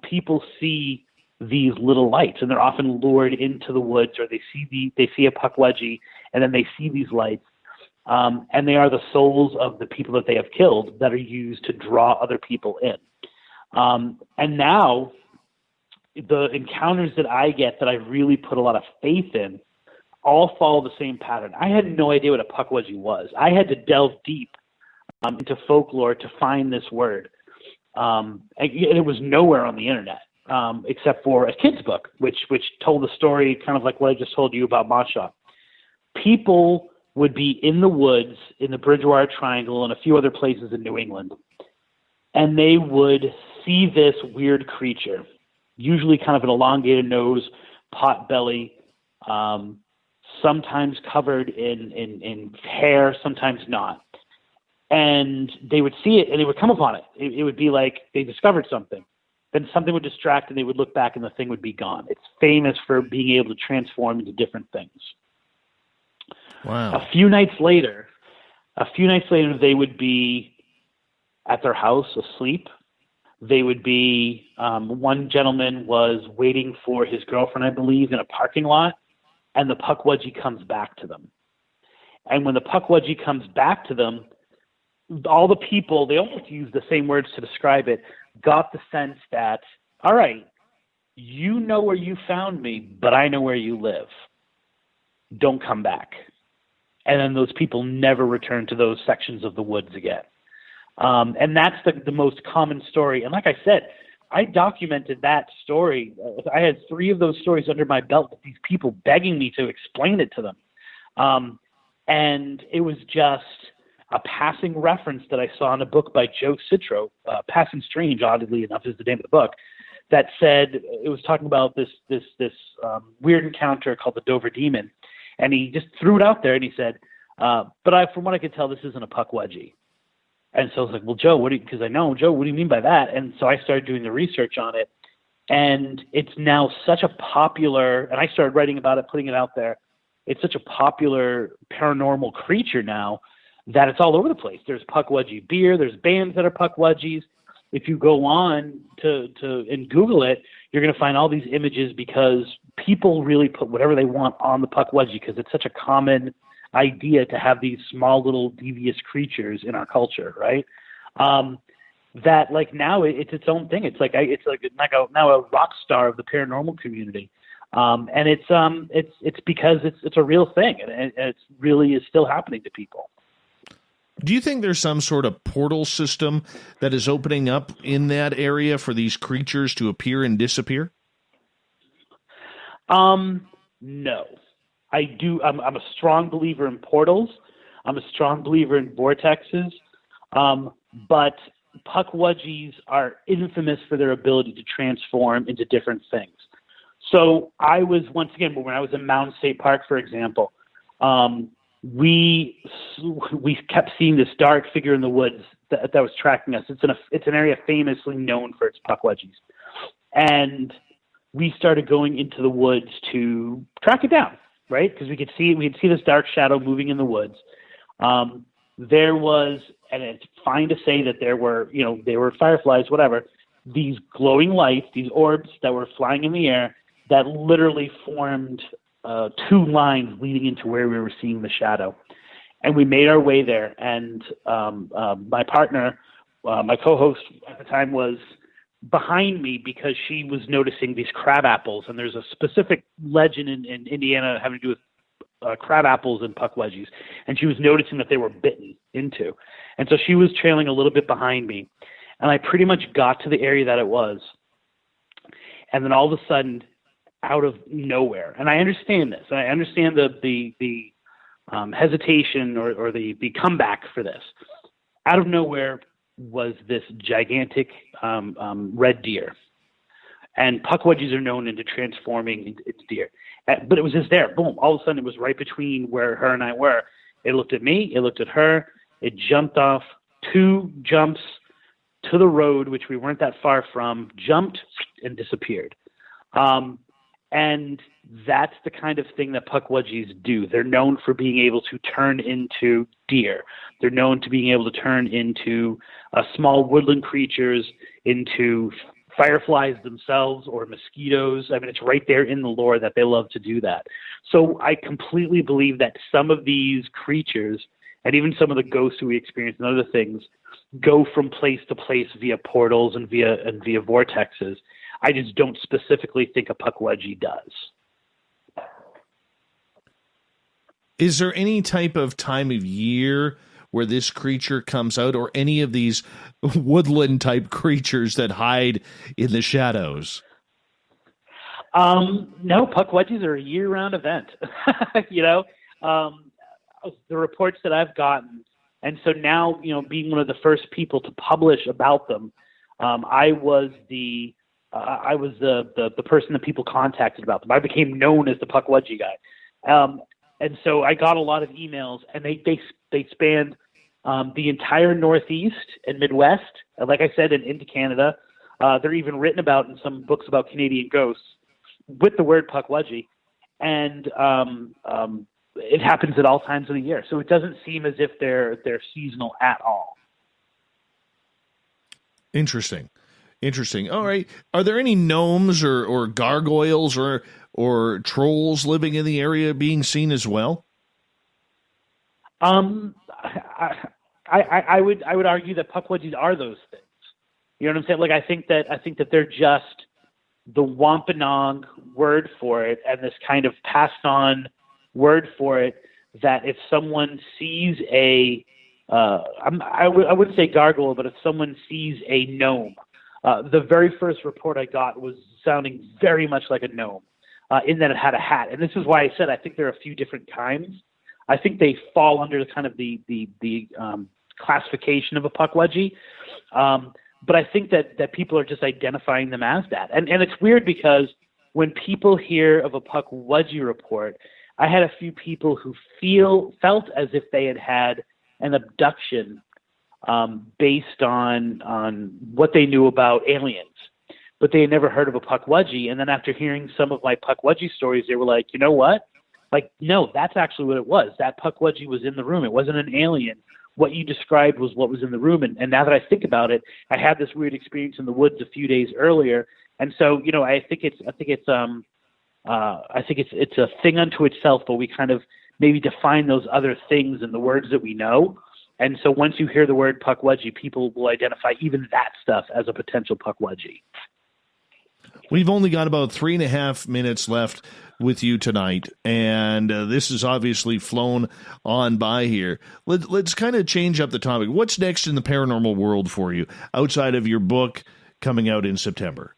[SPEAKER 2] people see these little lights, and they're often lured into the woods, or they see a pukwudgie, and then they see these lights, and they are the souls of the people that they have killed that are used to draw other people in. And now the encounters that I get that I really put a lot of faith in all follow the same pattern. I had no idea what a pukwudgie was. I had to delve deep into folklore to find this word. And it was nowhere on the internet. Except for a kid's book, which told the story kind of like what I just told you about Mashop. People would be in the woods, in the Bridgewater Triangle, and a few other places in New England, and they would see this weird creature, usually kind of an elongated nose, pot belly, sometimes covered in hair, sometimes not. And they would see it, and they would come upon it. It would be like they discovered something. Then something would distract, and they would look back, and the thing would be gone. It's famous for being able to transform into different things.
[SPEAKER 1] Wow.
[SPEAKER 2] A few nights later, they would be at their house asleep. They would be, one gentleman was waiting for his girlfriend, I believe, in a parking lot, and the pukwudgie comes back to them. And when the pukwudgie comes back to them, all the people, they almost use the same words to describe it, got the sense that, all right, you know where you found me, but I know where you live. Don't come back. And then those people never return to those sections of the woods again. And that's the most common story. And like I said, I documented that story. I had 3 of those stories under my belt with these people begging me to explain it to them. And it was just a passing reference that I saw in a book by Joe Citro, Passing Strange, oddly enough, is the name of the book, that said, it was talking about this weird encounter called the Dover Demon. And he just threw it out there, and he said, but from what I could tell, this isn't a pukwudgie. And so I was like, well, Joe, because I know, Joe, what do you mean by that? And so I started doing the research on it. And it's now such a popular, and I started writing about it, putting it out there. It's such a popular paranormal creature now that it's all over the place. There's Pukwudgie beer. There's bands that are Pukwudgies. If you go on to and Google it, you're going to find all these images because people really put whatever they want on the Pukwudgie because it's such a common idea to have these small little devious creatures in our culture, right? That like now it's its own thing. It's like now a rock star of the paranormal community, and it's because it's a real thing, and it really is still happening to people.
[SPEAKER 1] Do you think there's some sort of portal system that is opening up in that area for these creatures to appear and disappear?
[SPEAKER 2] No, I do. I'm a strong believer in portals. I'm a strong believer in vortexes, but Pukwudgies are infamous for their ability to transform into different things. So I was, once again, when I was in Mountain State Park, for example, we kept seeing this dark figure in the woods that was tracking us. It's an area famously known for its Pukwudgies. And we started going into the woods to track it down, right? Because we'd see this dark shadow moving in the woods. There was, and it's fine to say that there were fireflies, whatever, these glowing lights, these orbs that were flying in the air that literally formed two lines leading into where we were seeing the shadow. And we made our way there. And my partner, my co-host at the time, was behind me because she was noticing these crab apples. And there's a specific legend in Indiana having to do with crab apples and Pukwudgies, and she was noticing that they were bitten into. And so she was trailing a little bit behind me, and I pretty much got to the area that it was. And then all of a sudden, out of nowhere, and I understand this, and I understand the hesitation or the comeback for this. Out of nowhere was this gigantic red deer. And Pukwudgies are known into transforming into deer. But it was just there. Boom. All of a sudden, it was right between where her and I were. It looked at me. It looked at her. It jumped off 2 jumps to the road, which we weren't that far from, jumped and disappeared. And that's the kind of thing that Pukwudgies do. They're known for being able to turn into deer. They're known to being able to turn into small woodland creatures, into fireflies themselves or mosquitoes. I mean, it's right there in the lore that they love to do that. So I completely believe that some of these creatures, and even some of the ghosts who we experience and other things, go from place to place via portals and via vortexes. I just don't specifically think a Pukwudgie does.
[SPEAKER 1] Is there any type of time of year where this creature comes out, or any of these woodland type creatures that hide in the shadows?
[SPEAKER 2] No, Pukwudgies are a year-round event. The reports that I've gotten, and so now, being one of the first people to publish about them, I was the person that people contacted about them. I became known as the Pukwudgie guy. And so I got a lot of emails, and they spanned the entire Northeast and Midwest, and like I said, and into Canada. They're even written about in some books about Canadian ghosts with the word Pukwudgie. And it happens at all times of the year. So it doesn't seem as if they're seasonal at all.
[SPEAKER 1] Interesting. All right. Are there any gnomes or gargoyles or trolls living in the area being seen as well?
[SPEAKER 2] I would argue that Pukwudgies are those things. You know what I'm saying? Like I think that they're just the Wampanoag word for it, and this kind of passed on word for it, that if someone sees I wouldn't say gargoyle, but if someone sees a gnome, the very first report I got was sounding very much like a gnome, in that it had a hat. And this is why I said I think there are a few different kinds. I think they fall under kind of the classification of a Pukwudgie. But I think that people are just identifying them as that. And it's weird because when people hear of a Pukwudgie report, I had a few people who felt as if they had an abduction based on what they knew about aliens. but they had never heard of a Pukwudgie. And then after hearing some of my Pukwudgie stories, they were like, you know what? Like, no, that's actually what it was. That Pukwudgie was in the room. It wasn't an alien. What you described was what was in the room. And now that I think about it, I had this weird experience in the woods a few days earlier. And so, you know, I think it's a thing unto itself, but we kind of maybe define those other things in the words that we know. And so once you hear the word Pukwudgie, people will identify even that stuff as a potential Pukwudgie.
[SPEAKER 1] We've only got about 3.5 minutes left with you tonight, and this has obviously flown on by here. Let's kind of change up the topic. What's next in the paranormal world for you outside of your book coming out in September?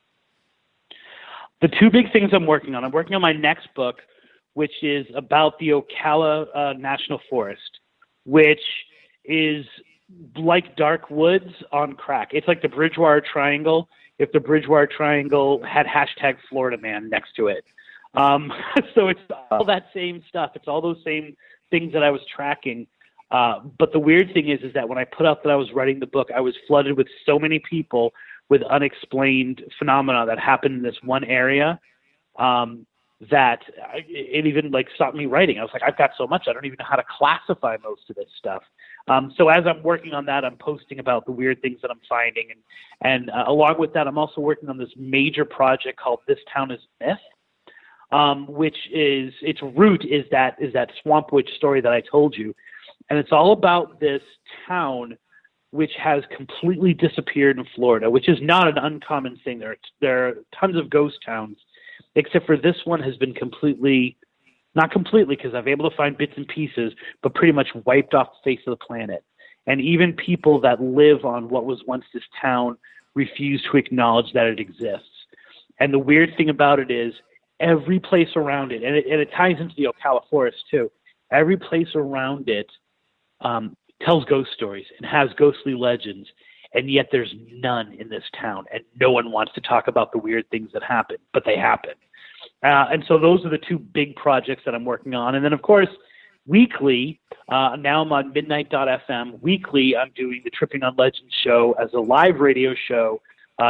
[SPEAKER 2] The two big things I'm working on my next book, which is about the Ocala National Forest, which is like Dark Woods on crack. It's like the Bridgewater Triangle if the Bridgewater Triangle had #FloridaMan next to it. So it's all that same stuff. It's all those same things that I was tracking. But the weird thing is that when I put out that I was writing the book, I was flooded with so many people with unexplained phenomena that happened in this one area that it even like stopped me writing. I was like, I've got so much, I don't even know how to classify most of this stuff. So as I'm working on that, I'm posting about the weird things that I'm finding. And along with that, I'm also working on this major project called This Town is Myth, which is, its root is that Swamp Witch story that I told you. And it's all about this town which has completely disappeared in Florida, which is not an uncommon thing. There are tons of ghost towns, except for this one has been not completely, because I've been able to find bits and pieces, but pretty much wiped off the face of the planet. And even people that live on what was once this town refuse to acknowledge that it exists. And the weird thing about it is every place around it, and it ties into the Ocala Forest too, every place around it tells ghost stories and has ghostly legends, and yet there's none in this town, and no one wants to talk about the weird things that happen, but they happen. And so those are the two big projects that I'm working on. And then, of course, weekly, now I'm on midnight.fm. Weekly, I'm doing the Tripping on Legends show as a live radio show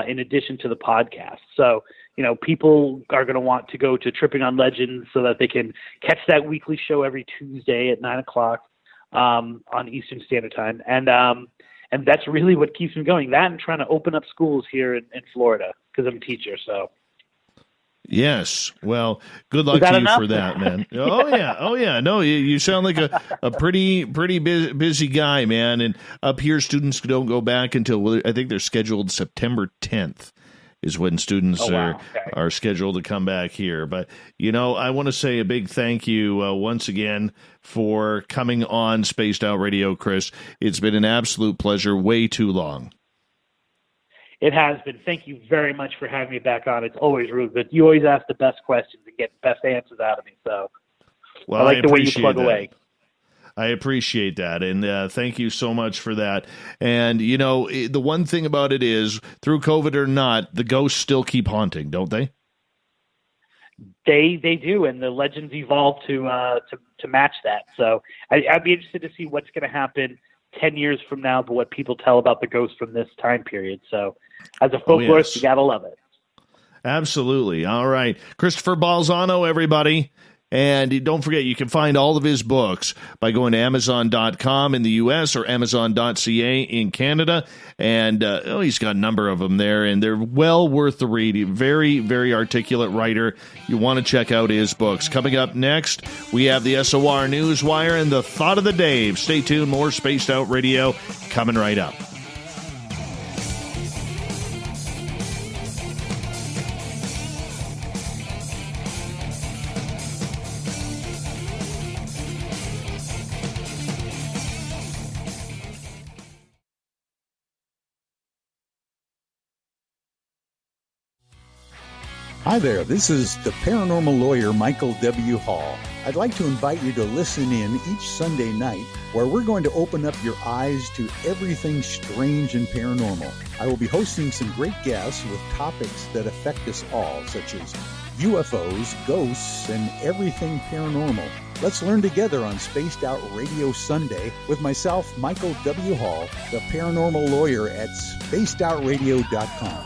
[SPEAKER 2] in addition to the podcast. So, you know, people are going to want to go to Tripping on Legends so that they can catch that weekly show every Tuesday at 9 o'clock on Eastern Standard Time. And that's really what keeps me going. That and trying to open up schools here in Florida because I'm a teacher, so.
[SPEAKER 1] Yes. Well, good luck to you for that, man. Oh yeah. No, you sound like a pretty busy guy, man. And up here, students don't go back until, I think they're scheduled September 10th is when students are scheduled to come back here. But, you know, I want to say a big thank you once again for coming on Spaced Out Radio, Chris. It's been an absolute pleasure. Way too long.
[SPEAKER 2] It has been. Thank you very much for having me back on. It's always rude, but you always ask the best questions and get the best answers out of me. So
[SPEAKER 1] well,
[SPEAKER 2] I like the way you plug away.
[SPEAKER 1] I appreciate that, and thank you so much for that. And, you know, the one thing about it is, through COVID or not, the ghosts still keep haunting, don't they?
[SPEAKER 2] They do, and the legends evolve to match that. So I'd be interested to see what's going to happen 10 years from now, but what people tell about the ghosts from this time period. So as a folklorist, you got to love it.
[SPEAKER 1] Absolutely. All right. Christopher Balzano, everybody. And don't forget, you can find all of his books by going to Amazon.com in the U.S. or Amazon.ca in Canada. And he's got a number of them there, and they're well worth the read. Very, very articulate writer. You want to check out his books. Coming up next, we have the SOR Newswire and the Thought of the Day. Stay tuned. More Spaced Out Radio coming right up.
[SPEAKER 14] Hi there, this is the paranormal lawyer Michael W. Hall. I'd like to invite you to listen in each Sunday night where we're going to open up your eyes to everything strange and paranormal. I will be hosting some great guests with topics that affect us all, such as UFOs, ghosts, and everything paranormal. Let's learn together on Spaced Out Radio Sunday with myself, Michael W. Hall, the paranormal lawyer at spacedoutradio.com.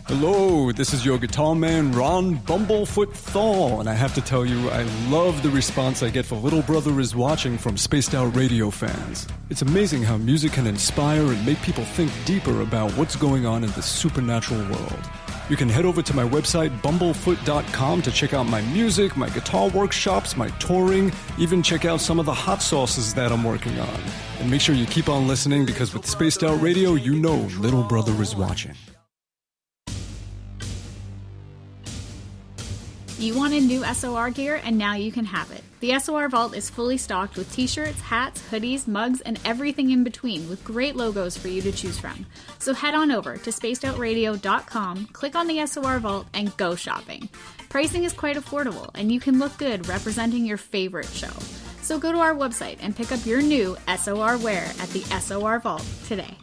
[SPEAKER 5] Hello, this is your guitar man, Ron Bumblefoot Thal, and I have to tell you, I love the response I get for Little Brother is Watching from Spaced Out Radio fans. It's amazing how music can inspire and make people think deeper about what's going on in the supernatural world. You can head over to my website, bumblefoot.com, to check out my music, my guitar workshops, my touring, even check out some of the hot sauces that I'm working on. And make sure you keep on listening, because with Spaced Out Radio, you know Little Brother is watching.
[SPEAKER 7] You wanted new SOR gear, and now you can have it. The SOR Vault is fully stocked with t-shirts, hats, hoodies, mugs, and everything in between, with great logos for you to choose from. So head on over to spacedoutradio.com, click on the SOR Vault, and go shopping. Pricing is quite affordable, and you can look good representing your favorite show. So go to our website and pick up your new SOR wear at the SOR Vault today.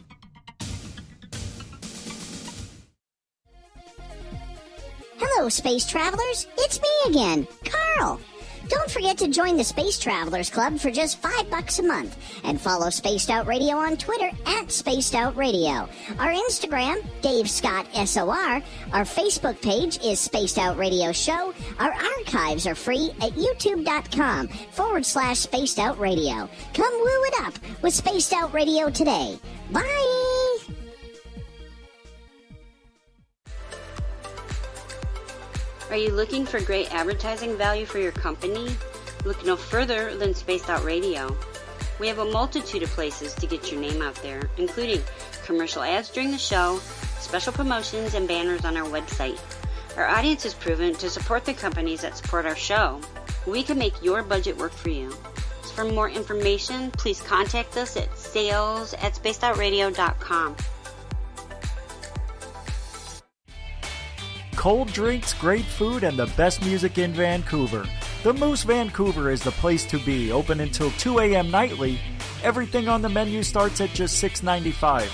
[SPEAKER 11] Hello, Space Travelers. It's me again, Carl. Don't forget to join the Space Travelers Club for just $5 a month, and follow Spaced Out Radio on Twitter at Spaced Out Radio. Our Instagram, Dave Scott SOR. Our Facebook page is Spaced Out Radio Show. Our archives are free at youtube.com/Spaced Out Radio. Come woo it up with Spaced Out Radio today. Bye!
[SPEAKER 12] Are you looking for great advertising value for your company? Look no further than Spaced Out Radio. We have a multitude of places to get your name out there, including commercial ads during the show, special promotions, and banners on our website. Our audience is proven to support the companies that support our show. We can make your budget work for you. So for more information, please contact us at sales@spacedoutradio.com.
[SPEAKER 10] Cold drinks, great food, and the best music in Vancouver. The Moose Vancouver is the place to be, open until 2 a.m. nightly. Everything on the menu starts at just $6.95.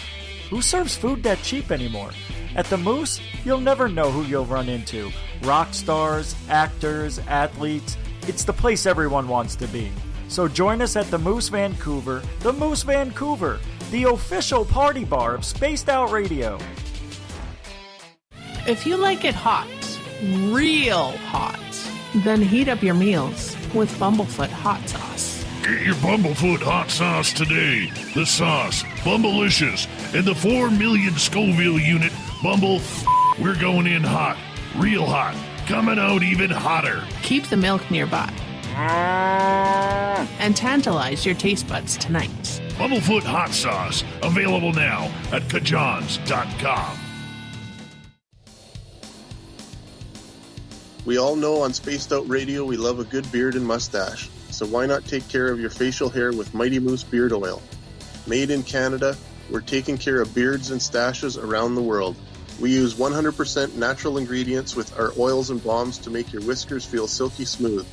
[SPEAKER 10] Who serves food that cheap anymore? At the Moose, you'll never know who you'll run into. Rock stars, actors, athletes. It's the place everyone wants to be. So join us at the Moose Vancouver, the official party bar of Spaced Out Radio.
[SPEAKER 8] If you like it hot, real hot, then heat up your meals with Bumblefoot hot sauce.
[SPEAKER 9] Get your Bumblefoot hot sauce today. The sauce, Bumblicious, and the 4 million Scoville unit Bumble. We're going in hot, real hot, coming out even hotter.
[SPEAKER 8] Keep the milk nearby and tantalize your taste buds tonight.
[SPEAKER 9] Bumblefoot hot sauce, available now at kajans.com.
[SPEAKER 4] We all know on Spaced Out Radio we love a good beard and mustache, so why not take care of your facial hair with Mighty Moose Beard Oil? Made in Canada, we're taking care of beards and stashes around the world. We use 100% natural ingredients with our oils and balms to make your whiskers feel silky smooth.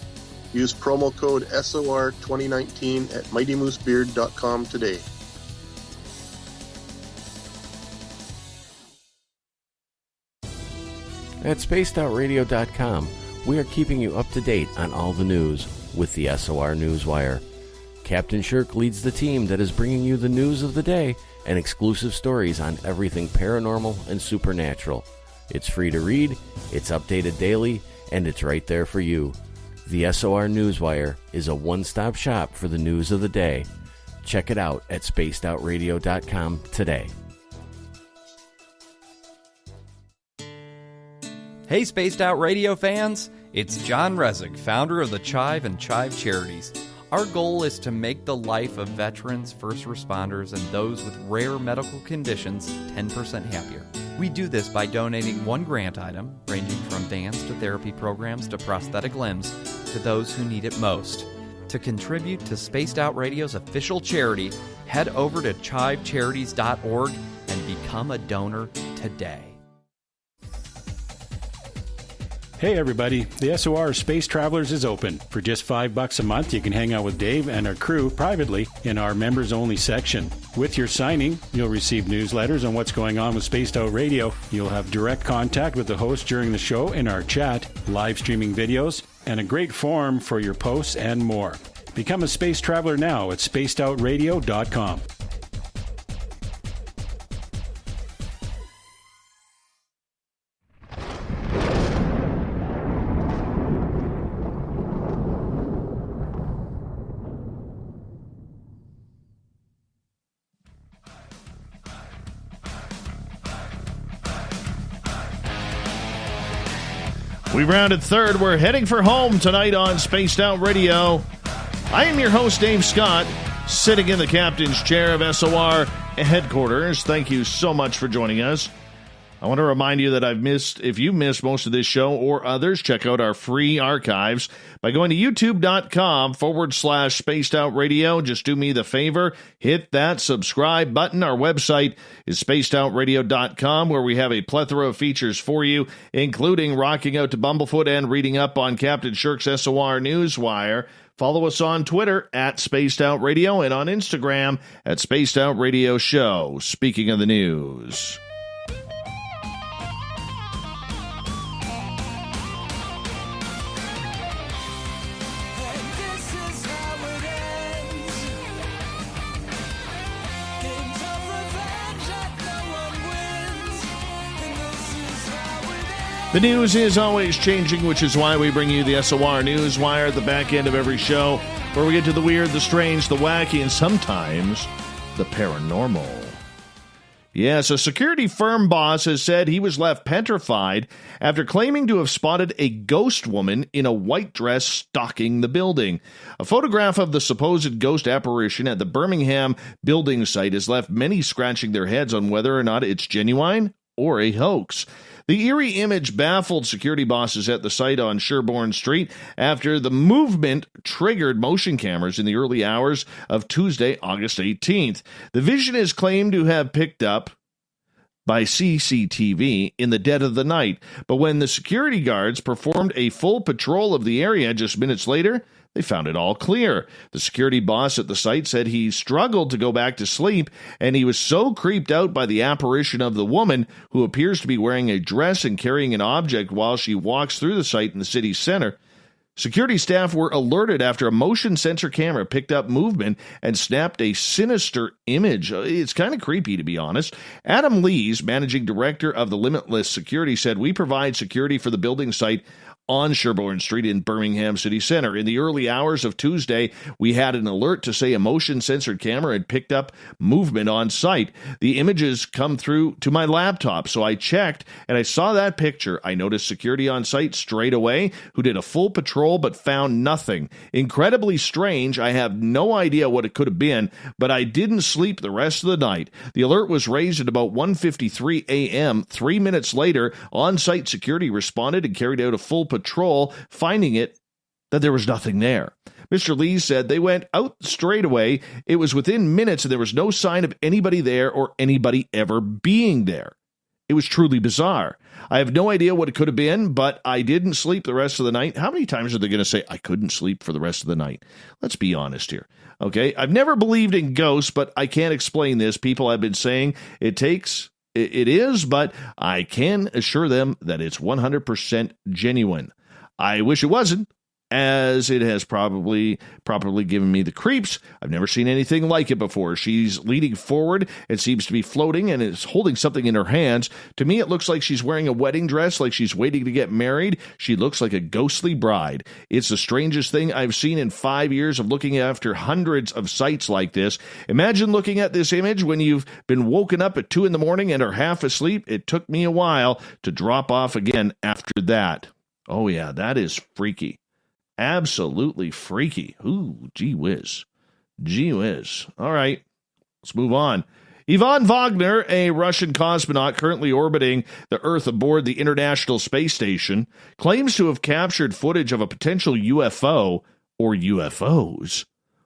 [SPEAKER 4] Use promo code SOR2019 at mightymoosebeard.com today.
[SPEAKER 13] At spacedoutradio.com, we are keeping you up to date on all the news with the SOR Newswire. Captain Shirk leads the team that is bringing you the news of the day and exclusive stories on everything paranormal and supernatural. It's free to read, it's updated daily, and it's right there for you. The SOR Newswire is a one-stop shop for the news of the day. Check it out at spacedoutradio.com today.
[SPEAKER 3] Hey, Spaced Out Radio fans! It's John Resig, founder of the Chive and Chive Charities. Our goal is to make the life of veterans, first responders, and those with rare medical conditions 10% happier. We do this by donating one grant item, ranging from dance to therapy programs to prosthetic limbs, to those who need it most. To contribute to Spaced Out Radio's official charity, head over to chivecharities.org and become a donor today.
[SPEAKER 6] Hey everybody, the SOR Space Travelers is open. For just $5 a month, you can hang out with Dave and our crew privately in our members-only section. With your signing, you'll receive newsletters on what's going on with Spaced Out Radio. You'll have direct contact with the host during the show in our chat, live streaming videos, and a great forum for your posts and more. Become a Space Traveler now at spacedoutradio.com.
[SPEAKER 1] We rounded third. We're heading for home tonight on Spaced Out Radio. I am your host, Dave Scott, sitting in the captain's chair of SOR headquarters. Thank you so much for joining us. I want to remind you that if you missed most of this show or others, check out our free archives by going to youtube.com/Spaced Out Radio. Just do me the favor, hit that subscribe button. Our website is spacedoutradio.com, where we have a plethora of features for you, including rocking out to Bumblefoot and reading up on Captain Shirk's SOR Newswire. Follow us on Twitter at Spaced Out Radio and on Instagram at Spaced Out Radio Show. Speaking of the news. The news is always changing, which is why we bring you the SOR Newswire at the back end of every show, where we get to the weird, the strange, the wacky, and sometimes the paranormal. Yes, a security firm boss has said he was left petrified after claiming to have spotted a ghost woman in a white dress stalking the building. A photograph of the supposed ghost apparition at the Birmingham building site has left many scratching their heads on whether or not it's genuine or a hoax. The eerie image baffled security bosses at the site on Sherbourne Street after the movement triggered motion cameras in the early hours of Tuesday, August 18th. The vision is claimed to have picked up by CCTV in the dead of the night, but when the security guards performed a full patrol of the area just minutes later, they found it all clear. The security boss at the site said he struggled to go back to sleep, and he was so creeped out by the apparition of the woman, who appears to be wearing a dress and carrying an object while she walks through the site in the city center. Security staff were alerted after a motion sensor camera picked up movement and snapped a sinister image. It's kind of creepy, to be honest. Adam Lees, managing director of the Limitless Security, said, "We provide security for the building site on Sherbourne Street in Birmingham City Center. In the early hours of Tuesday, we had an alert to say a motion-censored camera had picked up movement on site. The images come through to my laptop, so I checked, and I saw that picture. I noticed security on site straight away, who did a full patrol but found nothing. Incredibly strange. I have no idea what it could have been, but I didn't sleep the rest of the night. The alert was raised at about 1:53 a.m. 3 minutes later, on-site security responded and carried out a full patrol, finding that there was nothing there. Mr. Lee said they went out straight away. It was within minutes and there was no sign of anybody there or anybody ever being there. It was truly bizarre. I have no idea what it could have been, but I didn't sleep the rest of the night." How many times are they going to say, "I couldn't sleep for the rest of the night"? Let's be honest here. Okay, I've never believed in ghosts, but I can't explain this. People have been saying it is, but I can assure them that it's 100% genuine. I wish it wasn't, as it has probably given me the creeps. I've never seen anything like it before. She's leaning forward and seems to be floating and is holding something in her hands. To me, it looks like she's wearing a wedding dress, like she's waiting to get married. She looks like a ghostly bride. It's the strangest thing I've seen in 5 years of looking after hundreds of sites like this. Imagine looking at this image when you've been woken up at 2 a.m. and are half asleep. It took me a while to drop off again after that. Oh yeah, that is freaky. Absolutely freaky. Ooh, gee whiz. Gee whiz. All right, let's move on. Ivan Wagner, a Russian cosmonaut currently orbiting the Earth aboard the International Space Station, claims to have captured footage of a potential UFO or UFOs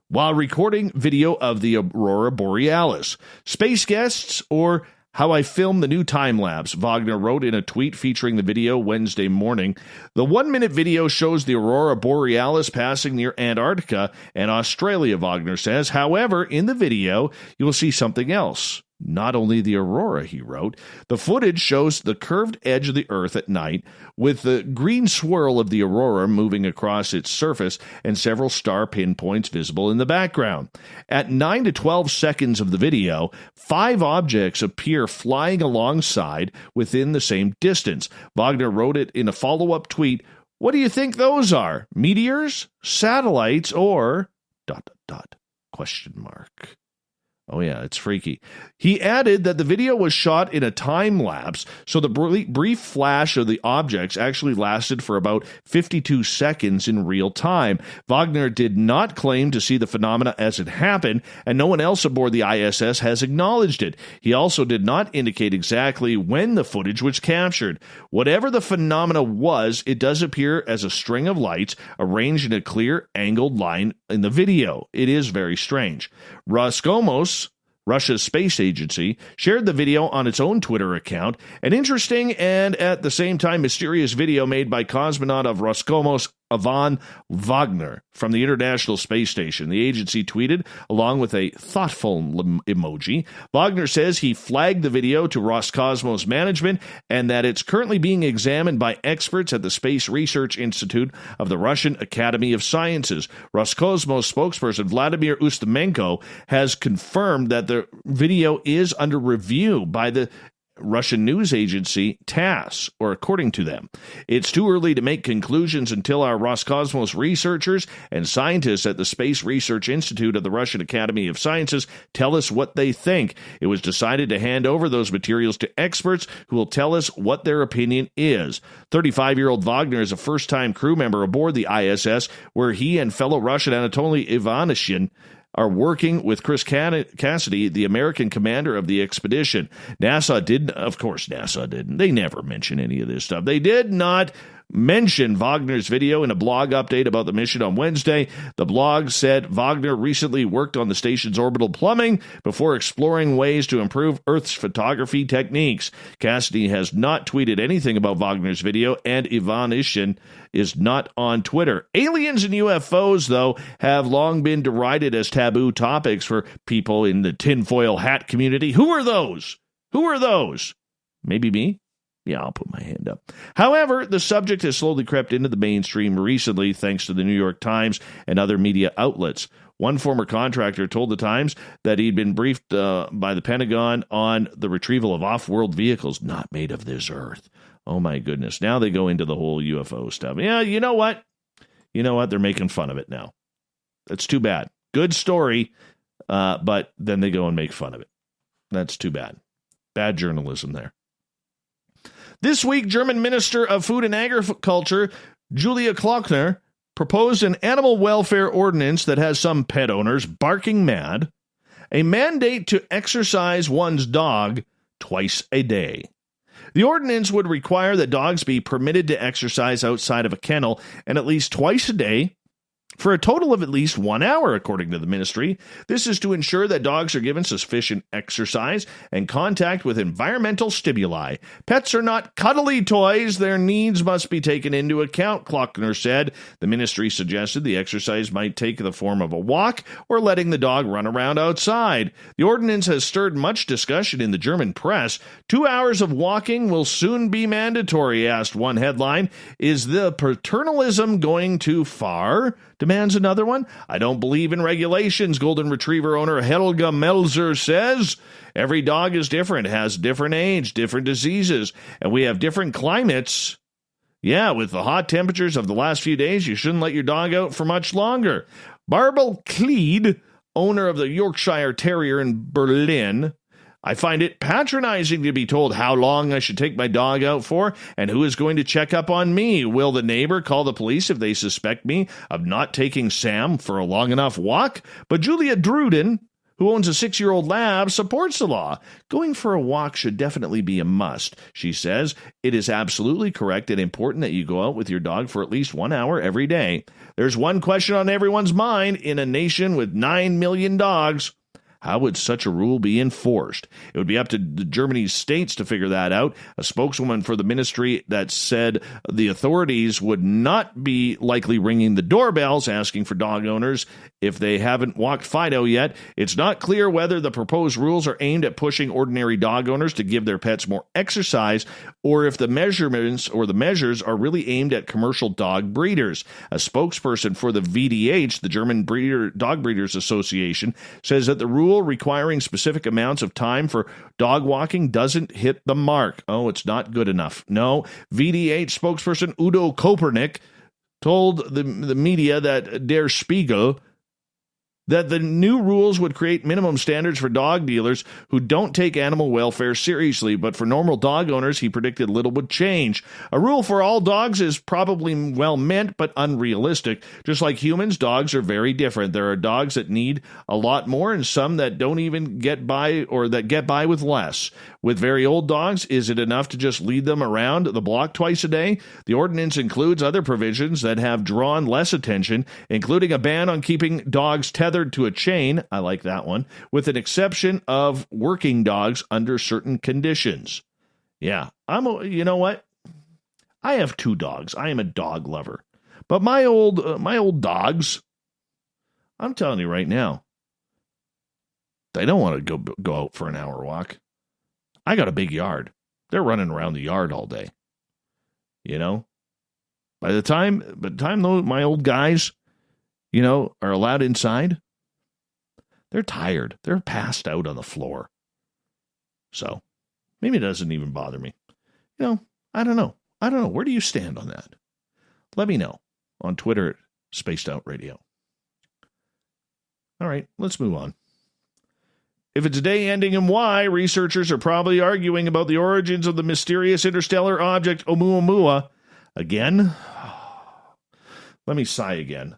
[SPEAKER 1] while recording video of the Aurora Borealis. Space guests, or how I filmed the new time-lapse, Wagner wrote in a tweet featuring the video Wednesday morning. The 1-minute video shows the Aurora Borealis passing near Antarctica and Australia, Wagner says. However, in the video, you will see something else. Not only the aurora, he wrote. The footage shows the curved edge of the Earth at night, with the green swirl of the aurora moving across its surface and several star pinpoints visible in the background. At 9 to 12 seconds of the video, 5 objects appear flying alongside within the same distance. Wagner wrote it in a follow-up tweet. What do you think those are? Meteors? Satellites? Or ... ? Oh, yeah, it's freaky. He added that the video was shot in a time lapse, so the brief flash of the objects actually lasted for about 52 seconds in real time. Wagner did not claim to see the phenomena as it happened, and no one else aboard the ISS has acknowledged it. He also did not indicate exactly when the footage was captured. Whatever the phenomena was, it does appear as a string of lights arranged in a clear, angled line in the video. It is very strange. Roscosmos, Russia's space agency, shared the video on its own Twitter account. An interesting and at the same time mysterious video made by cosmonaut of Roscosmos, Ivan Wagner, from the International Space Station. The agency tweeted, along with a thoughtful emoji. Wagner says he flagged the video to Roscosmos management and that it's currently being examined by experts at the Space Research Institute of the Russian Academy of Sciences. Roscosmos spokesperson Vladimir Ustimenko has confirmed that the video is under review by the Russian news agency TASS, or according to them. It's too early to make conclusions until our Roscosmos researchers and scientists at the Space Research Institute of the Russian Academy of Sciences tell us what they think. It was decided to hand over those materials to experts who will tell us what their opinion is. 35-year-old Wagner is a first-time crew member aboard the ISS, where he and fellow Russian Anatoly Ivanishin are working with Chris Cassidy, the American commander of the expedition. NASA didn't. They never mention any of this stuff. They did not mention Wagner's video in a blog update about the mission on Wednesday. The blog said Wagner recently worked on the station's orbital plumbing before exploring ways to improve Earth's photography techniques. Cassidy has not tweeted anything about Wagner's video, and Ivanishin is not on Twitter. Aliens and UFOs, though, have long been derided as taboo topics for people in the tinfoil hat community. Who are those? Maybe me? Yeah, I'll put my hand up. However, the subject has slowly crept into the mainstream recently thanks to the New York Times and other media outlets. One former contractor told the Times that he'd been briefed by the Pentagon on the retrieval of off-world vehicles not made of this Earth. Oh, my goodness. Now they go into the whole UFO stuff. Yeah, you know what? They're making fun of it now. That's too bad. Good story, but then they go and make fun of it. That's too bad. Bad journalism there. This week, German Minister of Food and Agriculture, Julia Klöckner, proposed an animal welfare ordinance that has some pet owners barking mad, a mandate to exercise one's dog twice a day. The ordinance would require that dogs be permitted to exercise outside of a kennel and at least twice a day for a total of at least 1 hour, according to the ministry. This is to ensure that dogs are given sufficient exercise and contact with environmental stimuli. Pets are not cuddly toys. Their needs must be taken into account, Klockner said. The ministry suggested the exercise might take the form of a walk or letting the dog run around outside. The ordinance has stirred much discussion in the German press. 2 hours of walking will soon be mandatory, asked one headline. Is the paternalism going too far? Demands another one. I don't believe in regulations, Golden Retriever owner Helga Melzer says. Every dog is different, has different age, different diseases, and we have different climates. Yeah, with the hot temperatures of the last few days, you shouldn't let your dog out for much longer. Barbel Kleed, owner of the Yorkshire Terrier in Berlin, I find it patronizing to be told how long I should take my dog out for and who is going to check up on me. Will the neighbor call the police if they suspect me of not taking Sam for a long enough walk? But Julia Druden, who owns a 6-year-old lab, supports the law. Going for a walk should definitely be a must, she says. It is absolutely correct and important that you go out with your dog for at least 1 hour every day. There's one question on everyone's mind in a nation with 9 million dogs. How would such a rule be enforced? It would be up to Germany's states to figure that out. A spokeswoman for the ministry that said the authorities would not be likely ringing the doorbells asking for dog owners if they haven't walked Fido yet. It's not clear whether the proposed rules are aimed at pushing ordinary dog owners to give their pets more exercise or if the measurements or the measures are really aimed at commercial dog breeders. A spokesperson for the VDH, the German Dog Breeders Association, says that the rule requiring specific amounts of time for dog walking doesn't hit the mark. Oh, it's not good enough. No, VDH spokesperson Udo Kopernik told the media that Der Spiegel that the new rules would create minimum standards for dog dealers who don't take animal welfare seriously, but for normal dog owners, he predicted little would change. A rule for all dogs is probably well meant, but unrealistic. Just like humans, dogs are very different. There are dogs that need a lot more and some that don't even get by or that get by with less. With very old dogs, is it enough to just lead them around the block twice a day? The ordinance includes other provisions that have drawn less attention, including a ban on keeping dogs tethered to a chain, I like that one, with an exception of working dogs under certain conditions. Yeah, you know what? I have 2 dogs. I am a dog lover. But my old dogs, I'm telling you right now, they don't want to go out for an hour walk. I got a big yard. They're running around the yard all day. You know? By the time my old guys, are allowed inside, they're tired. They're passed out on the floor. So, maybe it doesn't even bother me. I don't know. Where do you stand on that? Let me know on Twitter at Spaced Out Radio. All right, let's move on. If it's a day ending in Y, researchers are probably arguing about the origins of the mysterious interstellar object Oumuamua. Again? Let me sigh again.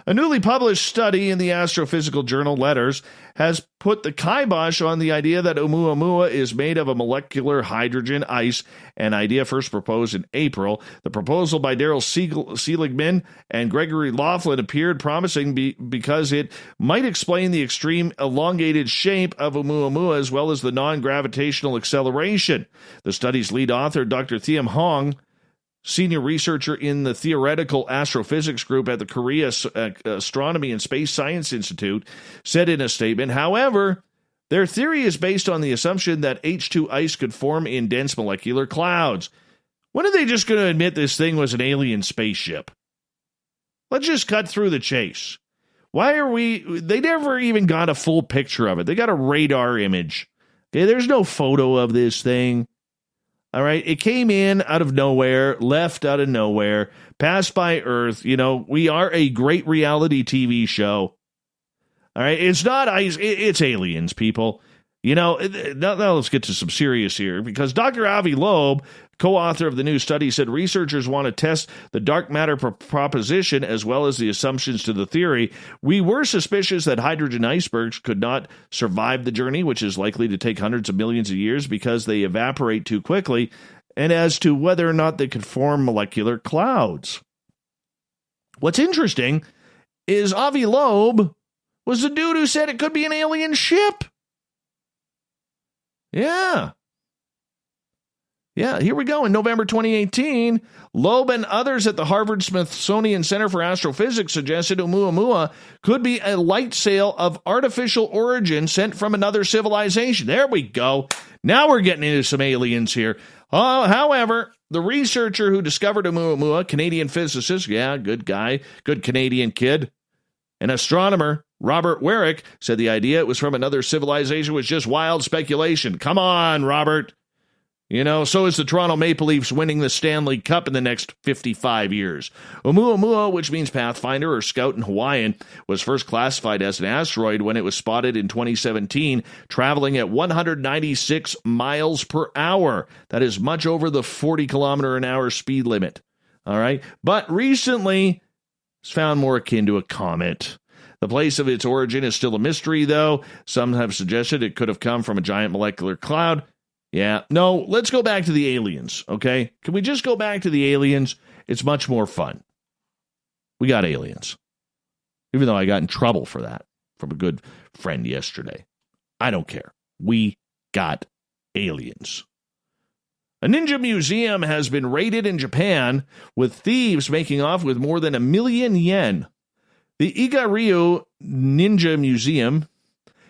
[SPEAKER 1] A newly published study in the astrophysical journal Letters has put the kibosh on the idea that Oumuamua is made of a molecular hydrogen ice, an idea first proposed in April. The proposal by Daryl Seligman and Gregory Laughlin appeared promising because it might explain the extreme elongated shape of Oumuamua as well as the non-gravitational acceleration. The study's lead author, Dr. Thiem Hong, senior researcher in the Theoretical Astrophysics Group at the Korea Astronomy and Space Science Institute, said in a statement, however, their theory is based on the assumption that H2 ice could form in dense molecular clouds. When are they just going to admit this thing was an alien spaceship? Let's just cut through the chase. They never even got a full picture of it. They got a radar image. Okay, there's no photo of this thing. All right, it came in out of nowhere, left out of nowhere, passed by Earth. We are a great reality TV show. All right, it's not ice, it's aliens, people. Now let's get to some serious here, because Dr. Avi Loeb, co-author of the new study, said researchers want to test the dark matter proposition as well as the assumptions to the theory. We were suspicious that hydrogen icebergs could not survive the journey, which is likely to take hundreds of millions of years because they evaporate too quickly, and as to whether or not they could form molecular clouds. What's interesting is Avi Loeb was the dude who said it could be an alien ship. Yeah, here we go. In November 2018, Loeb and others at the Harvard-Smithsonian Center for Astrophysics suggested Oumuamua could be a light sail of artificial origin sent from another civilization. There we go. Now we're getting into some aliens here. However, the researcher who discovered Oumuamua, Canadian physicist, good guy, good Canadian kid, an astronomer, Robert Warwick, said the idea it was from another civilization was just wild speculation. Come on, Robert. So is the Toronto Maple Leafs winning the Stanley Cup in the next 55 years. Oumuamua, which means pathfinder or scout in Hawaiian, was first classified as an asteroid when it was spotted in 2017, traveling at 196 miles per hour. That is much over the 40-kilometer-an-hour speed limit. All right? But recently, it's found more akin to a comet. The place of its origin is still a mystery, though. Some have suggested it could have come from a giant molecular cloud. Yeah, no, let's go back to the aliens, okay? Can we just go back to the aliens? It's much more fun. We got aliens. Even though I got in trouble for that from a good friend yesterday. I don't care. We got aliens. A ninja museum has been raided in Japan, with thieves making off with more than 1 million yen. The Iga-ryu Ninja Museum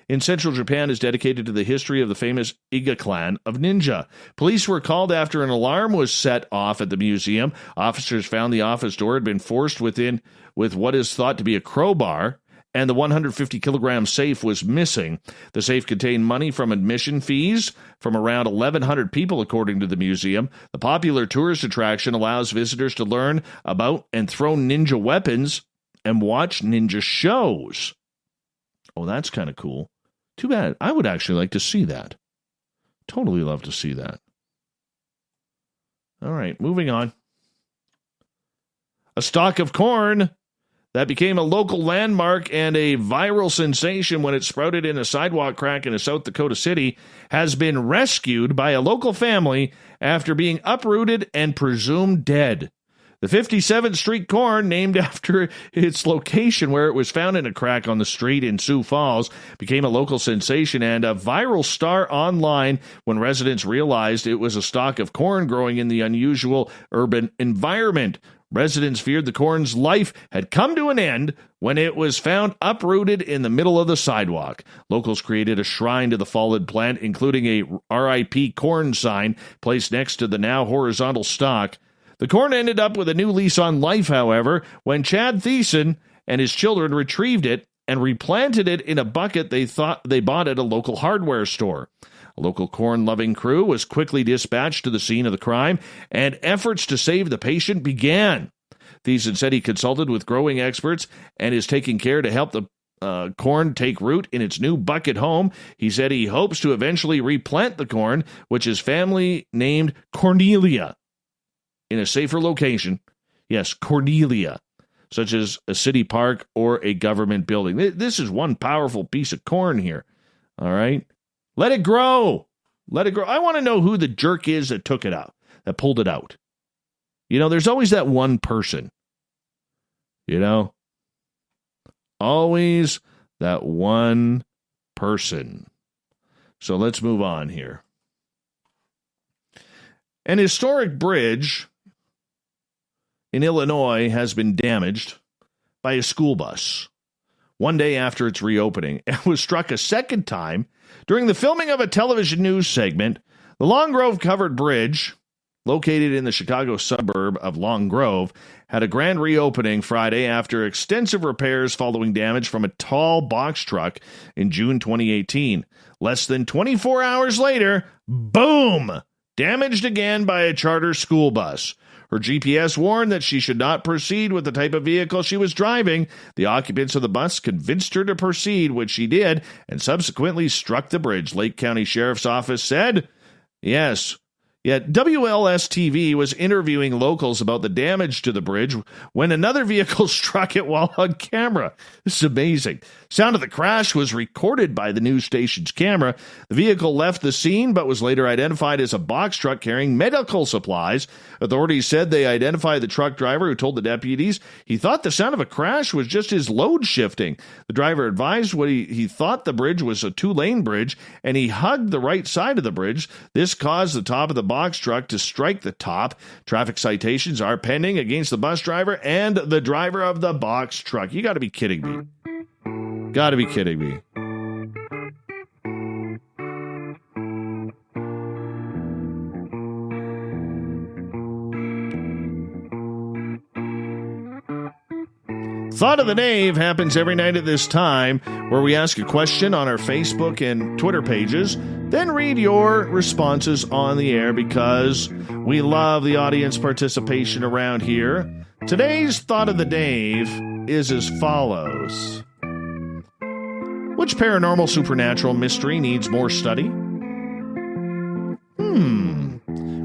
[SPEAKER 1] in central Japan is dedicated to the history of the famous Iga clan of ninja. Police were called after an alarm was set off at the museum. Officers found the office door had been forced with what is thought to be a crowbar, and the 150-kilogram safe was missing. The safe contained money from admission fees from around 1,100 people, according to the museum. The popular tourist attraction allows visitors to learn about and throw ninja weapons and watch ninja shows. Oh, that's kind of cool. Too bad. I would actually like to see that. Totally love to see that. All right, moving on. A stalk of corn that became a local landmark and a viral sensation when it sprouted in a sidewalk crack in a South Dakota city has been rescued by a local family after being uprooted and presumed dead. The 57th Street corn, named after its location where it was found in a crack on the street in Sioux Falls, became a local sensation and a viral star online when residents realized it was a stalk of corn growing in the unusual urban environment. Residents feared the corn's life had come to an end when it was found uprooted in the middle of the sidewalk. Locals created a shrine to the fallen plant, including a RIP corn sign placed next to the now horizontal stalk. The corn ended up with a new lease on life, however, when Chad Thiessen and his children retrieved it and replanted it in a bucket they thought they bought at a local hardware store. A local corn-loving crew was quickly dispatched to the scene of the crime, and efforts to save the patient began. Thiessen said he consulted with growing experts and is taking care to help the corn take root in its new bucket home. He said he hopes to eventually replant the corn, which his family named Cornelia, in a safer location. Yes, Cornelia, such as a city park or a government building. This is one powerful piece of corn here. All right? Let it grow. Let it grow. I want to know who the jerk is that took it out, that pulled it out. You know, there's always that one person. You know? Always that one person. So let's move on here. An historic bridge in Illinois has been damaged by a school bus one day after its reopening and was struck a second time during the filming of a television news segment. The Long Grove covered bridge, located in the Chicago suburb of Long Grove, had a grand reopening Friday after extensive repairs following damage from a tall box truck in June 2018. Less than 24 hours later, boom! Damaged again by a charter school bus. Her GPS warned that she should not proceed with the type of vehicle she was driving. The occupants of the bus convinced her to proceed, which she did, and subsequently struck the bridge, Lake County Sheriff's Office said. Yes. Yet WLS-TV was interviewing locals about the damage to the bridge when another vehicle struck it while on camera. This is amazing. Sound of the crash was recorded by the news station's camera. The vehicle left the scene but was later identified as a box truck carrying medical supplies. Authorities said they identified the truck driver, who told the deputies he thought the sound of a crash was just his load shifting. The driver advised what he thought the bridge was a two-lane bridge, and he hugged the right side of the bridge. This caused the top of the box truck to strike the top. Traffic citations are pending against the bus driver and the driver of the box truck. You got to be kidding me. Got to be kidding me. Thought of the Dave happens every night at this time, where we ask a question on our Facebook and Twitter pages, then read your responses on the air because we love the audience participation around here. Today's Thought of the Dave is as follows. Which paranormal supernatural mystery needs more study?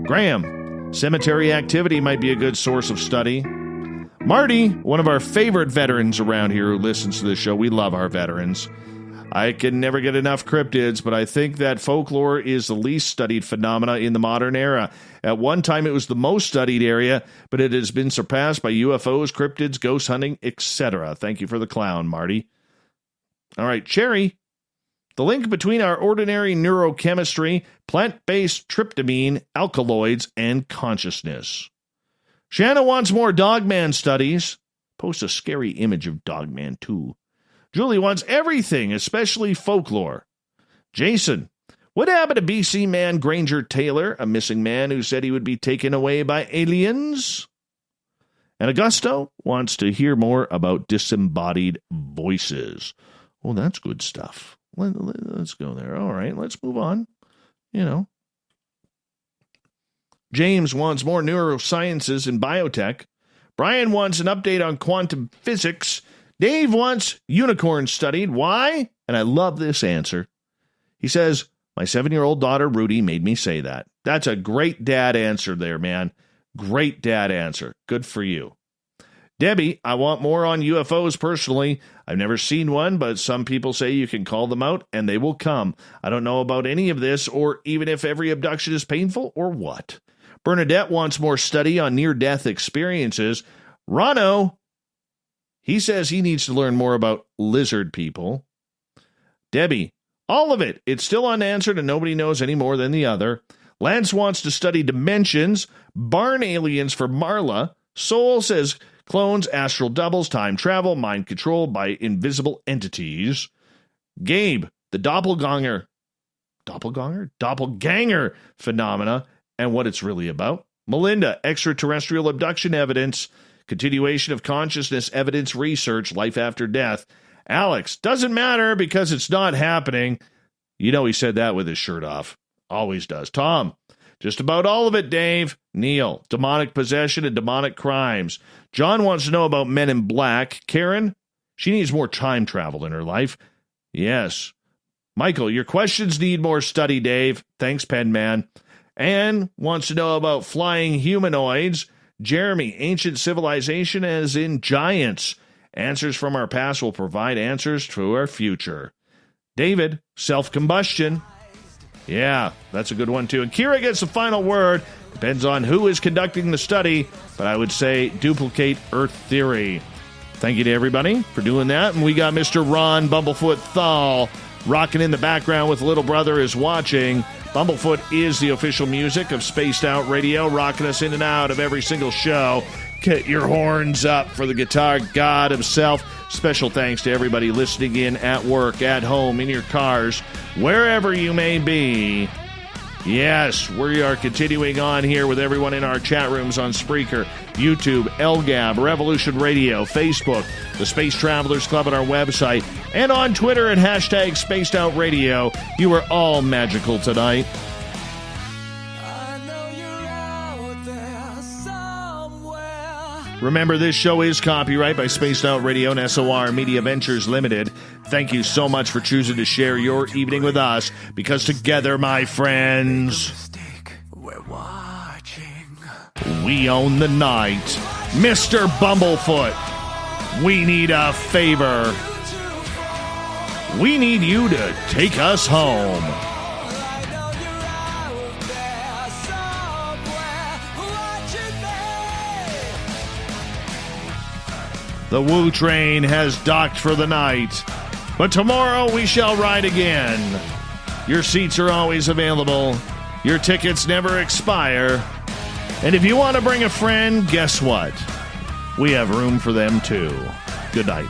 [SPEAKER 1] Graham, cemetery activity might be a good source of study. Marty, one of our favorite veterans around here who listens to this show. We love our veterans. I can never get enough cryptids, but I think that folklore is the least studied phenomena in the modern era. At one time, it was the most studied area, but it has been surpassed by UFOs, cryptids, ghost hunting, etc. Thank you for the clown, Marty. All right, Cherry. The link between our ordinary neurochemistry, plant-based tryptamine, alkaloids, and consciousness. Shanna wants more Dogman studies. Post a scary image of Dogman, too. Julie wants everything, especially folklore. Jason, what happened to BC man Granger Taylor, a missing man who said he would be taken away by aliens? And Augusto wants to hear more about disembodied voices. Oh, that's good stuff. Let's go there. All right, let's move on. You know. James wants more neurosciences and biotech. Brian wants an update on quantum physics. Dave wants unicorns studied. Why? And I love this answer. He says, my 7-year-old daughter, Rudy, made me say that. That's a great dad answer there, man. Great dad answer. Good for you. Debbie, I want more on UFOs personally. I've never seen one, but some people say you can call them out and they will come. I don't know about any of this or even if every abduction is painful or what. Bernadette wants more study on near-death experiences. Rano, he says he needs to learn more about lizard people. Debbie, all of it. It's still unanswered and nobody knows any more than the other. Lance wants to study dimensions. Barn aliens for Marla. Soul says clones, astral doubles, time travel, mind control by invisible entities. Gabe, the doppelganger phenomena and what it's really about. Melinda, extraterrestrial abduction evidence, continuation of consciousness evidence research, life after death. Alex, doesn't matter because it's not happening. You know he said that with his shirt off. Always does. Tom, just about all of it, Dave. Neil, demonic possession and demonic crimes. John wants to know about Men in Black. Karen, she needs more time travel in her life. Yes. Michael, your questions need more study, Dave. Thanks, Penman. Anne wants to know about flying humanoids. Jeremy, ancient civilization as in giants. Answers from our past will provide answers to our future. David, self-combustion. Yeah, that's a good one, too. And Kira gets the final word. Depends on who is conducting the study, but I would say duplicate Earth theory. Thank you to everybody for doing that. And we got Mr. Ron Bumblefoot Thal rocking in the background with Little Brother is Watching. Bumblefoot is the official music of Spaced Out Radio, rocking us in and out of every single show. Get your horns up for the guitar god himself. Special thanks to everybody listening in at work, at home, in your cars, wherever you may be. Yes, we are continuing on here with everyone in our chat rooms on Spreaker, YouTube, LGAB, Revolution Radio, Facebook, the Space Travelers Club on our website, and on Twitter at hashtag Spaced Out Radio. You are all magical tonight. Remember, this show is copyright by Spaced Out Radio and SOR Media Ventures Limited. Thank you so much for choosing to share your evening with us, because together, my friends, we own the night. Mr. Bumblefoot, we need a favor. We need you to take us home. The Woo train has docked for the night, but tomorrow we shall ride again. Your seats are always available. Your tickets never expire. And if you want to bring a friend, guess what? We have room for them too. Good night.